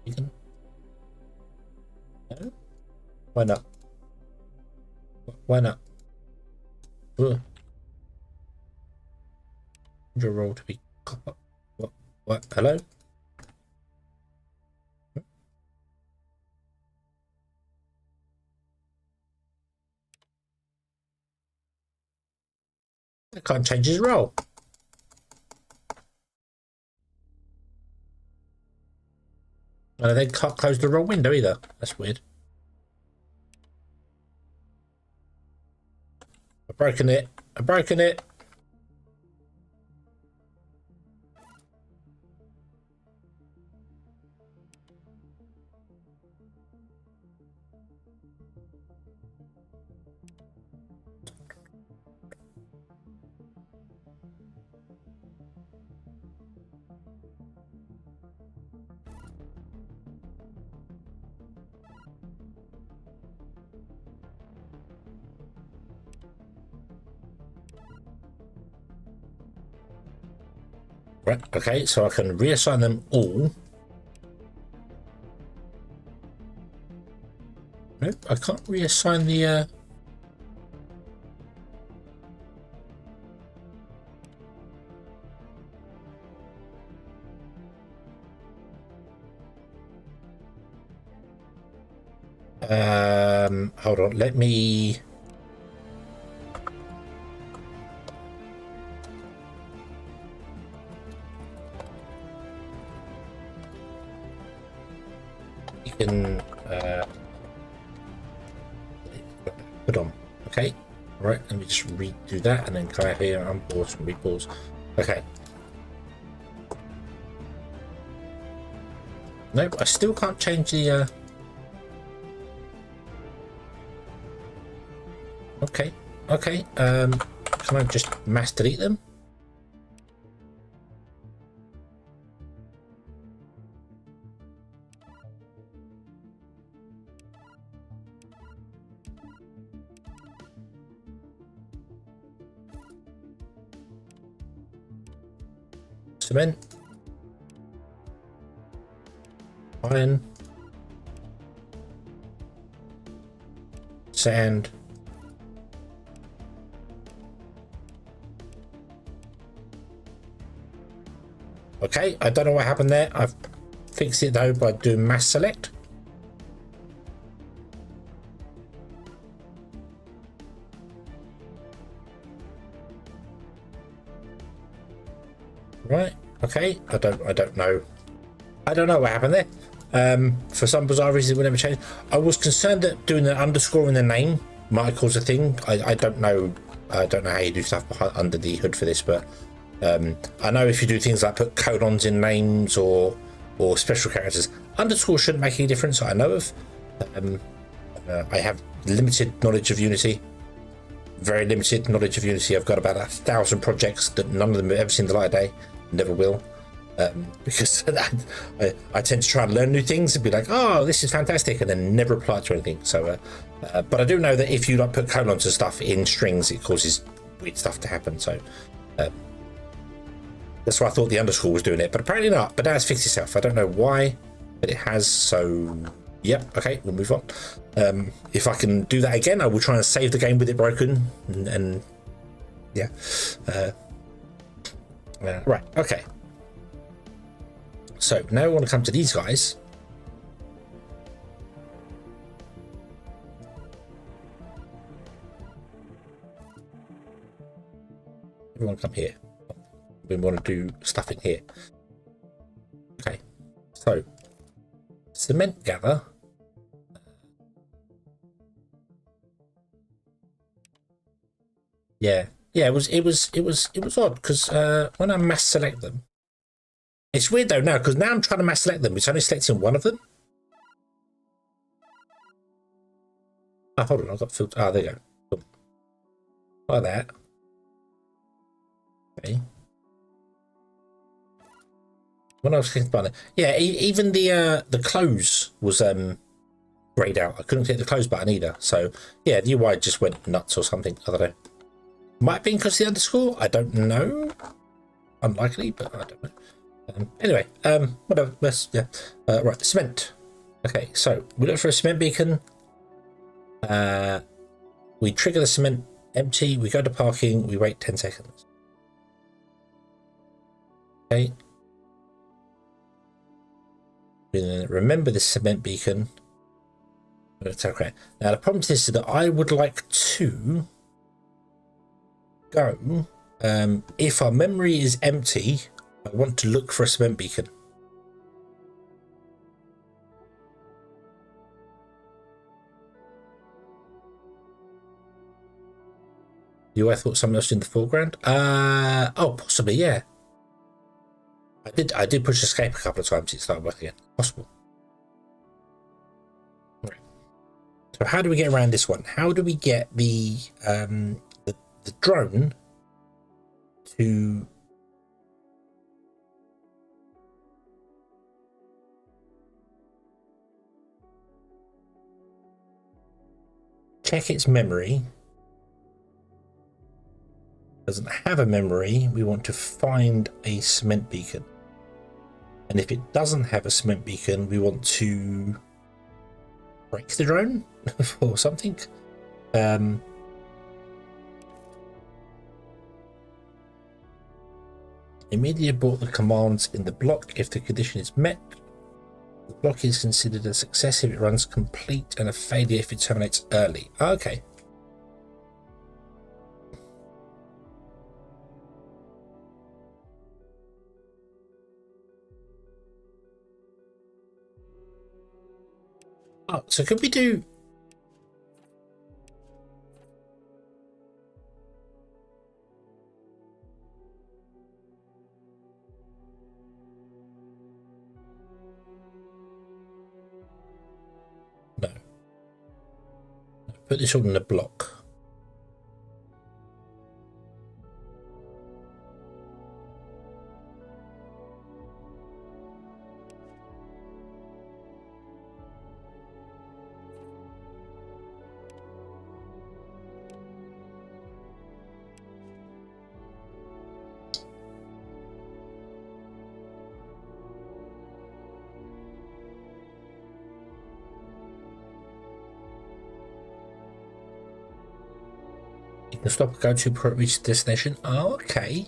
You can. No? Why not? Why not? Your roll to be copper. What? Hello? I can't change his roll. And I then can't close the roll window either. That's weird. I've broken it. I've broken it. Right, okay, so I can reassign them all. Nope, I can't reassign the hold on, let me can put on. Okay, all right, let me just redo that and then come out here and unpause and repause. Okay, nope, I still can't change the okay, can I just mass delete them? Cement, iron, sand, okay, I don't know what happened there. I've fixed it though by doing mass select. Right, okay, I don't know what happened there. For some bizarre reason it would never change. I was concerned that doing an underscore in the name might cause a thing. I don't know how you do stuff behind, under the hood for this, but I know if you do things like put colons in names or special characters, underscore shouldn't make any difference I know of. I have limited knowledge of Unity, very limited knowledge of Unity. I've got about 1,000 projects that none of them have ever seen the light of day, never will, because I tend to try and learn new things and be like, oh, this is fantastic, and then never apply it to anything. So but I do know that if you like put colons and stuff in strings, it causes weird stuff to happen. So That's why I thought the underscore was doing it, but apparently not. But now it's fixed itself. I don't know why, but it has. So, yep. Okay, we'll move on. If I can do that again, I will try and save the game with it broken. And yeah. Right. Okay. So now we want to come to these guys. We want to come here. We want to do stuff in here. Okay, so cement gather. Yeah, it was odd because when I mass select them, it's weird though now because now I'm trying to mass select them. It's only selecting one of them. Oh, hold on, I've got filter. Oh, there you go. Cool. Like that. Okay. When I was clicking the button, yeah, even the close was grayed out. I couldn't click the close button either. So yeah, the UI just went nuts or something. I don't know. Might have been because of the underscore. I don't know. Unlikely, but I don't know. Anyway, whatever. Yeah. Right, the cement. Okay, so we look for a cement beacon. We trigger the cement empty. We go to parking. We wait 10 seconds. Okay. Remember the cement beacon. Okay. Now the problem is that I would like to go. If our memory is empty, I want to look for a cement beacon. I thought someone else in the foreground. Oh, possibly, yeah. I did push escape a couple of times. It started working again. Possible. Right. So how do we get around this one? How do we get the drone to check its memory? Doesn't have a memory. We want to find a cement beacon, and if it doesn't have a cement beacon, we want to break the drone or something. Immediately abort the commands in the block if the condition is met. The block is considered a success if it runs complete, and a failure if it terminates early. Okay. Oh, so could we do... No. Put this all in a block. You can stop, go to reach destination. Oh, okay.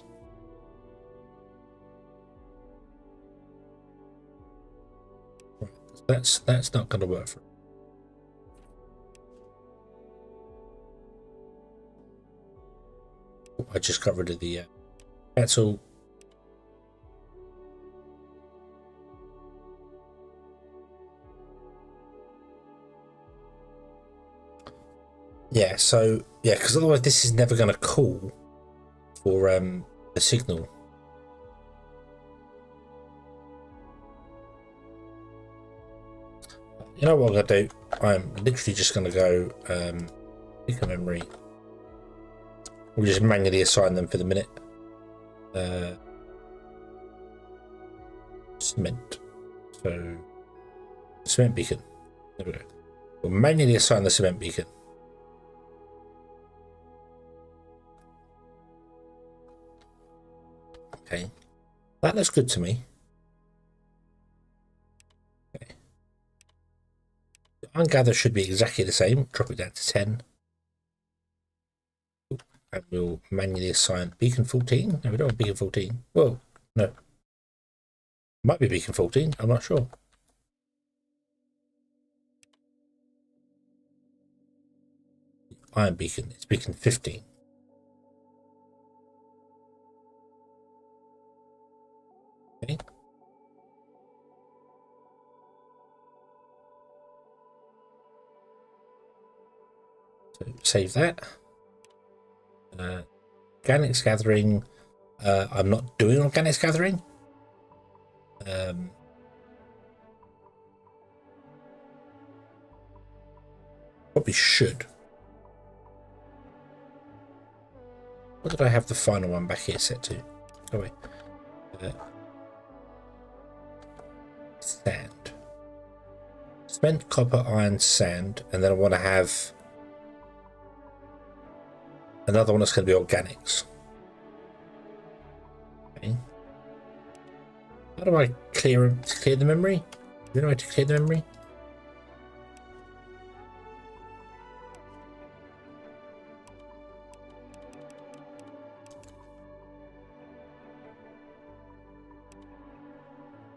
Right. That's not going to work for it. I just got rid of the cancel. Yeah, so yeah, because otherwise this is never going to call for the signal. You know what I'm going to do? I'm literally just going to go pick a memory. We'll just manually assign them for the minute. Cement. So cement beacon. There we go. We'll manually assign the cement beacon. Okay. That looks good to me. Okay. The iron gather should be exactly the same. Drop it down to 10. And we'll manually assign beacon 14. No, we don't want beacon 14. Whoa, no. Might be beacon 14, I'm not sure. Iron beacon, it's beacon 15. Okay. So save that. Organics gathering. I'm not doing organics gathering. Probably should. What did I have the final one back here set to? Oh wait. Sand. Cement, copper, iron, sand, and then I want to have another one that's going to be organics. Okay. How do I clear the memory? Do you know how to clear the memory?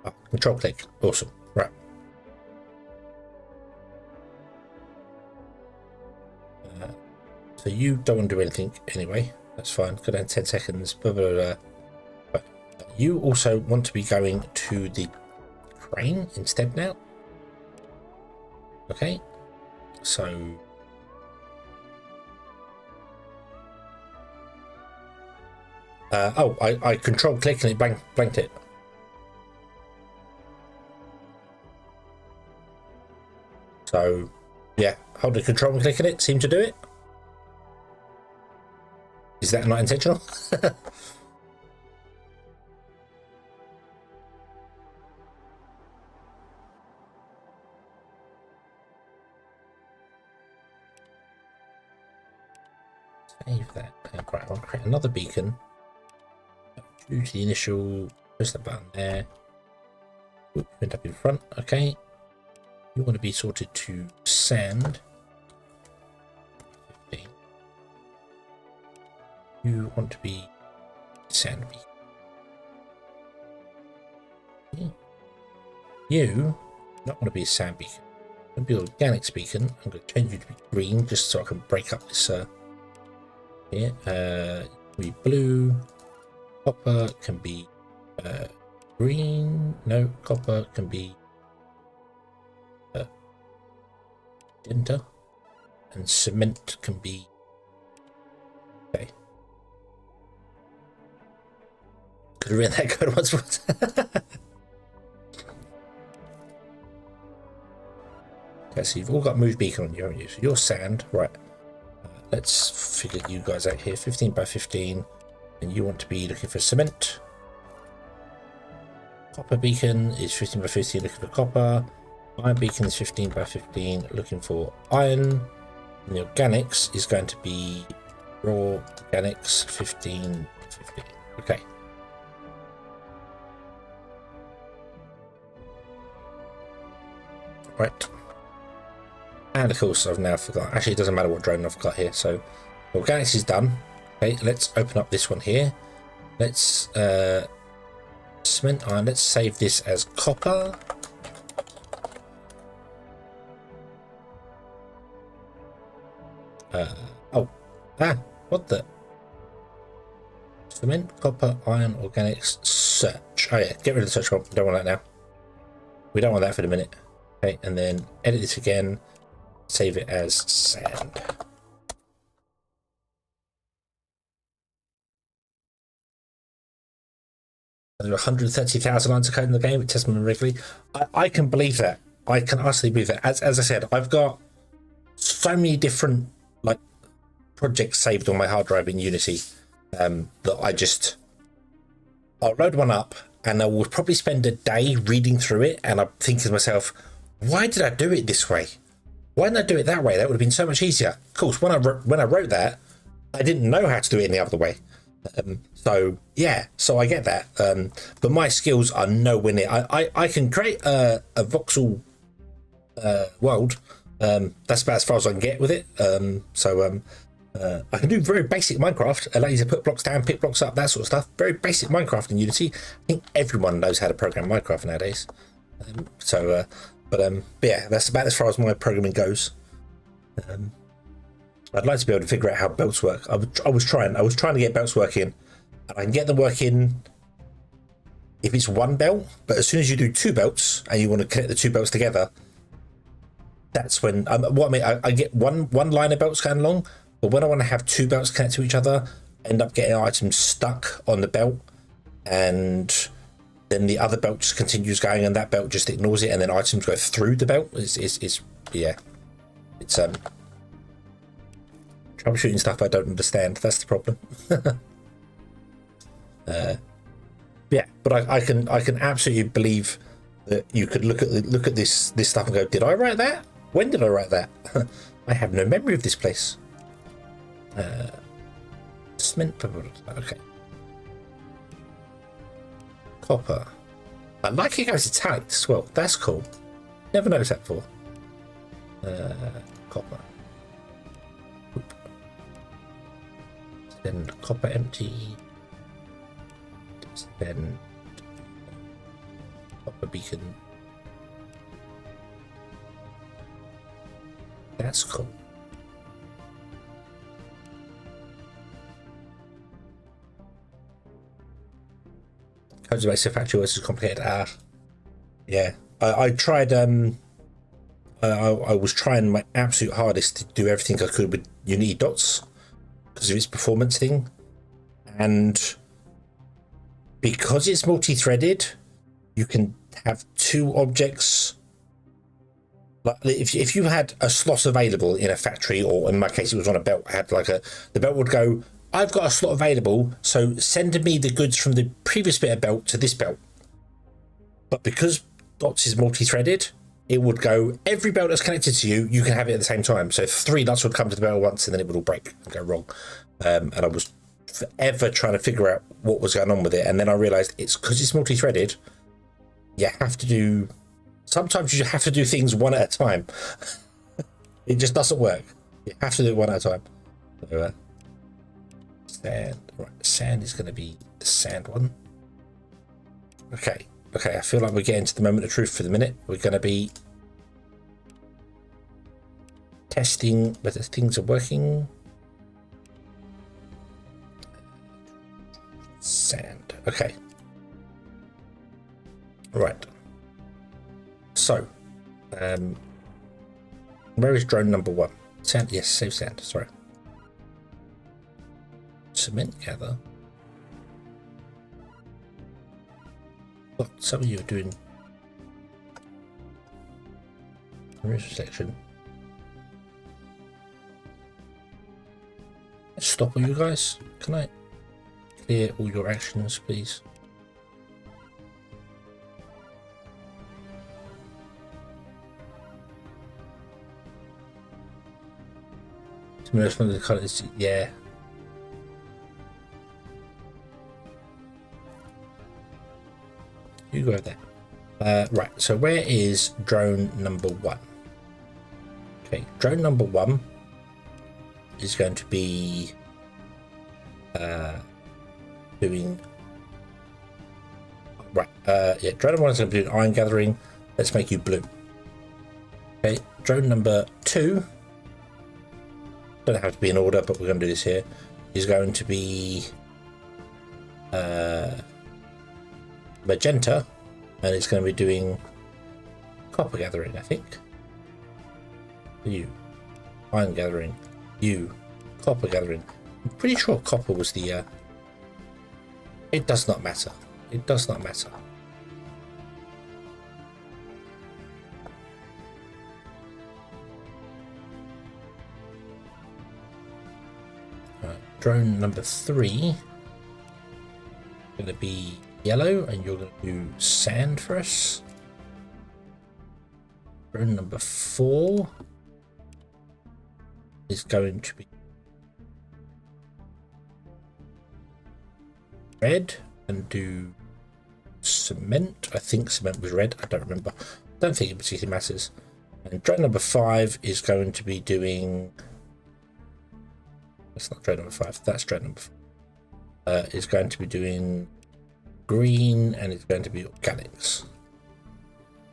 Oh, control click. Awesome. Right. So you don't want to do anything anyway. That's fine. Go down 10 seconds. Blah, blah, blah. But you also want to be going to the crane instead now. Okay. So oh, I control click and it blanked it. So yeah, hold the control and click on it seemed to do it. Is that not intentional? Save that. Right, I'll create another beacon. Choose the initial, press the button there. Oops, end up in front. Okay. You want to be sorted to sand. 15. You want to be sand beacon. Okay. You not want to be a sand beacon. I'm going to be an organics beacon. I'm going to change you to be green just so I can break up this here. Be blue. Copper can be green. No, copper can be magenta, and cement can be okay. Could have read that code once. Okay, so you've all got move beacon on you, haven't you? So you're sand, right? Let's figure you guys out here. 15 by 15, and you want to be looking for cement. Copper beacon is 15 by 15, looking for copper. Iron beacon is 15 by 15, looking for iron. And the organics is going to be raw organics 15 by 15. Okay. Right. And of course, I've now forgot. Actually, it doesn't matter what drone I've got here. So, organics is done. Okay, let's open up this one here. Let's cement iron. Let's save this as copper. What the? Cement, copper, iron, organics, search. Oh yeah, get rid of the search one. We don't want that now. We don't want that for the minute. Okay, and then edit this again. Save it as sand. There are 130,000 lines of code in the game. It tests me regularly. I can believe that. I can honestly believe that. As I said, I've got so many different like projects saved on my hard drive in Unity that I'll load one up and I will probably spend a day reading through it, and I'm thinking to myself, why did I do it this way? Why didn't I do it that way? That would have been so much easier. Of course, when I wrote that, I didn't know how to do it any other way. So yeah, so I get that, but my skills are nowhere near. I can create a voxel world. That's about as far as I can get with it. I can do very basic Minecraft, allow you to put blocks down, pick blocks up, that sort of stuff. Very basic Minecraft in Unity. I think everyone knows how to program Minecraft nowadays. But yeah, that's about as far as my programming goes. I'd like to be able to figure out how belts work. I was trying to get belts working, and I can get them working if it's one belt. But as soon as you do two belts and you want to connect the two belts together, that's when I get one line of belts going along. But when I want to have two belts connect to each other, I end up getting items stuck on the belt, and then the other belt just continues going, and that belt just ignores it, and then items go through the belt. It's troubleshooting stuff I don't understand. That's the problem. Yeah, but I can absolutely believe that you could look at this stuff and go, did I write that? When did I write that? I have no memory of this place. Cement. Okay. Copper. I like it goes italic as well. That's cool. Never noticed that before. Copper. Then copper empty. Then copper beacon. That's cool. Codes of basic factory was complicated. Yeah. I tried. I was trying my absolute hardest to do everything I could with Unity dots because of its performance thing, and because it's multi-threaded, you can have two objects. Like if you had a slot available in a factory, or in my case it was on a belt, I had the belt would go, I've got a slot available, so send me the goods from the previous bit of belt to this belt. But because dots is multi-threaded, it would go, every belt that's connected to you, you can have it at the same time. So 3 nuts would come to the belt at once, and then it would all break and go wrong. And I was forever trying to figure out what was going on with it, and then I realized it's because it's multi-threaded. You have to do. Sometimes you have to do things one at a time. It just doesn't work. You have to do it one at a time. So, sand. Right, sand is going to be the sand one. Okay. I feel like we're getting to the moment of truth for the minute. We're going to be testing whether things are working. Sand. Okay. Right. So, where is drone number 1? Sand. Yes, save sand. Sorry. Cement gather. What some of you are doing? Resource section. Stop all you guys. Can I clear all your actions, please? Yeah. You go there. Right, so where is drone number 1? Okay, drone number 1 is going to be doing right. Yeah, drone number 1 is going to be doing iron gathering. Let's make you blue. Okay, drone number 2. Don't have to be in order, but we're going to do this here. Is going to be magenta, and it's going to be doing copper gathering, I think. You iron gathering, you copper gathering. I'm pretty sure copper was the it does not matter. It does not matter. Drone number 3 going to be yellow, and you're going to do sand for us. Drone number 4 is going to be red and do cement. I think cement was red. I don't remember. I don't think it particularly matters. And drone number 5 is going to be doing. That's not drone number 5. That's drone number 5. Is going to be doing green, and it's going to be organics.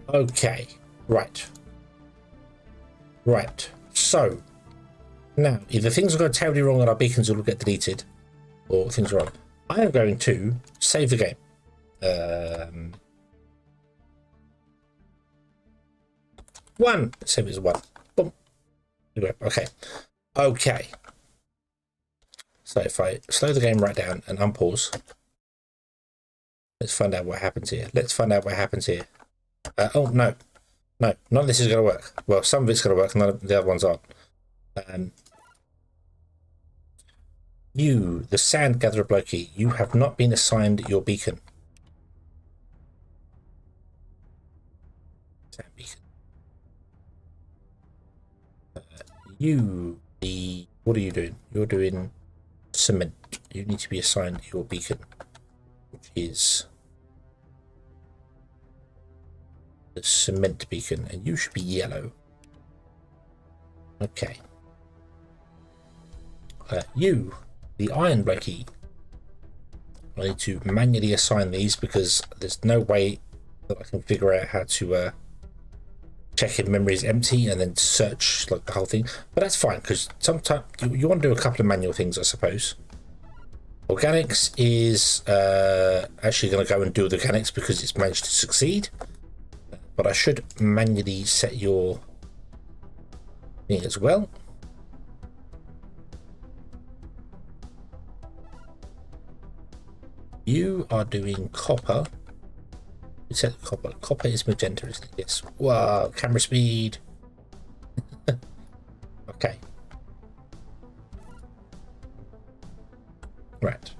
Okay, right. So now either things are going terribly wrong and our beacons will get deleted, or things are wrong. I am going to save the game. One. Save it as 1. Boom. Okay. So if I slow the game right down and unpause, let's find out what happens here. Oh, no, none of this is going to work. Well, some of it's going to work, none of the other ones aren't. You, the sand gatherer blokey, you have not been assigned your beacon. Sand beacon. What are you doing? You're doing cement. You need to be assigned your beacon, which is the cement beacon, and you should be yellow. Okay. You, the iron blokey, I need to manually assign these because there's no way that I can figure out how to check if memory is empty and then search like the whole thing. But that's fine because sometimes you want to do a couple of manual things, I suppose. Organics is actually going to go and do the organics because it's managed to succeed. But I should manually set your thing as well. You are doing copper. You said copper. Copper is magenta, isn't it? Yes. Wow, camera speed. Okay. Right.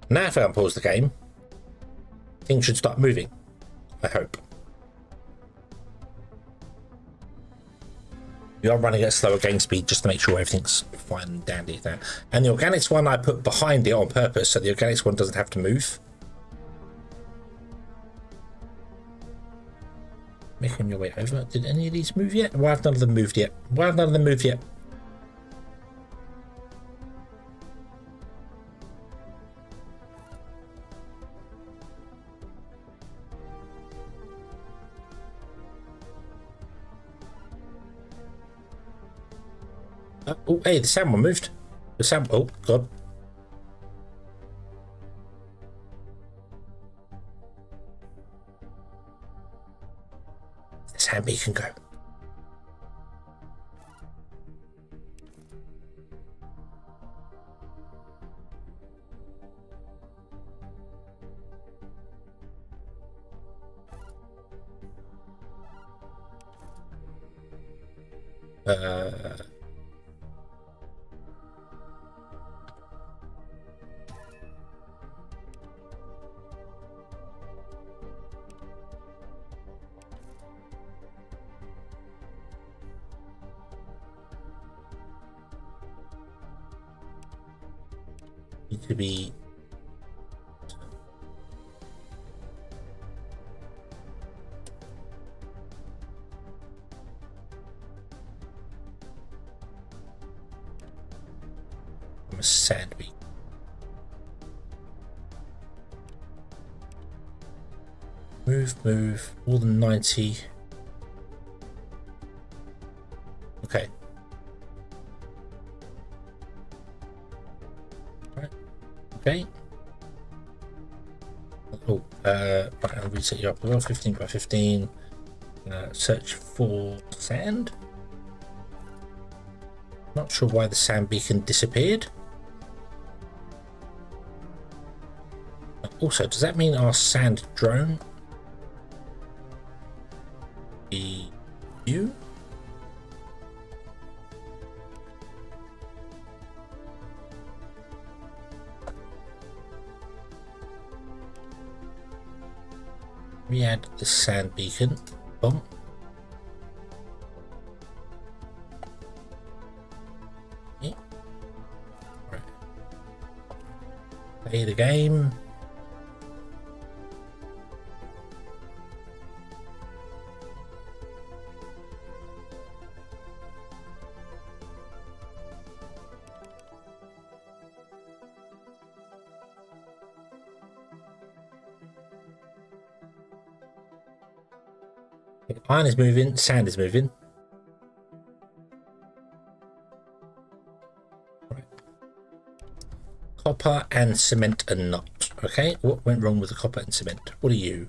Now if I unpause the game, things should start moving. I hope. We are running at slower game speed just to make sure everything's fine and dandy there. And the organics one I put behind it on purpose, so the organics one doesn't have to move. Making your way over. Did any of these move yet? Why have none of them moved yet? Oh, hey, the sand one moved. The sand. Oh, God. The sand beacon go. Need to be a sand beacon. Move, more than 90. Okay. Right. Okay. Oh, right, I'll reset you up as well. 15 by 15. Search for sand. Not sure why the sand beacon disappeared. Also, does that mean our sand drone? You? We add the sand beacon. Boom. Okay. Right. Play the game. Iron is moving, sand is moving. Right. Copper and cement are not. Okay, what went wrong with the copper and cement? What are you?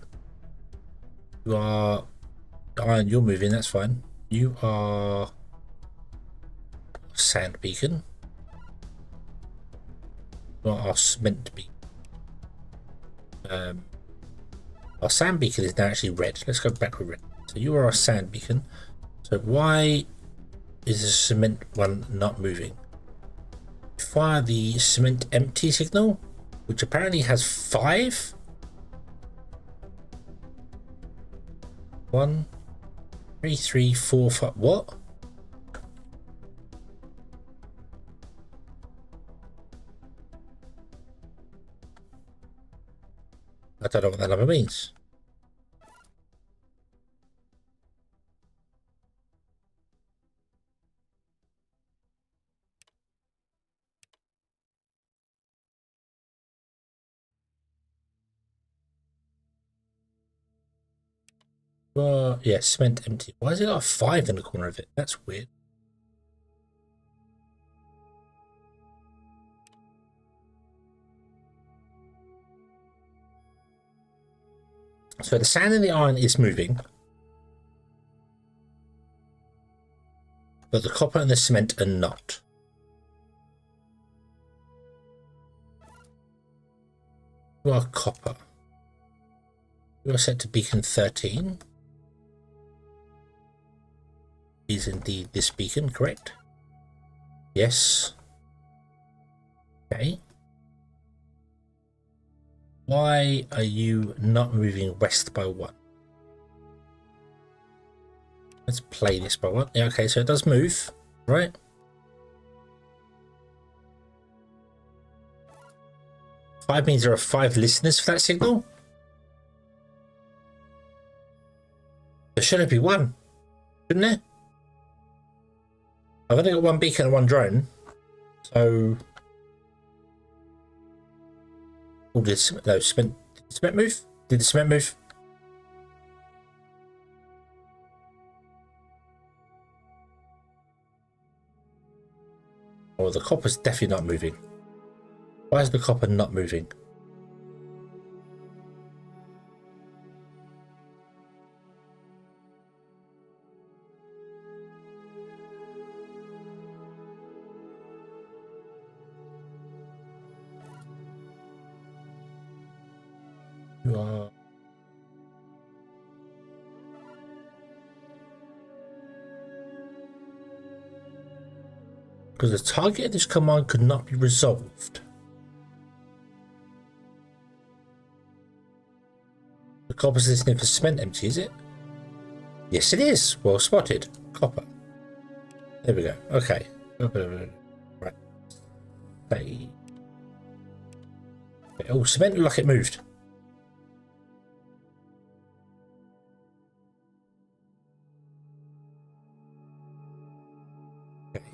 You are iron, you're moving, that's fine. You are sand beacon. You are our cement beacon. Our sand beacon is now actually red. Let's go back with red. So you are our sand beacon. So why is the cement one not moving? Fire the cement empty signal, which apparently has 5. 1, 2, 3, 4, 5. What? I don't know what that number means. Well, yeah, cement empty. Why has it got a 5 in the corner of it? That's weird. So the sand and the iron is moving, but the copper and the cement are not. You are copper. You are set to beacon 13. Is indeed this beacon, correct? Yes. Okay. Why are you not moving west by 1? Let's play this by 1. Yeah, okay, so it does move, right? Five means there are 5 listeners for that signal. There shouldn't be 1, shouldn't there? I've only got 1 beacon and 1 drone, so. Oh, did cement move? Did the cement move? Oh, the copper's definitely not moving. Why is the copper not moving? You are. Because the target of this command could not be resolved. The copper's listening for cement empty, is it? Yes, it is. Well spotted. Copper. There we go. Okay. Right. Hey. Oh, cement looked like it moved. Okay.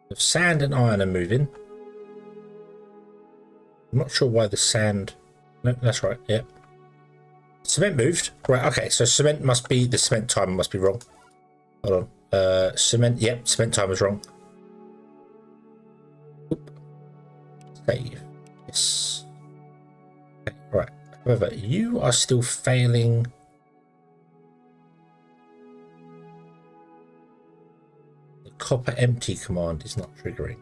The sand and iron are moving. I'm not sure why the sand. No, that's right. Yep. Cement moved. Right, okay, so cement must be, the cement timer must be wrong. Hold on. Cement, yep, cement timer's wrong. Oop. Save. Yes. Okay, right. However, you are still failing. The copper empty command is not triggering.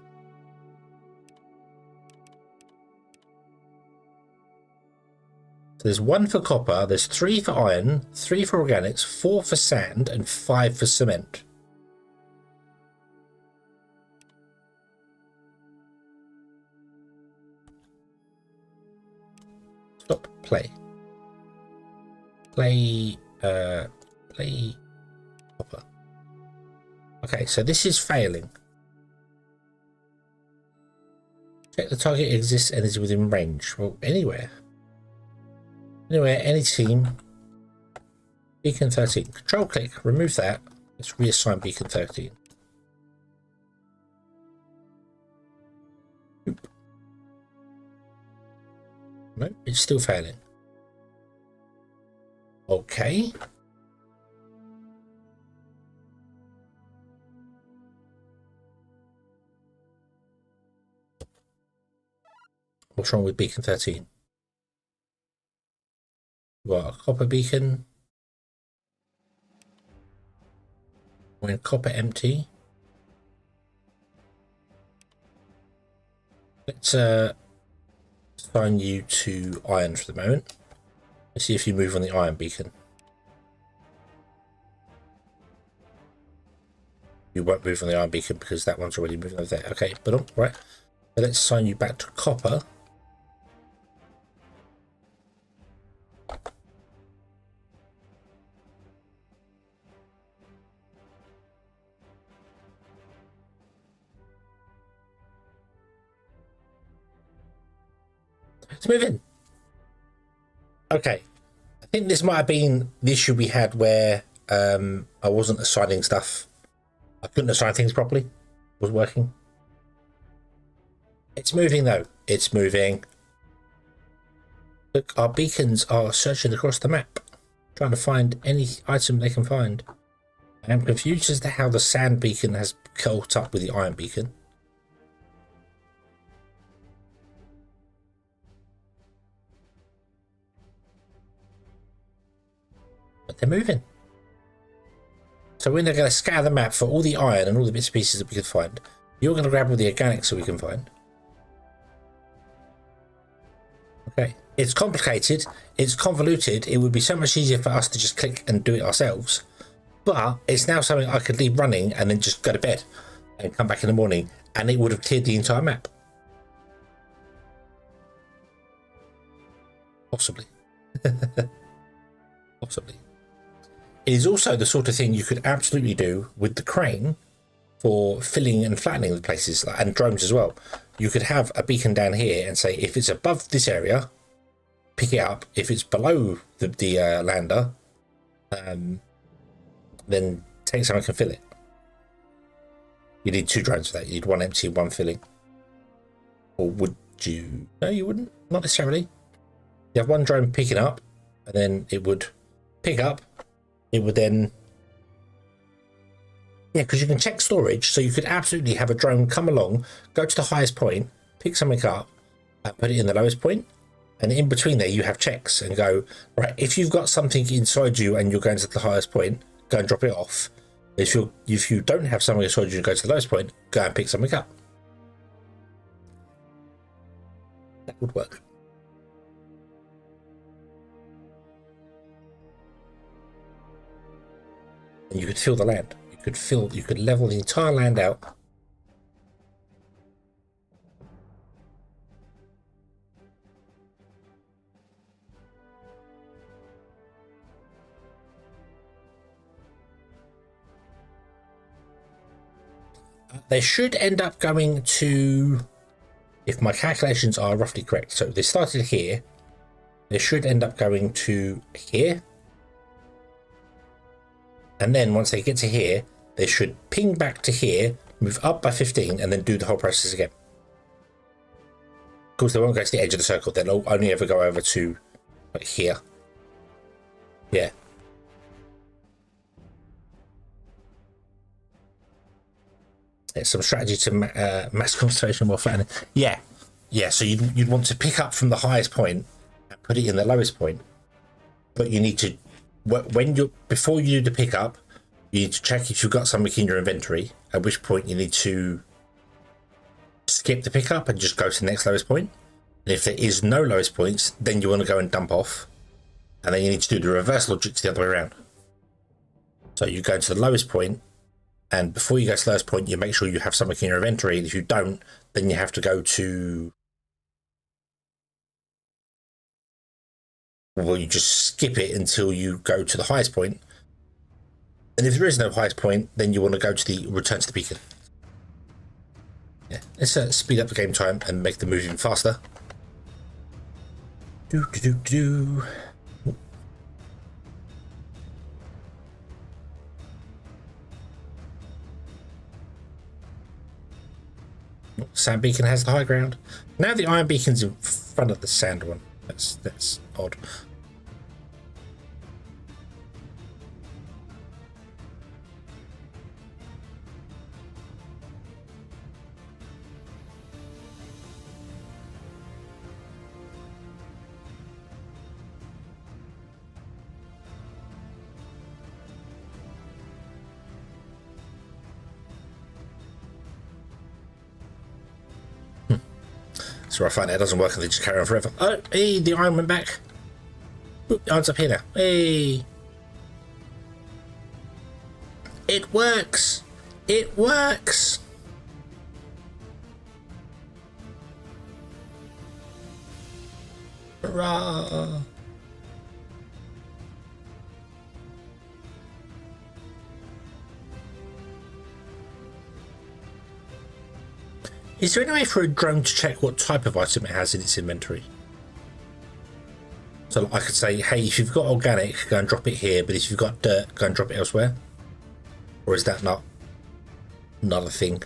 There's 1 for copper, there's 3 for iron, 3 for organics, 4 for sand, and 5 for cement. Stop. Play. Play copper. Okay, so this is failing. Check the target exists and is within range. Well, anywhere. Anywhere, any team. Beacon 13. Control click, remove that. Let's reassign beacon 13. No, it's still failing. Okay. What's wrong with beacon 13? What, a copper beacon? When copper empty. Let's assign you to iron for the moment. Let's see if you move on the iron beacon. You won't move on the iron beacon because that one's already moving over there. Okay, but all right. So let's assign you back to copper. Let's move in. Okay. I think this might have been the issue we had where I wasn't assigning stuff. I couldn't assign things properly. It was working. It's moving though. It's moving. Look, our beacons are searching across the map, trying to find any item they can find. I am confused as to how the sand beacon has caught up with the iron beacon. But they're moving. So when they're going to scour the map for all the iron and all the bits and pieces that we can find, you're going to grab all the organics that we can find. Okay. It's complicated. It's convoluted. It would be so much easier for us to just click and do it ourselves. But it's now something I could leave running and then just go to bed and come back in the morning and it would have cleared the entire map. Possibly. Possibly. It is also the sort of thing you could absolutely do with the crane for filling and flattening the places, and drones as well. You could have a beacon down here and say, if it's above this area, pick it up. If it's below the lander, then take someone can fill it. You need 2 drones for that. You need 1 empty, 1 filling. Or would you? No, you wouldn't. Not necessarily. You have 1 drone picking up, and then it would pick up. It would then, yeah, because you can check storage, so you could absolutely have a drone come along, go to the highest point, pick something up, and put it in the lowest point, and in between there you have checks and go, right, if you've got something inside you and you're going to the highest point, go and drop it off. If you don't have something inside you and go to the lowest point, go and pick something up. That would work. And you could fill the land. You could level the entire land out. They should end up going to, if my calculations are roughly correct, so they started here, they should end up going to here. And then once they get to here, they should ping back to here, move up by 15, and then do the whole process again. Of course, they won't go to the edge of the circle. They'll only ever go over to like here. Yeah. It's some strategy to mass concentration while flattening. Yeah. Yeah, so you'd want to pick up from the highest point and put it in the lowest point. But you need to, before you do the pickup, you need to check if you've got something in your inventory, at which point you need to skip the pickup and just go to the next lowest point. And if there is no lowest points, then you want to go and dump off. And then you need to do the reverse logic the other way around. So you go to the lowest point, and before you go to the lowest point, you make sure you have something in your inventory. And if you don't, then you have to go to, well, you just skip it until you go to the highest point. And if there is no highest point, then you want to go to the return to the beacon. Yeah, let's speed up the game time and make the move even faster. Sand beacon has the high ground. Now the iron beacon's in front of the sand one. That's odd. So I find that doesn't work and they just carry on forever. Oh, hey, the iron went back. Oop, the iron's up here now. Hey. It works. It works. Hurrah. Is there any way for a drone to check what type of item it has in its inventory? So I could say, hey, if you've got organic, go and drop it here, but if you've got dirt, go and drop it elsewhere? Or is that not a thing?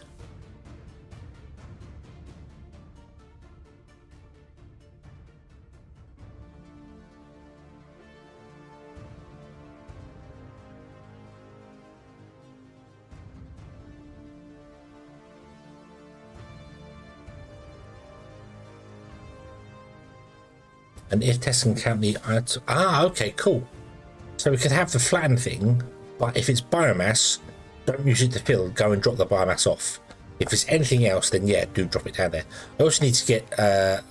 And if test can count the item. Ah, okay, cool. So we could have the flatten thing, but if it's biomass, don't use it to fill, go and drop the biomass off. If it's anything else, then yeah, do drop it down there. I also need to get a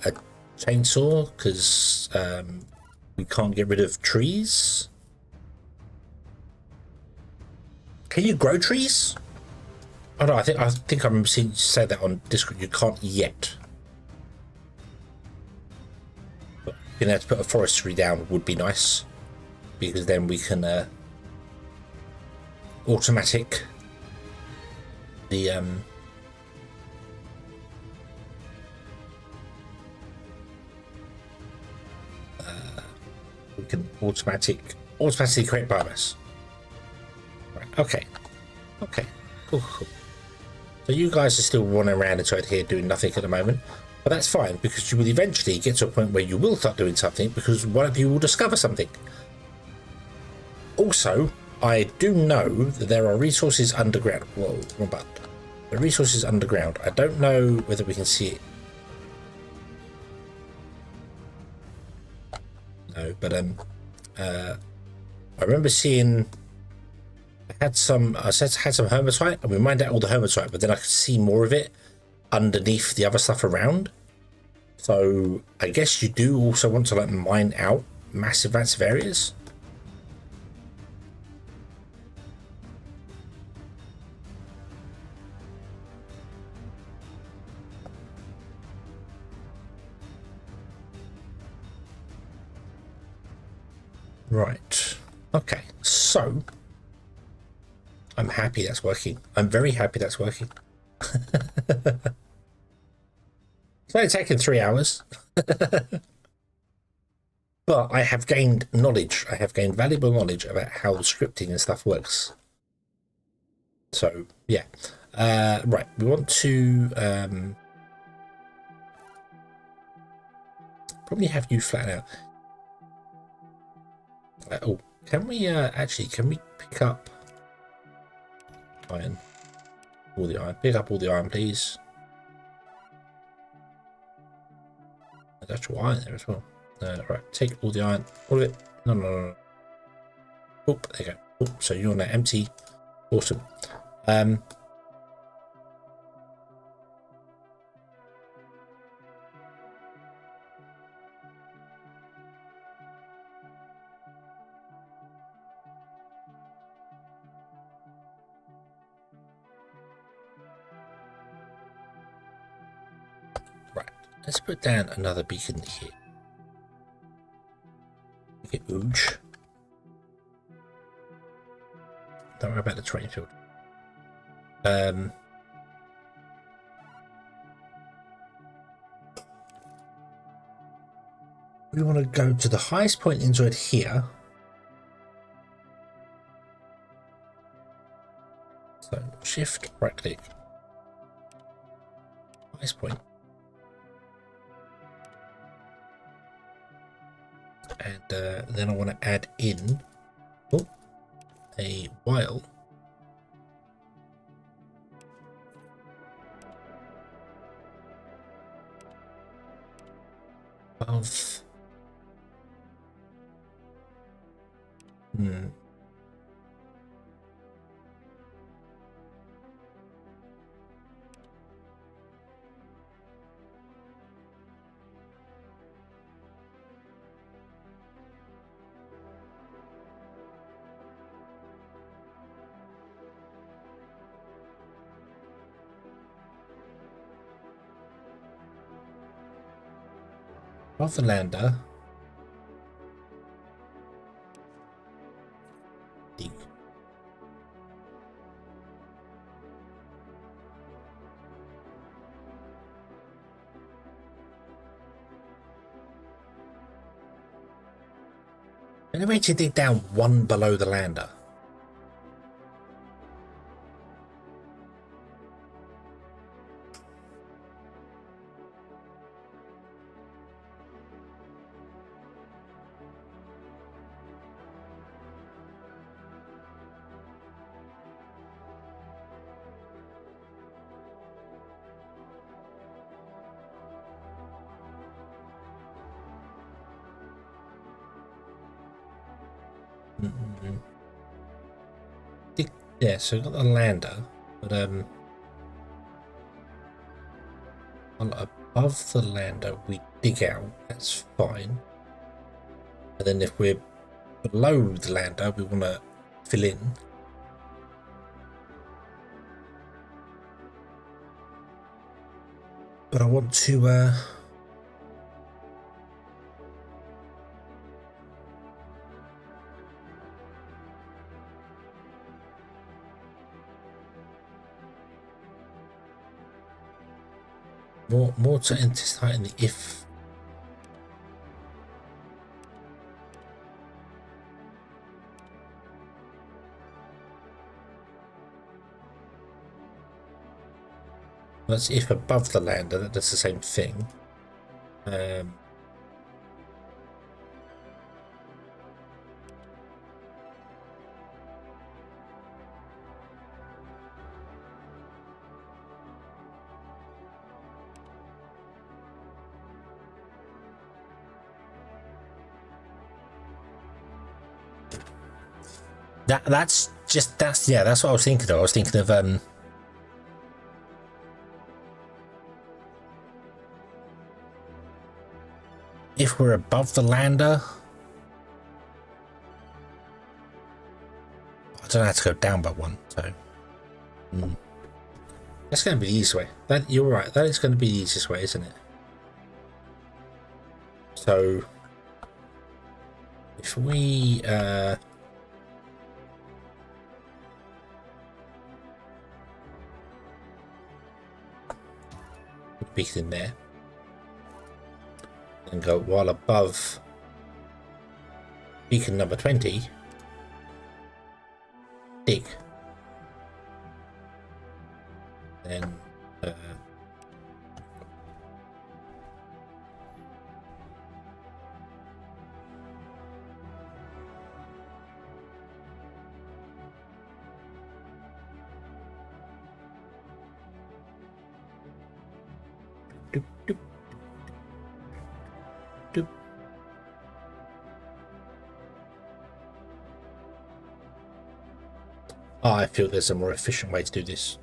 chainsaw, because we can't get rid of trees. Can you grow trees? Oh no, I think I remember seeing you say that on Discord. You can't yet. Being able to put a forestry down would be nice, because then we can automatic the we can automatically create biomass. Right, okay, cool. So you guys are still running around inside here doing nothing at the moment. But that's fine, because you will eventually get to a point where you will start doing something, because one of you will discover something. Also, I do know that there are resources underground. Whoa, wrong button. There are resources underground. I don't know whether we can see it. No, but I remember seeing. I had some hermitite, and we mined out all the hermitite, but then I could see more of it underneath the other stuff around. So I guess you do also want to like mine out massive areas. Right, okay, so I'm happy that's working. I'm very happy that's working. It's only taken 3 hours. But I have gained knowledge. I have gained valuable knowledge about how the scripting and stuff works. So, yeah. Right, we want to probably have you flatten out. Oh, can we can we pick up iron? All the iron. Pick up all the iron, please. There's actual iron there as well. Right, take all the iron, all of it. No. Oh, there you go. Oh, so you're now empty. Awesome. Right, let's put down another beacon here. Get ooge. Don't worry about the train field. We want to go to the highest point inside here. So shift, right click. Highest point. and then I want to add in a while. Of the lander. Dig. And I need to dig down one below the lander. Yeah, so we've got the lander, but above the lander we dig out, that's fine. And then if we're below the lander, we want to fill in. But I want to more to anticipate in the if. That's if above the lander, that does the same thing. That's what I was thinking of. I was thinking of if we're above the lander, I don't have to go down by one, so that's going to be the easiest way. That you're right. That is going to be the easiest way, isn't it? So if we pick it in there and go while above beacon number 20, dig. Then doop, doop, doop. Oh, I feel there's a more efficient way to do this.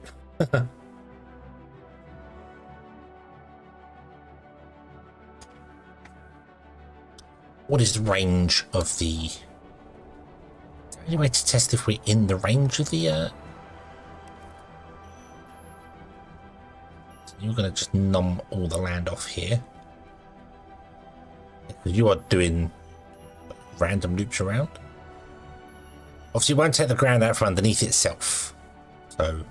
What is the range of the... Is there any way to test if we're in the range of the... You're going to just numb all the land off here. You are doing random loops around. Obviously, you won't take the ground out from underneath itself. So...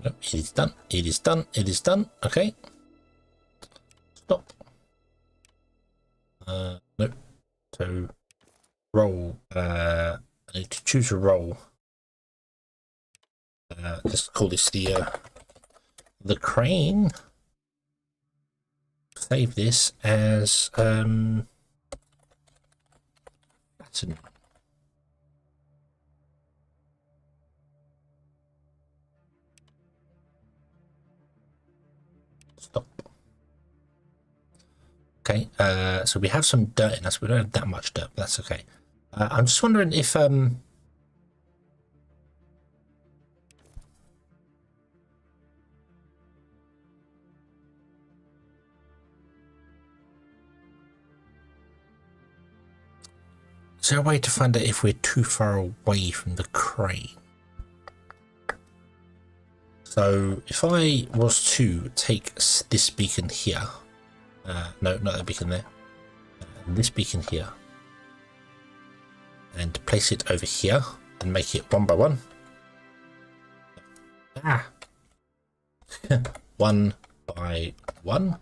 Nope, it is done. It is done. It is done. Okay. Stop. Nope. So roll. I need to choose a roll. Let's call this the crane. Save this as button. Stop. Okay, so we have some dirt in us. We don't have that much dirt, but that's okay. I'm just wondering if is there a way to find out if we're too far away from the crane? So if I was to take this beacon here, no, not that beacon there, this beacon here, and place it over here and make it 1 by 1. Ah, 1 by 1.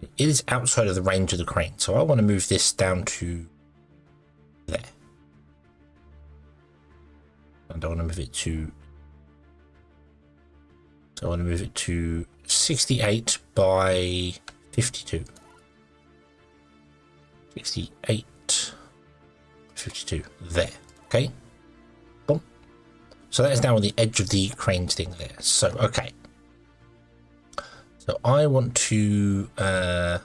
It is outside of the range of the crane, so I want to move this down to there. And I want to move it to, so I want to move it to 68 by 52. 68, 52, there. Okay. Boom. So that is now on the edge of the crane thing there. So, okay. So I want to, that's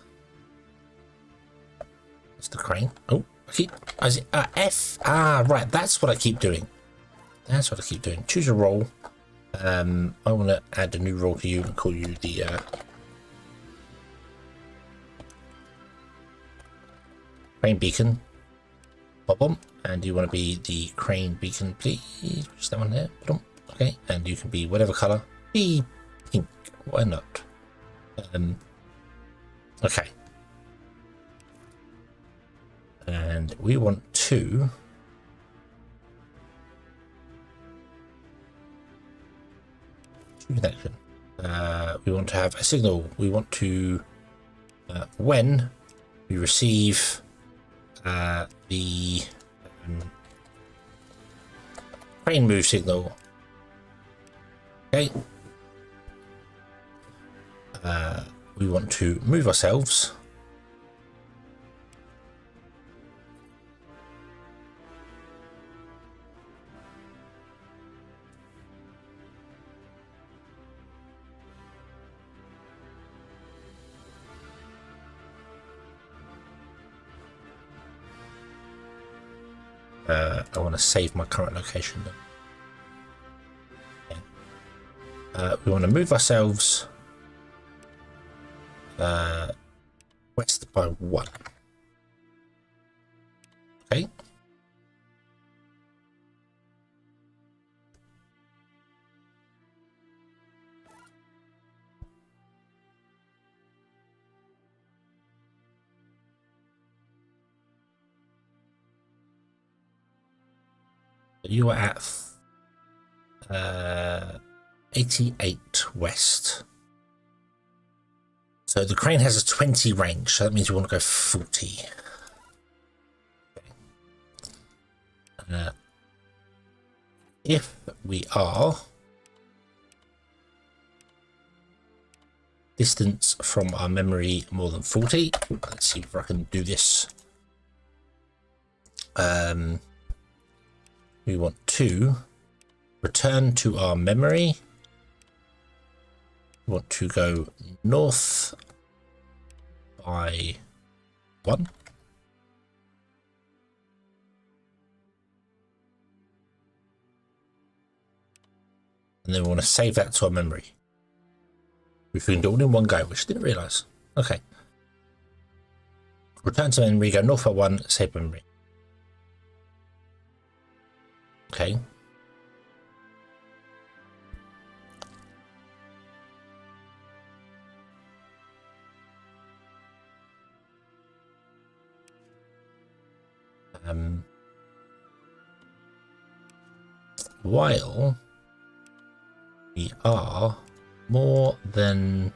the crane. Oh, I keep, F. Ah, right. That's what I keep doing. That's what I keep doing. Choose a role. I want to add a new role to you and call you the crane beacon. Bob, and you want to be the crane beacon, please. Just that one there. Okay, and you can be whatever color. Be pink. Why not? Okay. And we want to choose action. We want to have a signal. We want to when we receive the crane move signal. Okay. We want to move ourselves. I want to save my current location. Okay. We want to move ourselves west by 1. Okay. You are at 88 west. So the crane has a 20 range, so that means you want to go 40. Okay. If we are distance from our memory more than 40, let's see if I can do this. We want to return to our memory. We want to go north by 1. And then we want to save that to our memory. We can do it all in one go, which I didn't realise. Okay. Return to memory, go north by 1, save memory. Okay. While We are more than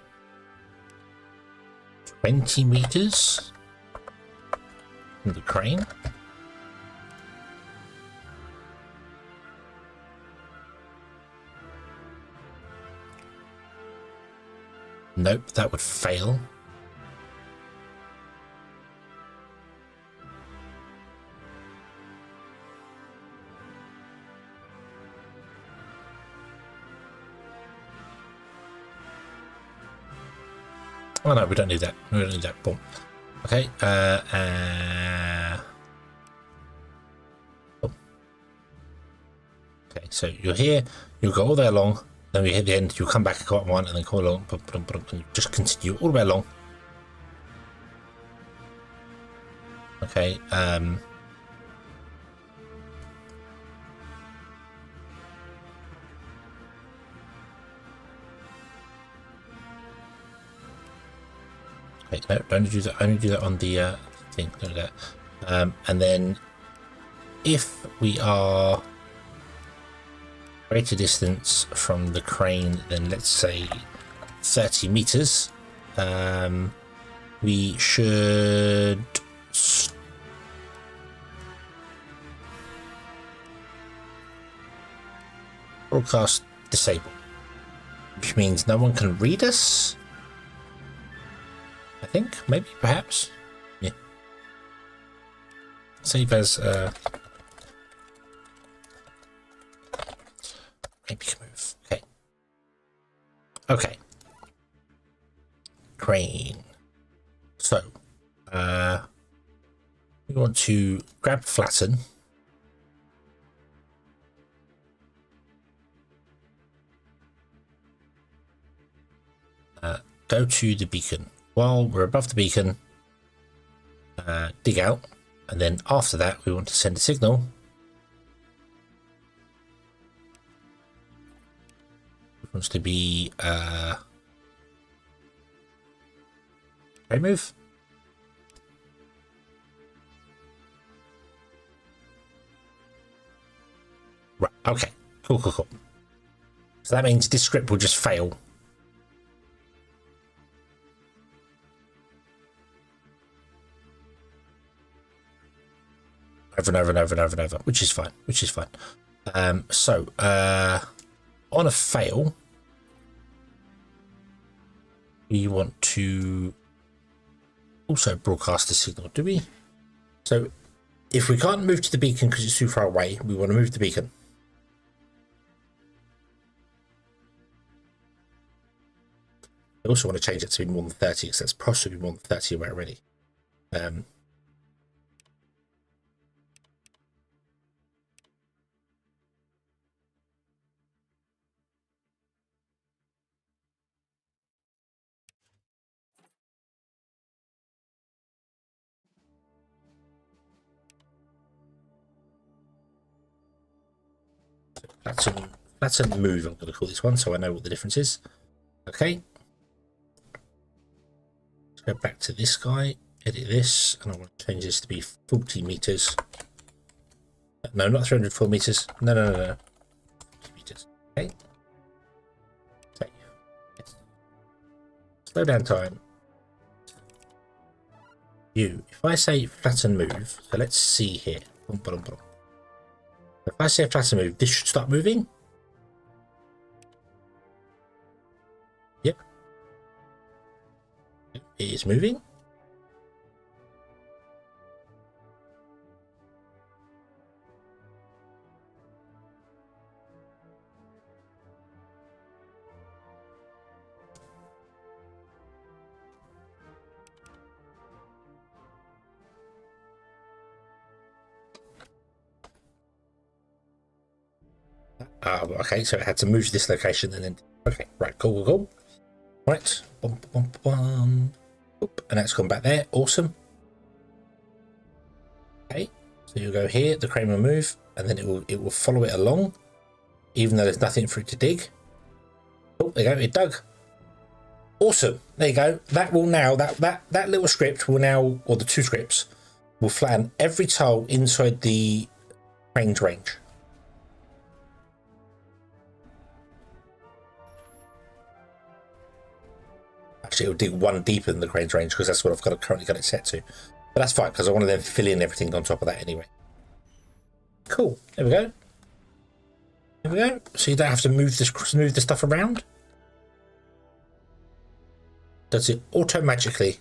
20 meters from the crane. Nope, that would fail. Oh no, we don't need that. We don't need that. Boom. Okay. Boom. Okay, so you're here. You'll go all the way along. Then we hit the end. You'll come back and go up one, and then go along. And just continue all the way along. Okay. Okay, no, don't do that. Only do that on the thing. Don't do that. And then, if we are greater distance from the crane than, let's say, 30 meters, we should broadcast disable, which means no one can read us. I think, maybe, perhaps. Yeah. Save as maybe can move. Okay. Okay. Crane. So we want to grab flatten. Go to the beacon. While we're above the beacon, dig out, and then after that we want to send a signal. It wants to be move. Right, okay, cool. So that means this script will just fail. Over and over, which is fine. So on a fail, we want to also broadcast the signal, do we? So if we can't move to the beacon because it's too far away, we want to move to the beacon. I also want to change it to be more than 30 because that's possibly more than 30 away already. That's a move, I'm going to call this one, so I know what the difference is. Okay. Let's go back to this guy, edit this, and I want to change this to be 40 meters. No, not 304 meters. No. 40 meters. Okay. Save. Yes. Slow down time. If I say flatten move, so let's see here. If I say flatten move, this should start moving. Yep. It is moving. Okay, so it had to move to this location and then. Okay, right, cool. Right, and that's gone back there. Awesome. Okay, so you'll go here. The crane will move, and then it will follow it along, even though there's nothing for it to dig. Oh, there you go. It dug. Awesome. There you go. That will now that little script will now, or the two scripts, will flatten every tile inside the crane's range. Actually, it would dig one deeper than the crane's range because that's what I've currently got it set to. But that's fine because I want to then fill in everything on top of that anyway. Cool. There we go. There we go. So you don't have to move the stuff around. Does it auto-magically?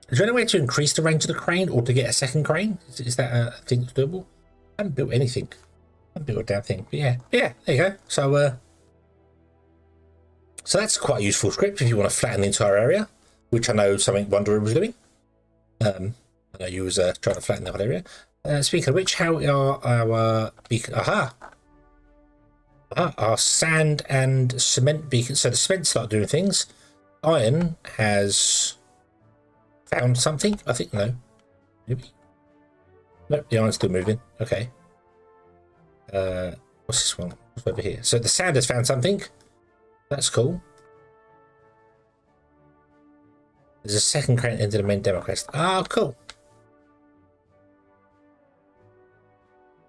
Is there any way to increase the range of the crane or to get a second crane? Is that a thing that's doable? I haven't built anything. I haven't built a damn thing. But yeah, there you go. So that's quite a useful script if you want to flatten the entire area, which I know something Wanderer was doing. I know you was trying to flatten the whole area. Speaking of which, how are our beacon? Our sand and cement beacons. So the cement start doing things. Iron has found something. I think no. Maybe. Nope, the iron's still moving. Okay. What's this one? What's over here? So the sand has found something. That's cool. There's a second crane into the main demo quest. Ah, cool.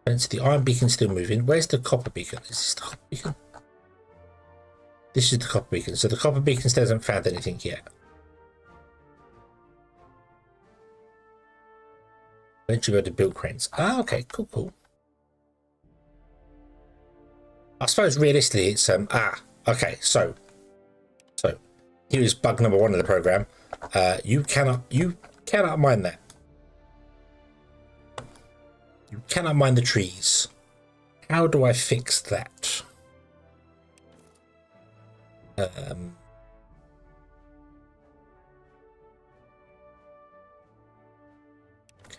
And so the iron beacon's still moving. Where's the copper beacon? Is this the copper beacon? This is the copper beacon. So the copper beacon still hasn't found anything yet. Eventually go to build cranes. Ah, okay, cool. I suppose realistically it's okay, so here is bug number 1 of the program. You cannot mine that. You cannot mine the trees. How do I fix that?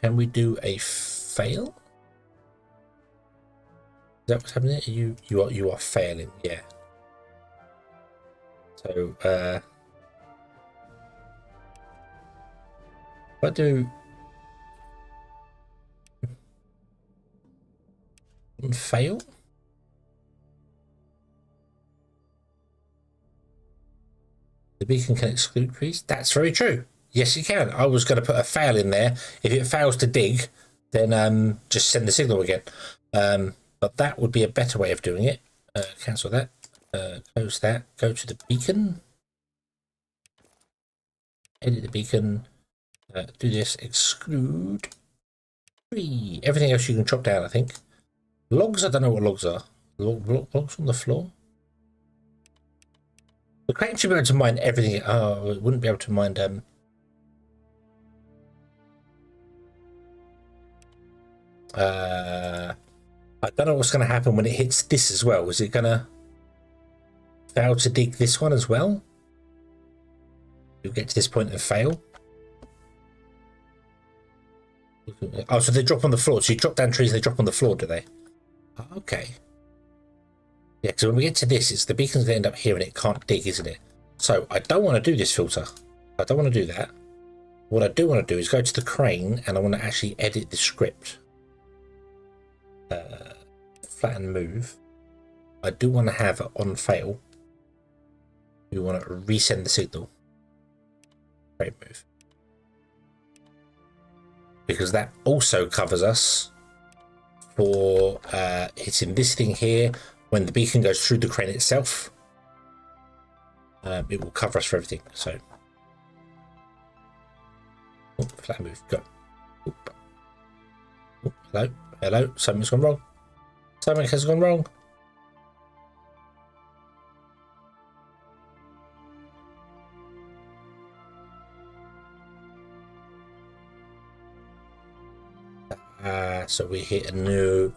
Can we do a fail? Is that what's happening? You are failing, yeah. So what do fail? The beacon can exclude trees. That's very true. Yes, you can. I was going to put a fail in there. If it fails to dig, then just send the signal again. But that would be a better way of doing it. Cancel that. Close that. Go to the beacon. Edit the beacon. Do this. Exclude tree. Everything else you can chop down, I think. Logs, I don't know what logs are. Logs on the floor. The crane should be able to mine everything. Oh, it wouldn't be able to mine I don't know what's going to happen when it hits this as well. Is it going to fail to dig this one as well? You'll get to this point and fail. Oh, so they drop on the floor. So you drop down trees and they drop on the floor, do they? Okay. Yeah, because when we get to this, it's the beacon's going to end up here and it can't dig, isn't it? So I don't want to do this filter. I don't want to do that. What I do want to do is go to the crane and I want to actually edit the script. Flatten move. I do want to have it on fail. We want to resend the signal. Great move. Because that also covers us for hitting this thing here. When the beacon goes through the crane itself, it will cover us for everything. So, flat move, go. Oop. Oop. Hello, something's gone wrong. Something has gone wrong. So we hit a new.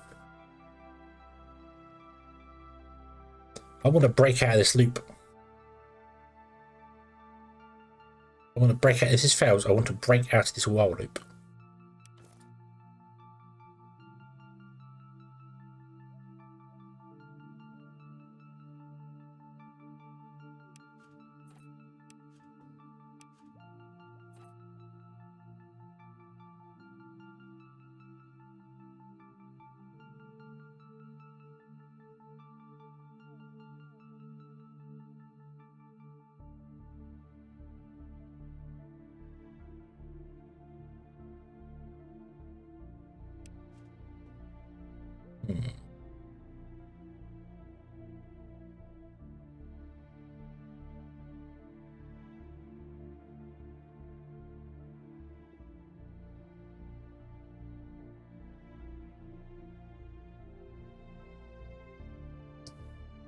I want to break out of this loop. I want to break out. If this fails, I want to break out of this while loop.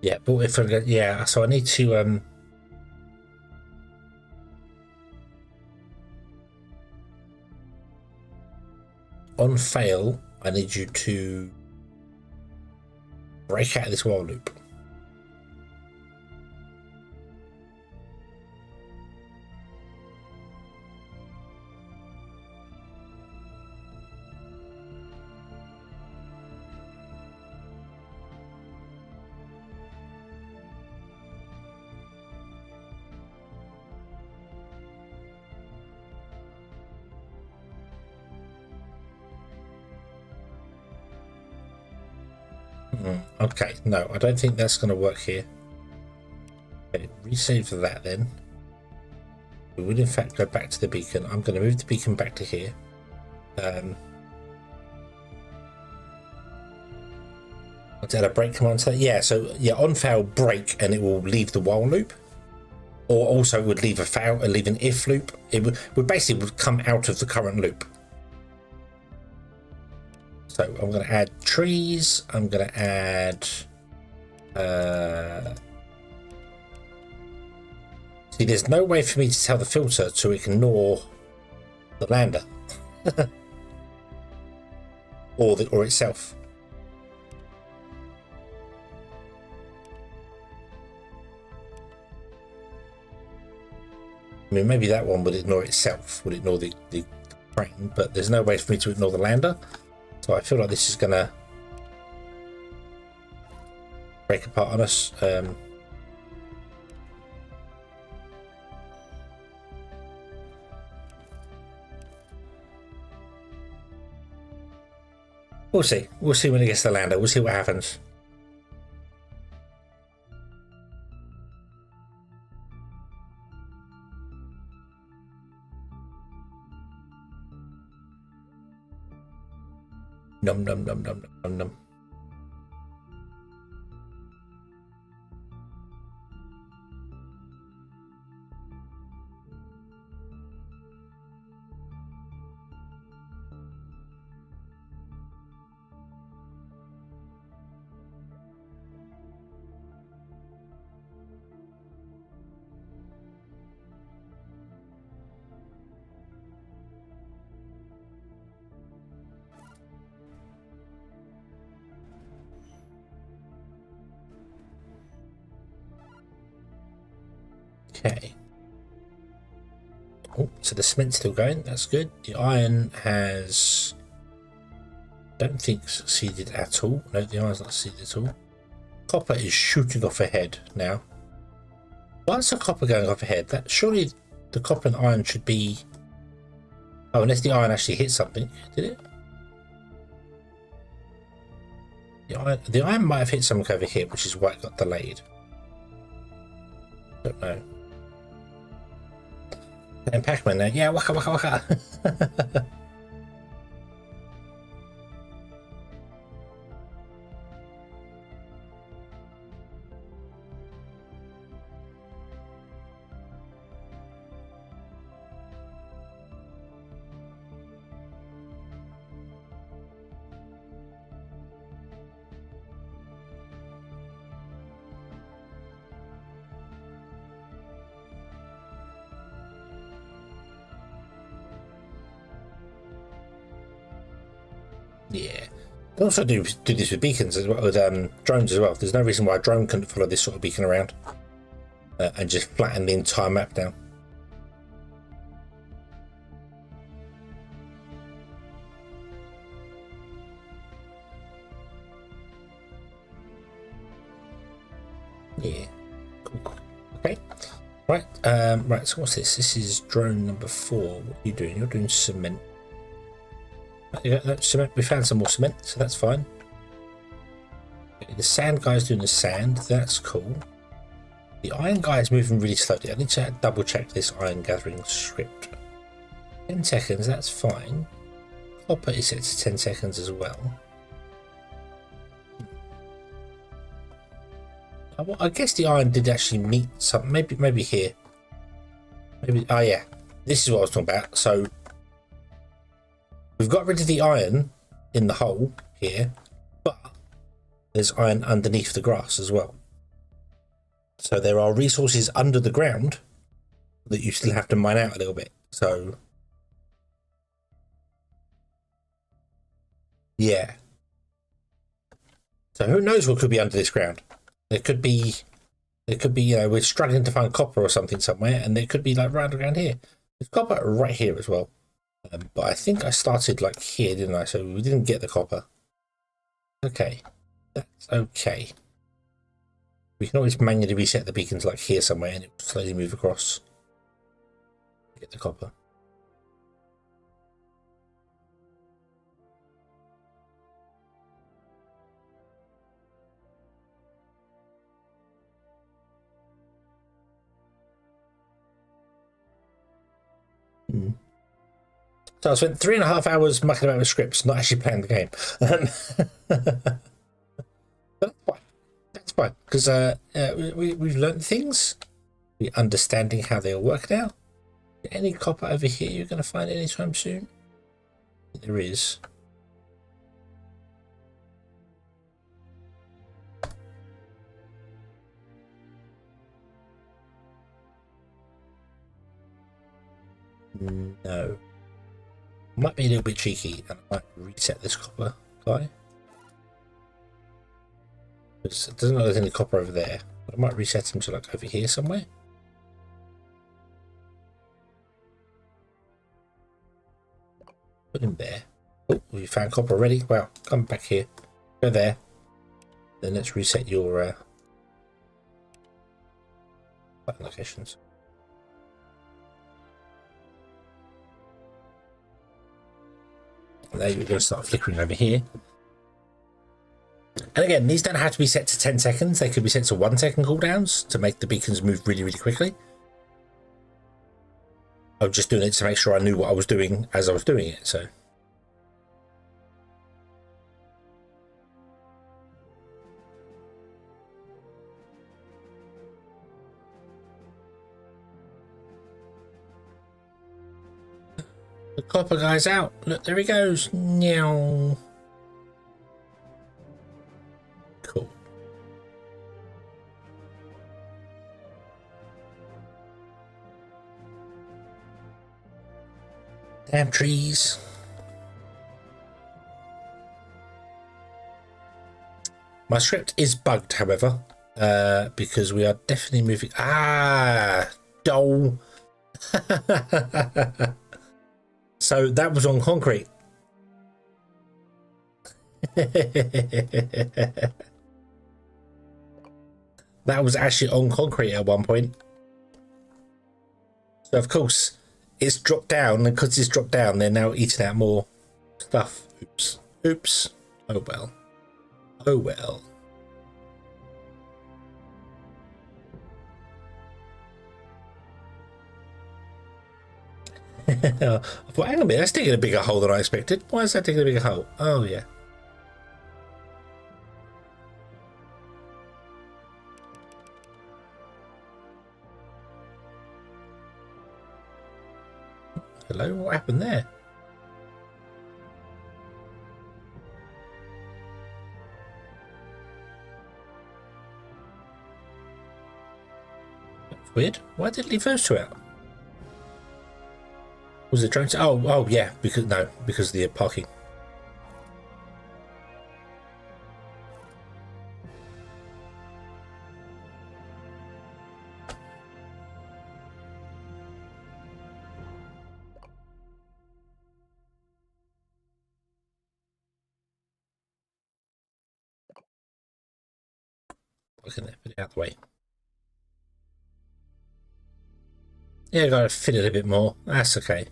Yeah, but if I get, yeah, so I need to on fail, I need you to break out of this while loop. Okay, no, I don't think that's going to work here. Okay, resave that then. We will in fact go back to the beacon. I'm going to move the beacon back to here. Did I break command to that? Yeah, so yeah, on fail break and it will leave the while loop. Or also it would leave a fail and leave an if loop. It would basically come out of the current loop. So I'm going to add trees. I'm going to add see, there's no way for me to tell the filter to ignore the lander or itself. I mean, maybe that one would ignore itself, would ignore the frame, but there's no way for me to ignore the lander. So I feel like this is going to break apart on us. We'll see. We'll see when it gets to the lander. We'll see what happens. Num num num num num num. Okay. Oh, so the cement's still going. That's good. The iron has, don't think succeeded at all. No, the iron's not succeeded at all. Copper is shooting off ahead now. Why's the copper going off ahead? That surely the copper and iron should be. Oh, unless the iron actually hit something, did it? The iron might have hit something over here, which is why it got delayed. Don't know. And Pac-Man now, yeah, waka waka waka. Yeah. They also do this with beacons as well, with drones as well. There's no reason why a drone couldn't follow this sort of beacon around and just flatten the entire map down. Yeah. Cool. Okay. Right. Right. So what's this? This is drone number 4. What are you doing? You're doing cement. Yeah, cement. We found some more cement, so that's fine. The sand guy's doing the sand. That's cool. The iron guy is moving really slowly. I need to double check this iron gathering script. 10 seconds. That's fine. Copper is set to 10 seconds as well. I guess the iron did actually meet some. Maybe here. Maybe. Oh yeah. This is what I was talking about. So. We've got rid of the iron in the hole here, but there's iron underneath the grass as well. So there are resources under the ground that you still have to mine out a little bit. So yeah. So who knows what could be under this ground? There could be, you know, we're struggling to find copper or something somewhere, and there could be like right underground here. There's copper right here as well. But I think I started like here, didn't I? So we didn't get the copper. Okay, that's okay. We can always manually reset the beacons like here somewhere, and it will slowly move across. Get the copper. So I spent 3.5 hours mucking about with scripts, not actually playing the game. But that's fine. That's fine, because we've learned things. We're understanding how they all work now. Any copper over here you're going to find anytime soon? There is. No. Might be a little bit cheeky, and I might reset this copper guy. Because it doesn't look like there's any copper over there. But I might reset him to like over here somewhere. Put him there. Oh, we found copper already. Wow, come back here. Go there. Then let's reset your button locations. Now you're going to start flickering over here. And again, these don't have to be set to 10 seconds. They could be set to 1 second cooldowns to make the beacons move really, really quickly. I was just doing it to make sure I knew what I was doing as I was doing it, so. The copper guy's out. Look, there he goes. Meow. Cool. Damn trees. My script is bugged, however, because we are definitely moving. Ah, dole. So that was on concrete. That was actually on concrete at one point. So of course it's dropped down, and because it's dropped down, they're now eating out more stuff. Oops. Oops. Oh well. Oh well. I thought, hang on a minute, that's digging a bigger hole than I expected. Why is that digging a bigger hole? Oh, yeah. Hello, what happened there? That's weird. Why did it leave those two out? Was it trying to? Oh, yeah. Because of the parking. Okay, put it out the way. Yeah, I gotta fit it a bit more. That's okay.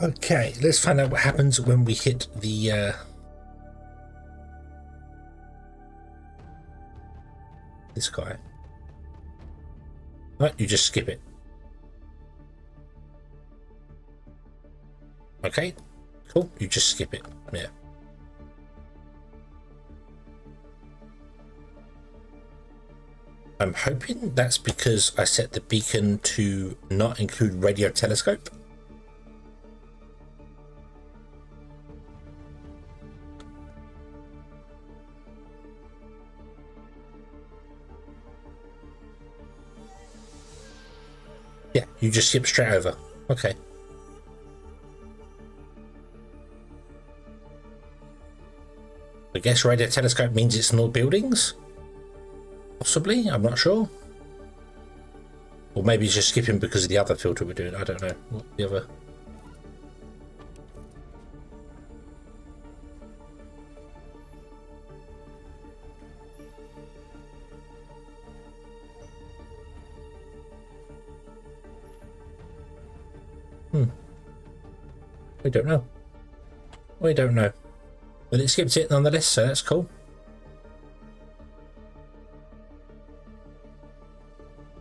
Okay, let's find out what happens when we hit the this guy. Right, you just skip it. Okay, cool. You just skip it. Yeah. I'm hoping that's because I set the beacon to not include radio telescope. Yeah, you just skip straight over. Okay. I guess radio telescope means it's in all buildings? Possibly, I'm not sure. Or maybe it's just skipping because of the other filter we're doing. I don't know. What the other... We don't know. We don't know. But it skipped it nonetheless, so that's cool.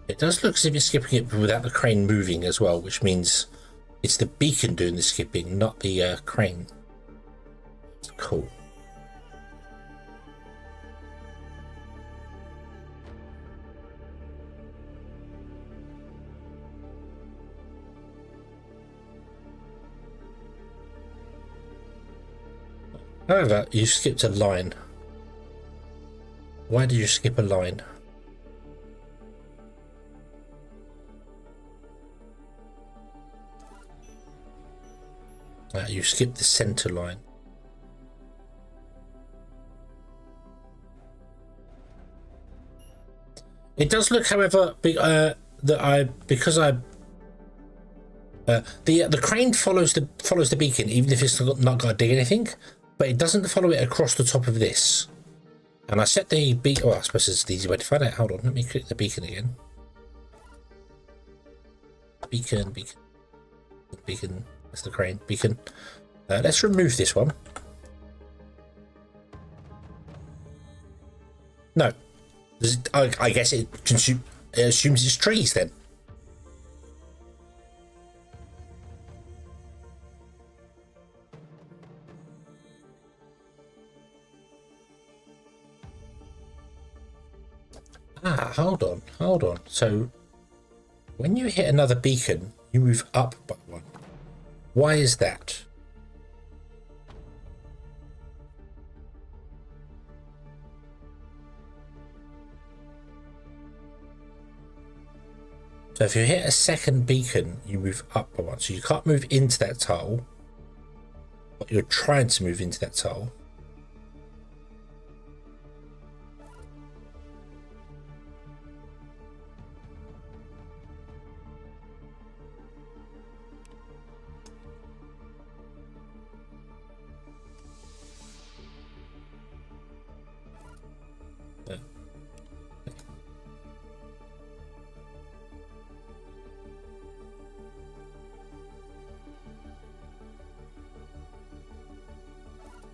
It does look as if it's skipping it without the crane moving as well, which means it's the beacon doing the skipping, not the crane. It's cool. However, you skipped a line. Why did you skip a line? You skipped the center line. It does look, however, the crane follows the beacon, even if it's not got to dig anything, but it doesn't follow it across the top of this. And I set the beacon. Oh, I suppose it's the easy way to find out. Hold on, let me click the beacon again. Beacon. That's the crane. Beacon. Let's remove this one. No. I guess it assumes it's trees then. Ah, hold on. So when you hit another beacon, you move up by one. Why is that? So if you hit a second beacon, you move up by one. So you can't move into that tile, but you're trying to move into that tile.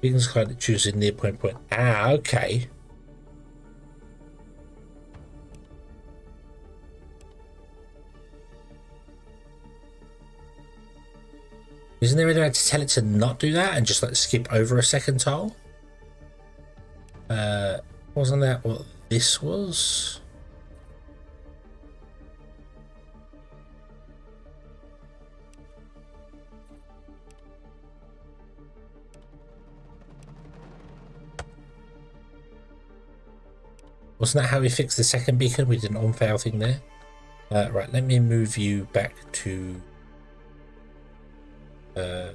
Beacons kind choosing near point. Ah, okay. Isn't there any way to tell it to not do that and just like skip over a second tile? Wasn't that what this was? Wasn't that how we fixed the second beacon? We did an on-fail thing there. Right, let me move you back to... oh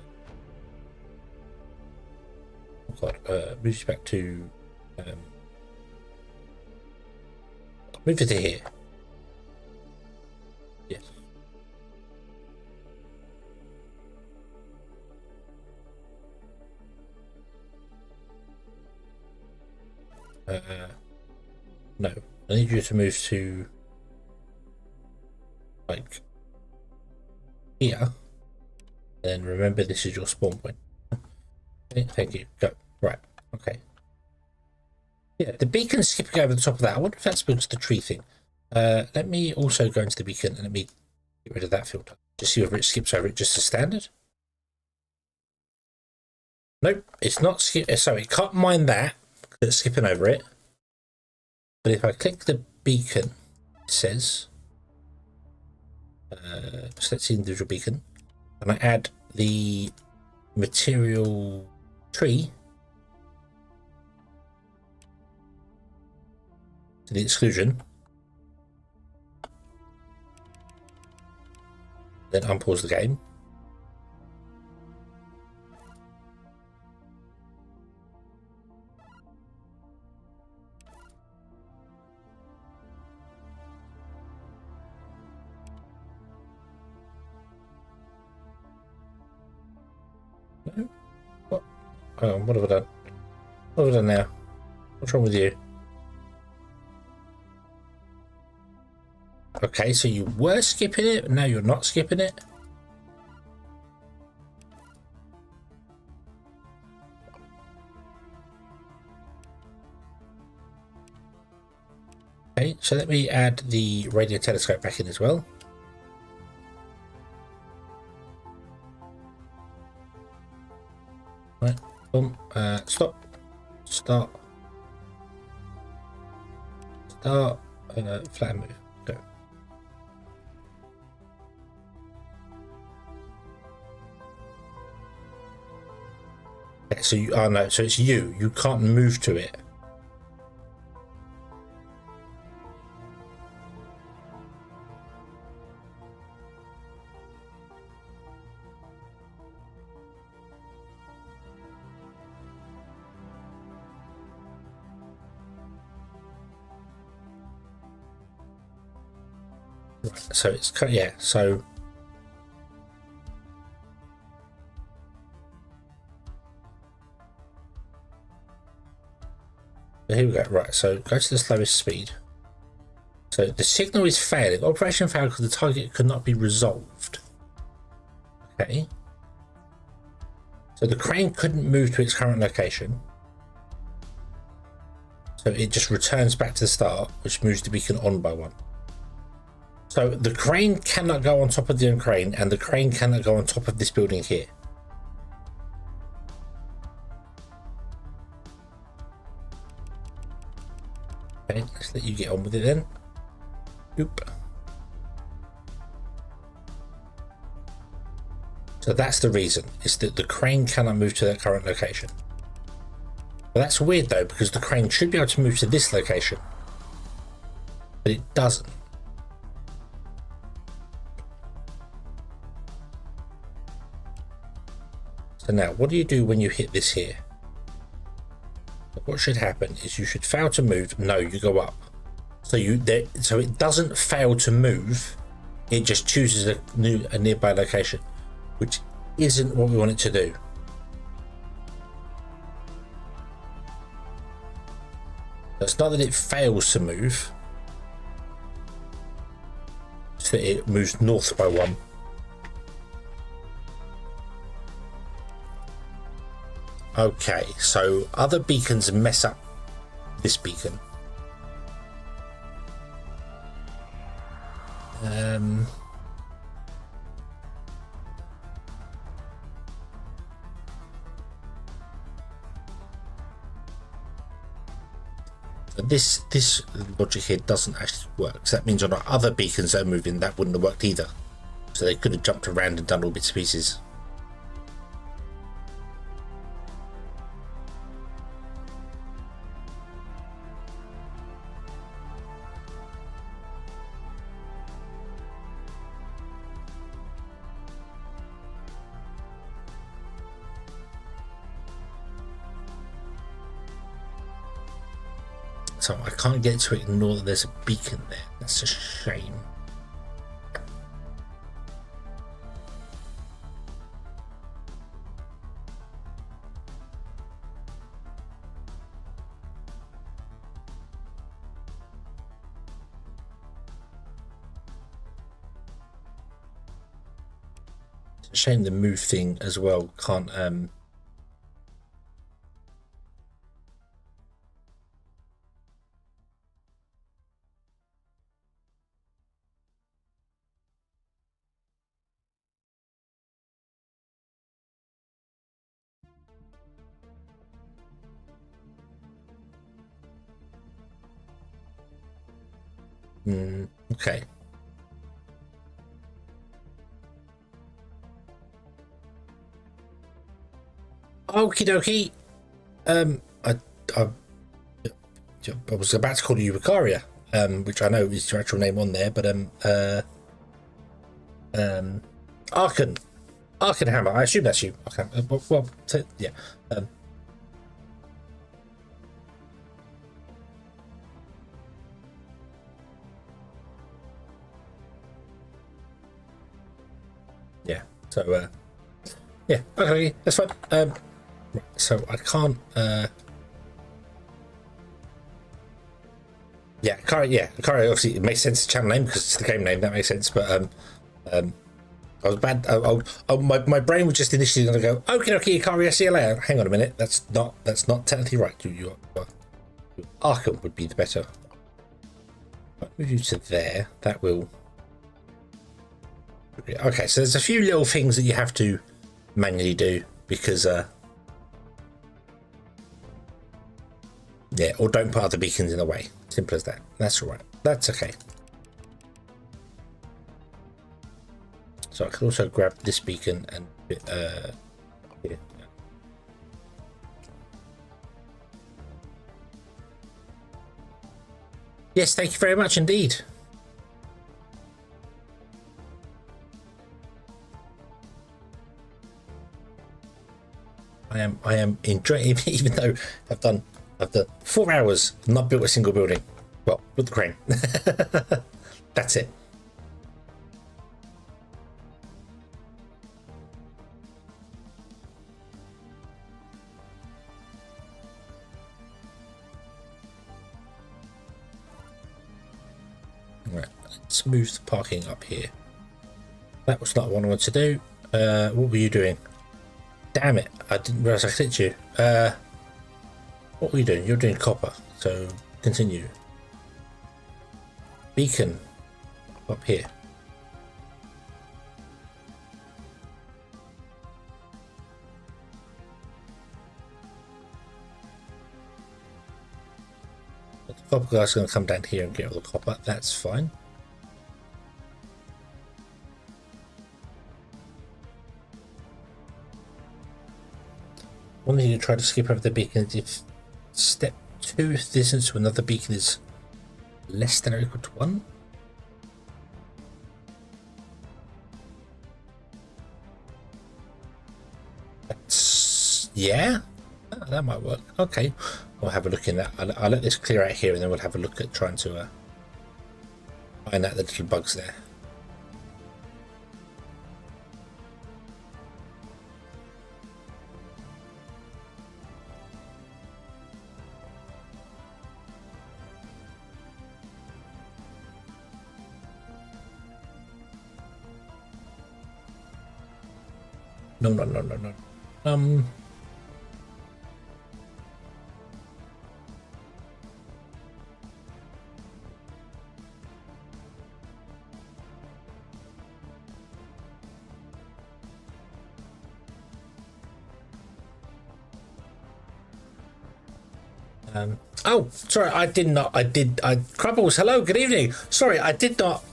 God, move you back to... move it to here. Yes. No, I need you to move to like here. Then remember, this is your spawn point. Okay, thank you. Go. Right. Okay. Yeah, the beacon's skipping over the top of that. I wonder if that's because of the tree thing. Let me also go into the beacon and let me get rid of that filter. Just see whether it skips over it just as standard. Nope, it's not skip. So it can't mind that. It's skipping over it. But if I click the beacon, says, select the individual beacon, and I add the material tree to the exclusion, then unpause the game. What? Oh, what have I done? What have I done now? What's wrong with you? Okay, so you were skipping it, but now you're not skipping it. Okay, so let me add the radio telescope back in as well. Right, boom, stop, start, flat move, go. Okay, so you, oh no, so it's you can't move to it. Right, so it's, yeah, so here we go. Right, so go to the slowest speed. So the signal is failing. Operation failed because the target could not be resolved. Okay. So the crane couldn't move to its current location. So it just returns back to the start, which moves the beacon on by one. So the crane cannot go on top of the crane, and the crane cannot go on top of this building here. Okay, let's let you get on with it then. Oop. So that's the reason, is that the crane cannot move to that current location. But that's weird though, because the crane should be able to move to this location, but it doesn't. So now, what do you do when you hit this here? What should happen is you should fail to move. No, you go up. So so it doesn't fail to move. It just chooses a nearby location, which isn't what we want it to do. It's not that it fails to move. It's that it moves north by one. Okay, so other beacons mess up this beacon. This logic here doesn't actually work. So that means on our other beacons that are moving, that wouldn't have worked either. So they could have jumped around and done all bits and pieces. So I can't get to ignore that there's a beacon there. That's a shame. It's a shame the move thing as well can't Okay. Okie dokie. I was about to call you ICARIA, which I know is your actual name on there, but Arkenhammer. I assume that's you. Okay. Well, yeah. Yeah. So yeah. Okay. That's fine. Right, so I can't. Yeah, ICARIA. Obviously, it makes sense. The channel name because it's the game name. That makes sense. But I was bad. My brain was just initially going to go, okay, ICARIA, see you later. Hang on a minute. That's not technically right. Arkham would be the better. I'll move you to there. That will. Okay, so there's a few little things that you have to manually do because yeah, or don't put other beacons in the way. Simple as that. That's all right. That's okay. So I can also grab this beacon and here. Yes, thank you very much indeed. I am enjoying, even though I've done 4 hours, not built a single building. Well, with the crane. That's it. Right, let's move the parking up here. That was not what I wanted to do. What were you doing? Damn it, I didn't realize I hit you. What were you doing? You're doing copper, so continue. Beacon up here. The copper guy's going to come down here and get all the copper. That's fine. One thing you try to skip over the beacon is if step 2 distance to another beacon is less than or equal to 1. That's, yeah, that might work. Okay, we'll have a look in that. I'll let this clear out here and then we'll have a look at trying to find out the little bugs there. No. Oh, sorry, I did not. Crubbles, hello, good evening. Sorry, I did not.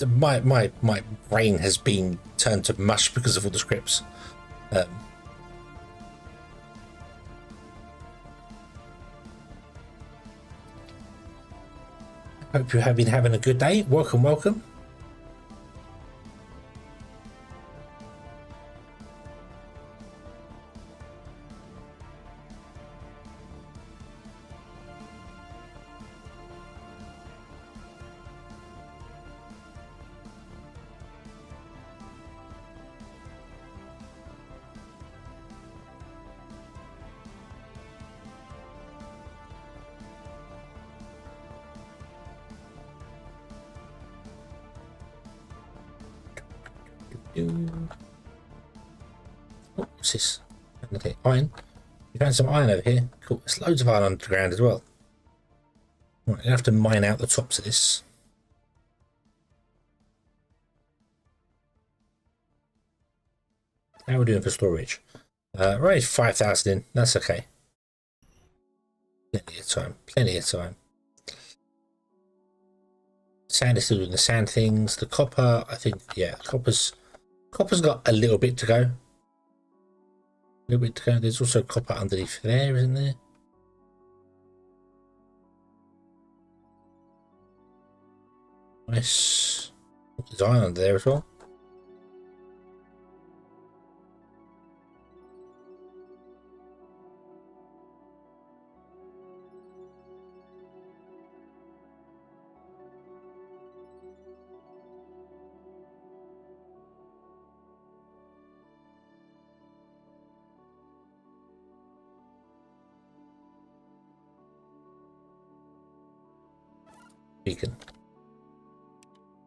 My brain has been turned to mush because of all the scripts. Hope you have been having a good day. Welcome. What's this? Okay, iron. You found some iron over here. Cool. There's loads of iron underground as well. Right, you have to mine out the tops of this. How are we doing for storage? Right, 5,000 in. That's okay. Plenty of time. Sand is still doing the sand things. The copper, I think, yeah, copper's got a little bit to go. A little bit to go. There's also copper underneath there, isn't there? Nice. There's iron under there as well. Beacon.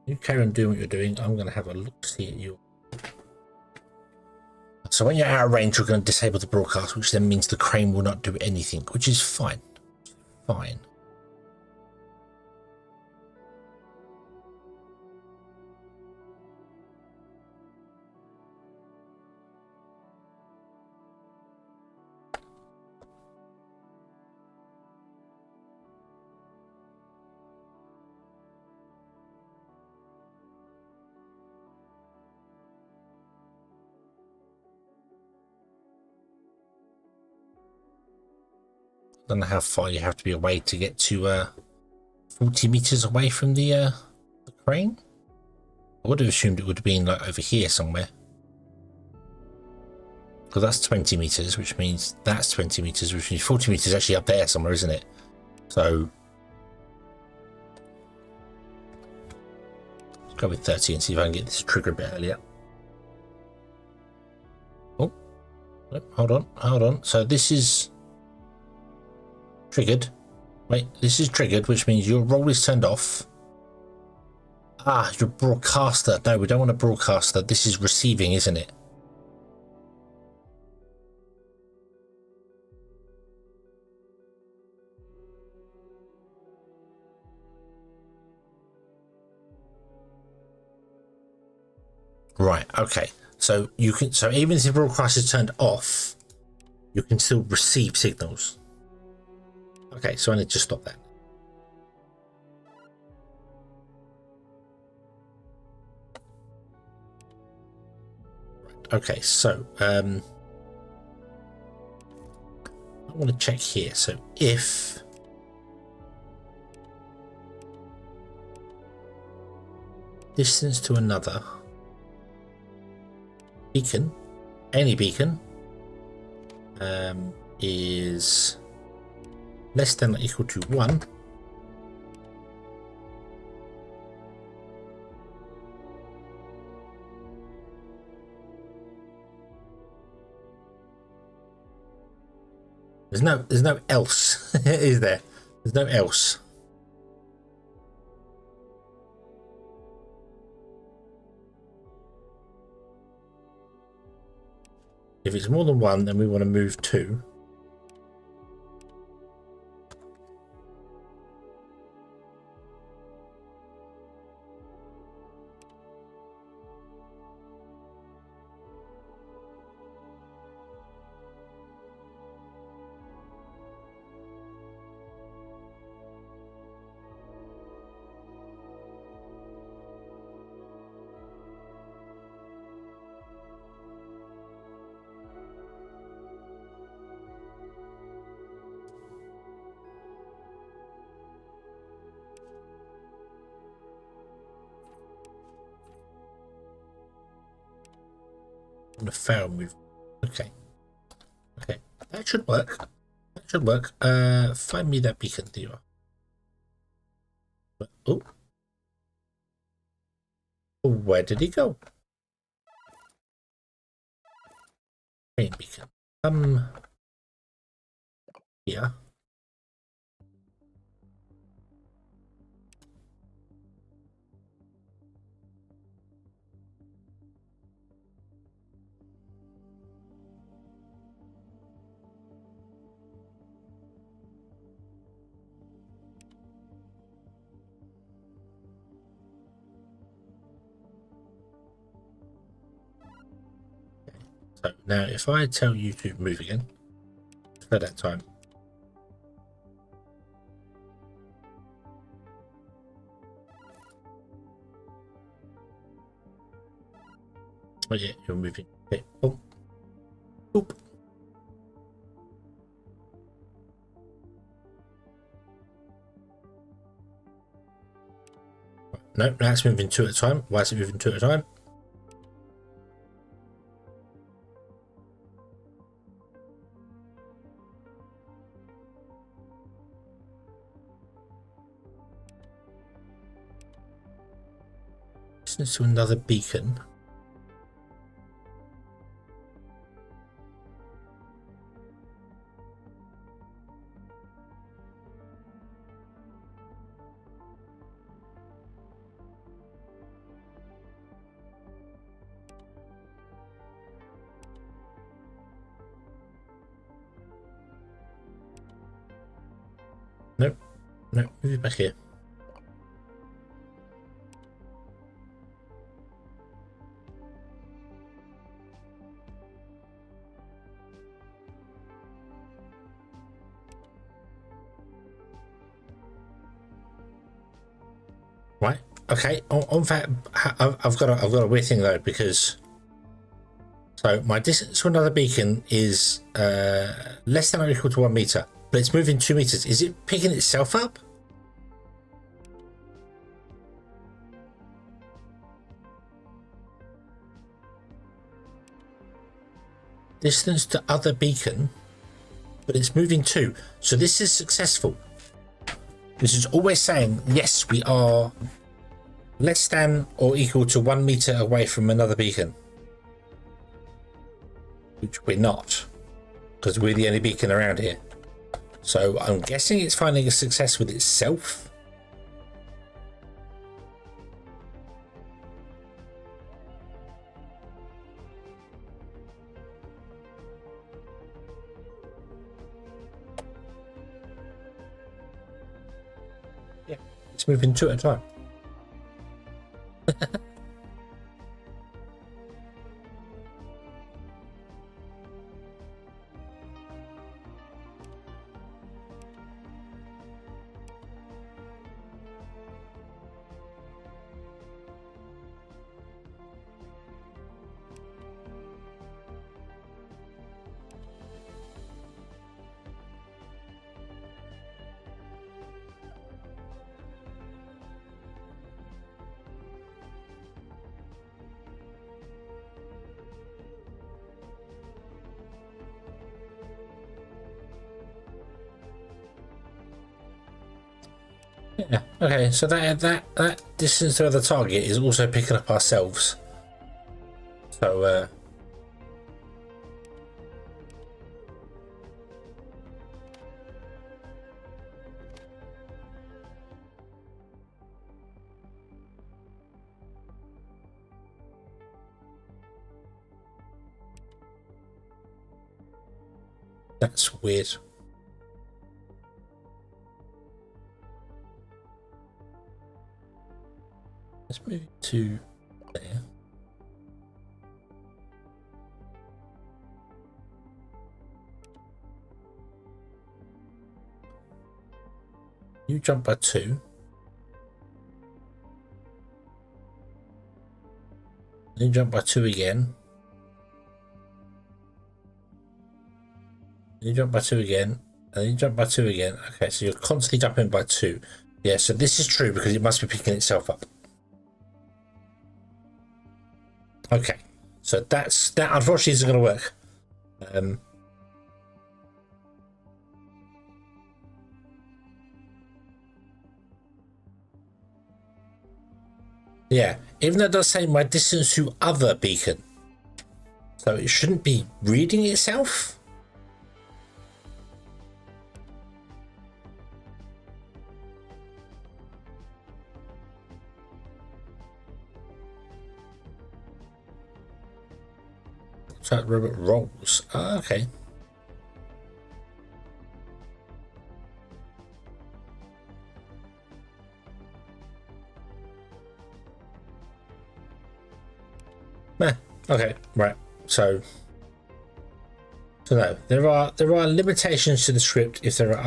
You carry on doing what you're doing. I'm going to have a look to see at you. So when you're out of range, you're going to disable the broadcast, which then means the crane will not do anything, which is fine. Fine. I don't know how far you have to be away to get to 40 meters away from the crane. I would have assumed it would have been like over here somewhere. Because that's 20 meters, which means that's 20 meters, which means 40 meters actually up there somewhere, isn't it? So let's go with 30 and see if I can get this to trigger a bit earlier. Oh, hold on. So this is triggered. Wait, this is triggered, which means your roll is turned off. Ah, your broadcaster. No, we don't want a broadcaster. This is receiving, isn't it? Right, okay. So you can, so even if the broadcast is turned off, you can still receive signals. Okay, so I need to stop that. Right, okay, so I want to check here. So if distance to another beacon, any beacon, is less than or equal to 1, there's no else, is there? There's no else. If it's more than 1, then we want to move 2. On the fail move. Okay, that should work. Find me that beacon there. Oh, where did he go? Crane beacon. Yeah. So now if I tell you to move again for that time, Not yet. You're moving. Okay. Oh. Oop. No, now it's moving 2 at a time. Why is it moving 2 at a time? Distance to another beacon. Nope. No, move it back here. Right. Okay. On fact, I've got a weird thing though, because so my distance to another beacon is less than or equal to 1 meter, but it's moving 2 meters. Is it picking itself up? Distance to other beacon, but it's moving 2. So this is successful. This is always saying, yes, we are less than or equal to 1 meter away from another beacon. Which we're not, because we're the only beacon around here. So I'm guessing it's finding a success with itself. Yeah, it's moving 2 at a time. Yeah. Okay. So that distance to the target is also picking up ourselves. So that's weird. Let's move it to there. You jump by 2. Then jump by 2 again. Then you jump by 2 again. And then you jump by 2 again. Okay, so you're constantly jumping by 2. Yeah, so this is true because it must be picking itself up. Okay, so that unfortunately isn't going to work. Yeah, even though it does say my distance to other beacon, so it shouldn't be reading itself. So robot rolls. Oh, okay. Okay, right. So no, there are limitations to the script if there are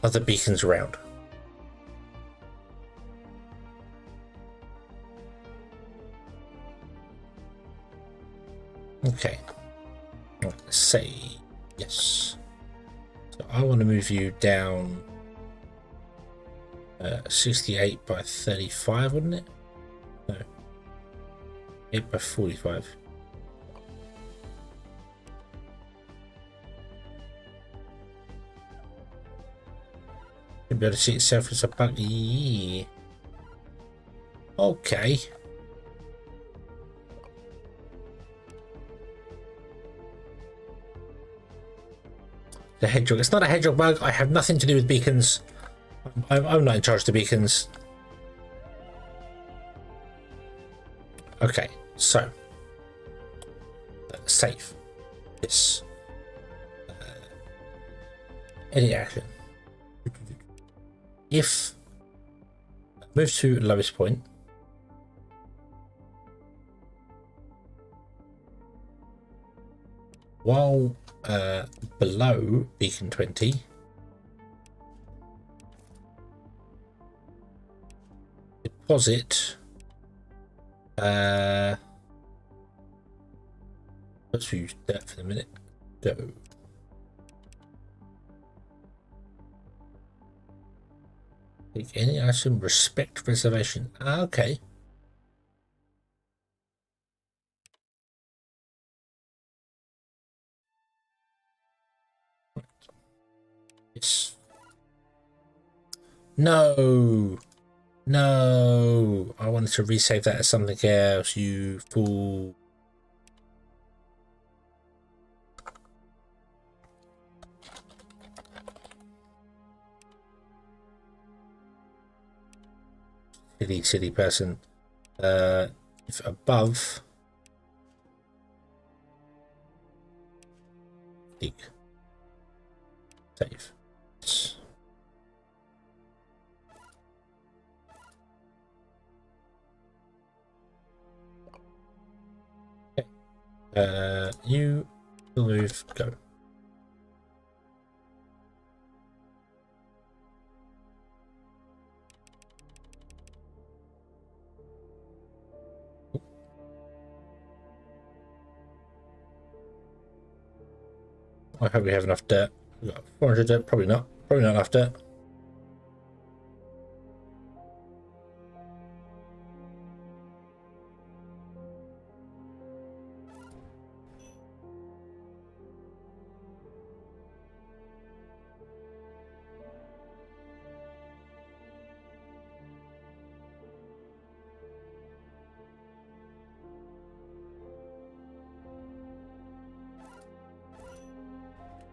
other beacons around. Okay. Let's say yes. So I want to move you down 68 by 35, wouldn't it? No. 8 by 45. You'll be able to see itself as a buggy. Okay. The hedgehog. It's not a hedgehog bug. I have nothing to do with beacons. I'm not in charge of the beacons. Okay, so save this. Edit action. If move to lowest point. While below beacon 20, deposit let's use that for the minute. Go. Take any item, respect reservation. Okay. Yes. No. No. I wanted to resave that as something else, you fool. Silly person. If above dig save. Okay. You move, go. I hope we have enough dirt. We've got 400 dirt, probably not. Probably not enough dirt.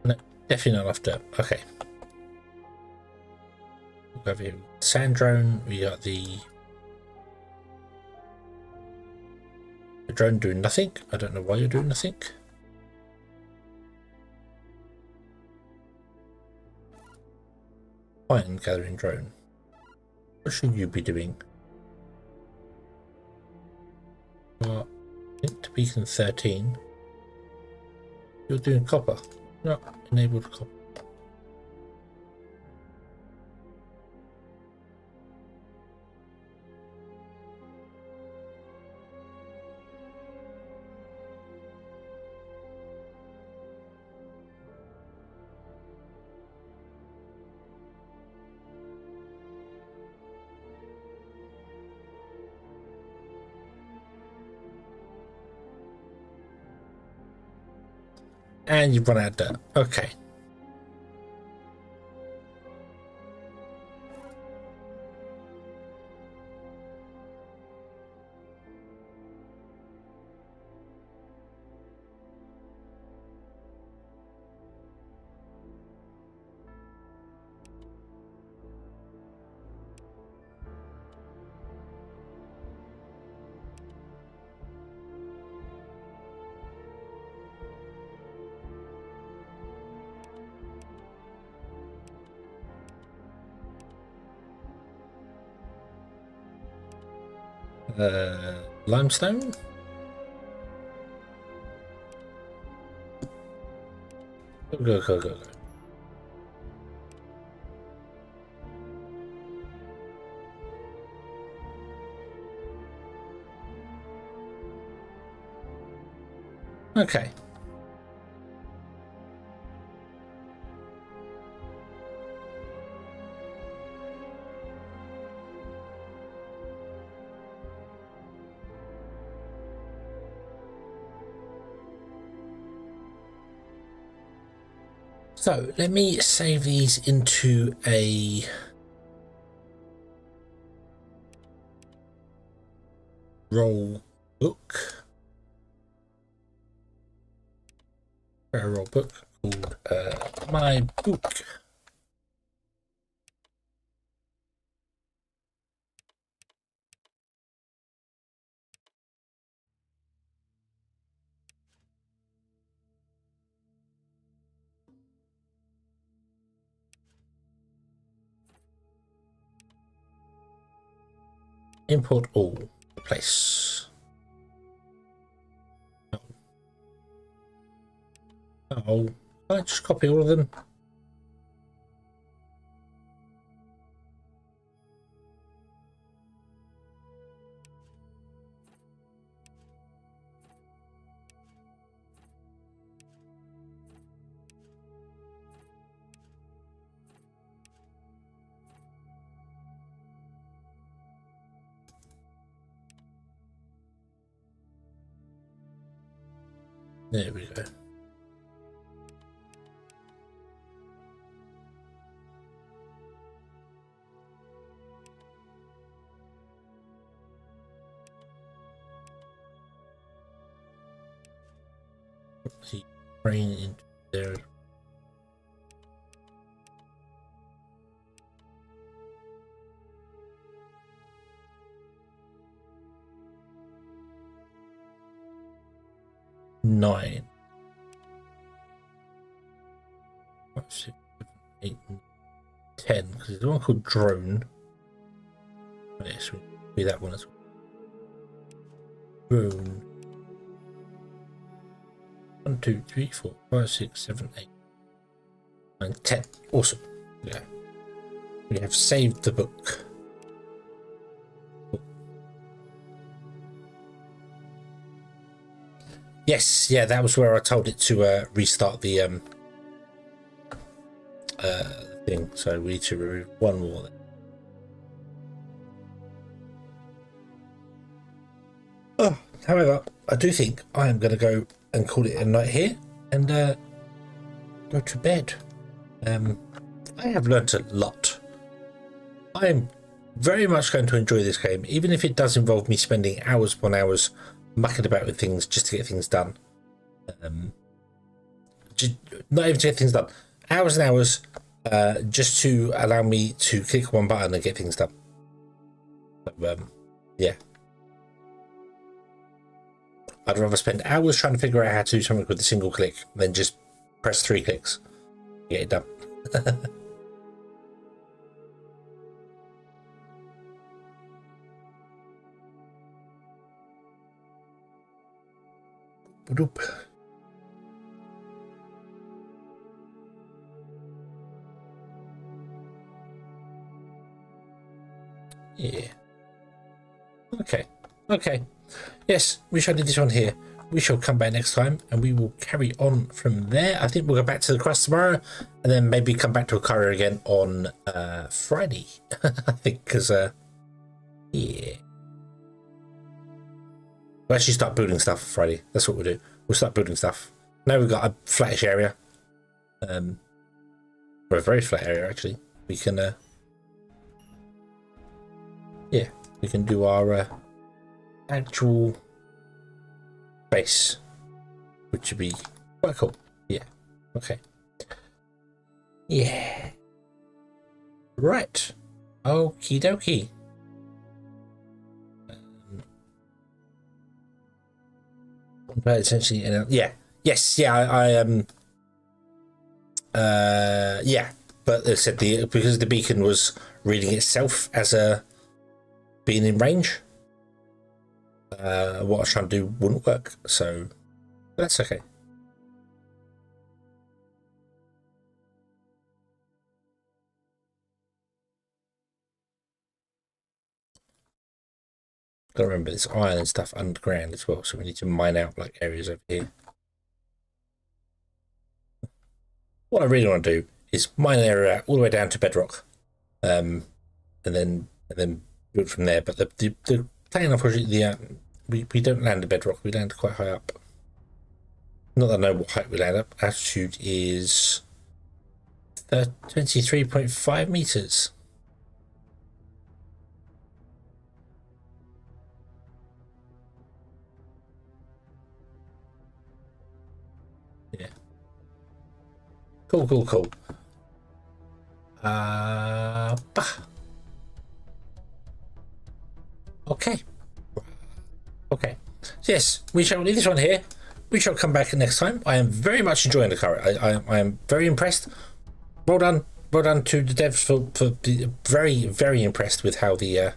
No, definitely not enough dirt. Okay. We'll go over here. Sand drone. We got the drone doing nothing. I don't know why you're doing nothing. Iron gathering drone. What should you be doing? Into beacon 13. You're doing copper. Not enabled copper. And you've run out of dirt. Okay. Limestone. Go. Okay. So let me save these into a roll book. A roll book called my book. Import all. Replace. Oh, I just copy all of them. There we go. Put the brain into there. Nine. 5, 6, 7, 8, 10. Because there's one called drone. Yes, we do that one as well. Drone. 1, 2, 3, 4, 5, 6, 7, 8, 9, 10. Awesome. Yeah. We have saved the book. Yes, yeah, that was where I told it to restart the thing. So we need to remove one more then. Oh, however, I do think I am going to go and call it a night here and go to bed. I have learnt a lot. I am very much going to enjoy this game, even if it does involve me spending hours upon hours mucking about with things just to get things done. Not even to get things done, hours and hours just to allow me to click one button and get things done. So, yeah. I'd rather spend hours trying to figure out how to do something with a single click than just press 3 clicks. Get it done. Yeah. Okay. Okay. Yes, we shall do this one here. We shall come back next time and we will carry on from there. I think we'll go back to the crust tomorrow and then maybe come back to ICARIA again on Friday. I think because yeah. We'll actually start building stuff Friday. That's what we'll do. We'll start building stuff. Now we've got a flattish area. Or a very flat area actually. We can yeah, we can do our actual base, which would be quite cool. Yeah. Okay. Yeah. Right. Okie dokie. But essentially, yeah. Yes. Yeah. Yeah. But they said because the beacon was reading itself as a being in range. What I was trying to do wouldn't work, so that's okay. Gotta remember there's iron and stuff underground as well, so we need to mine out like areas over here. what I really want to do is mine an area out all the way down to bedrock, and then build from there. But the plan, unfortunately, we don't land at bedrock. We land quite high up. Not that I know what height we land up. Altitude is 23.5 meters. Yeah. Cool. Okay. So yes, we shall leave this one here. We shall come back next time. I am very much enjoying the car. I am very impressed. Well done to the devs for very, very impressed with how the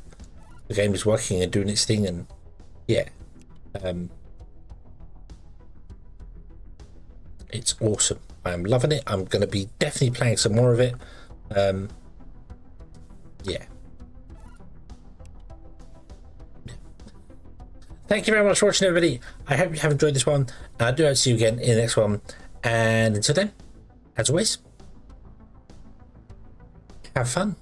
game is working and doing its thing. And yeah, it's awesome. I'm loving it. I'm going to be definitely playing some more of it. Yeah. Thank you very much for watching, everybody. I hope you have enjoyed this one. I do hope to see you again in the next one. And until then, as always, have fun.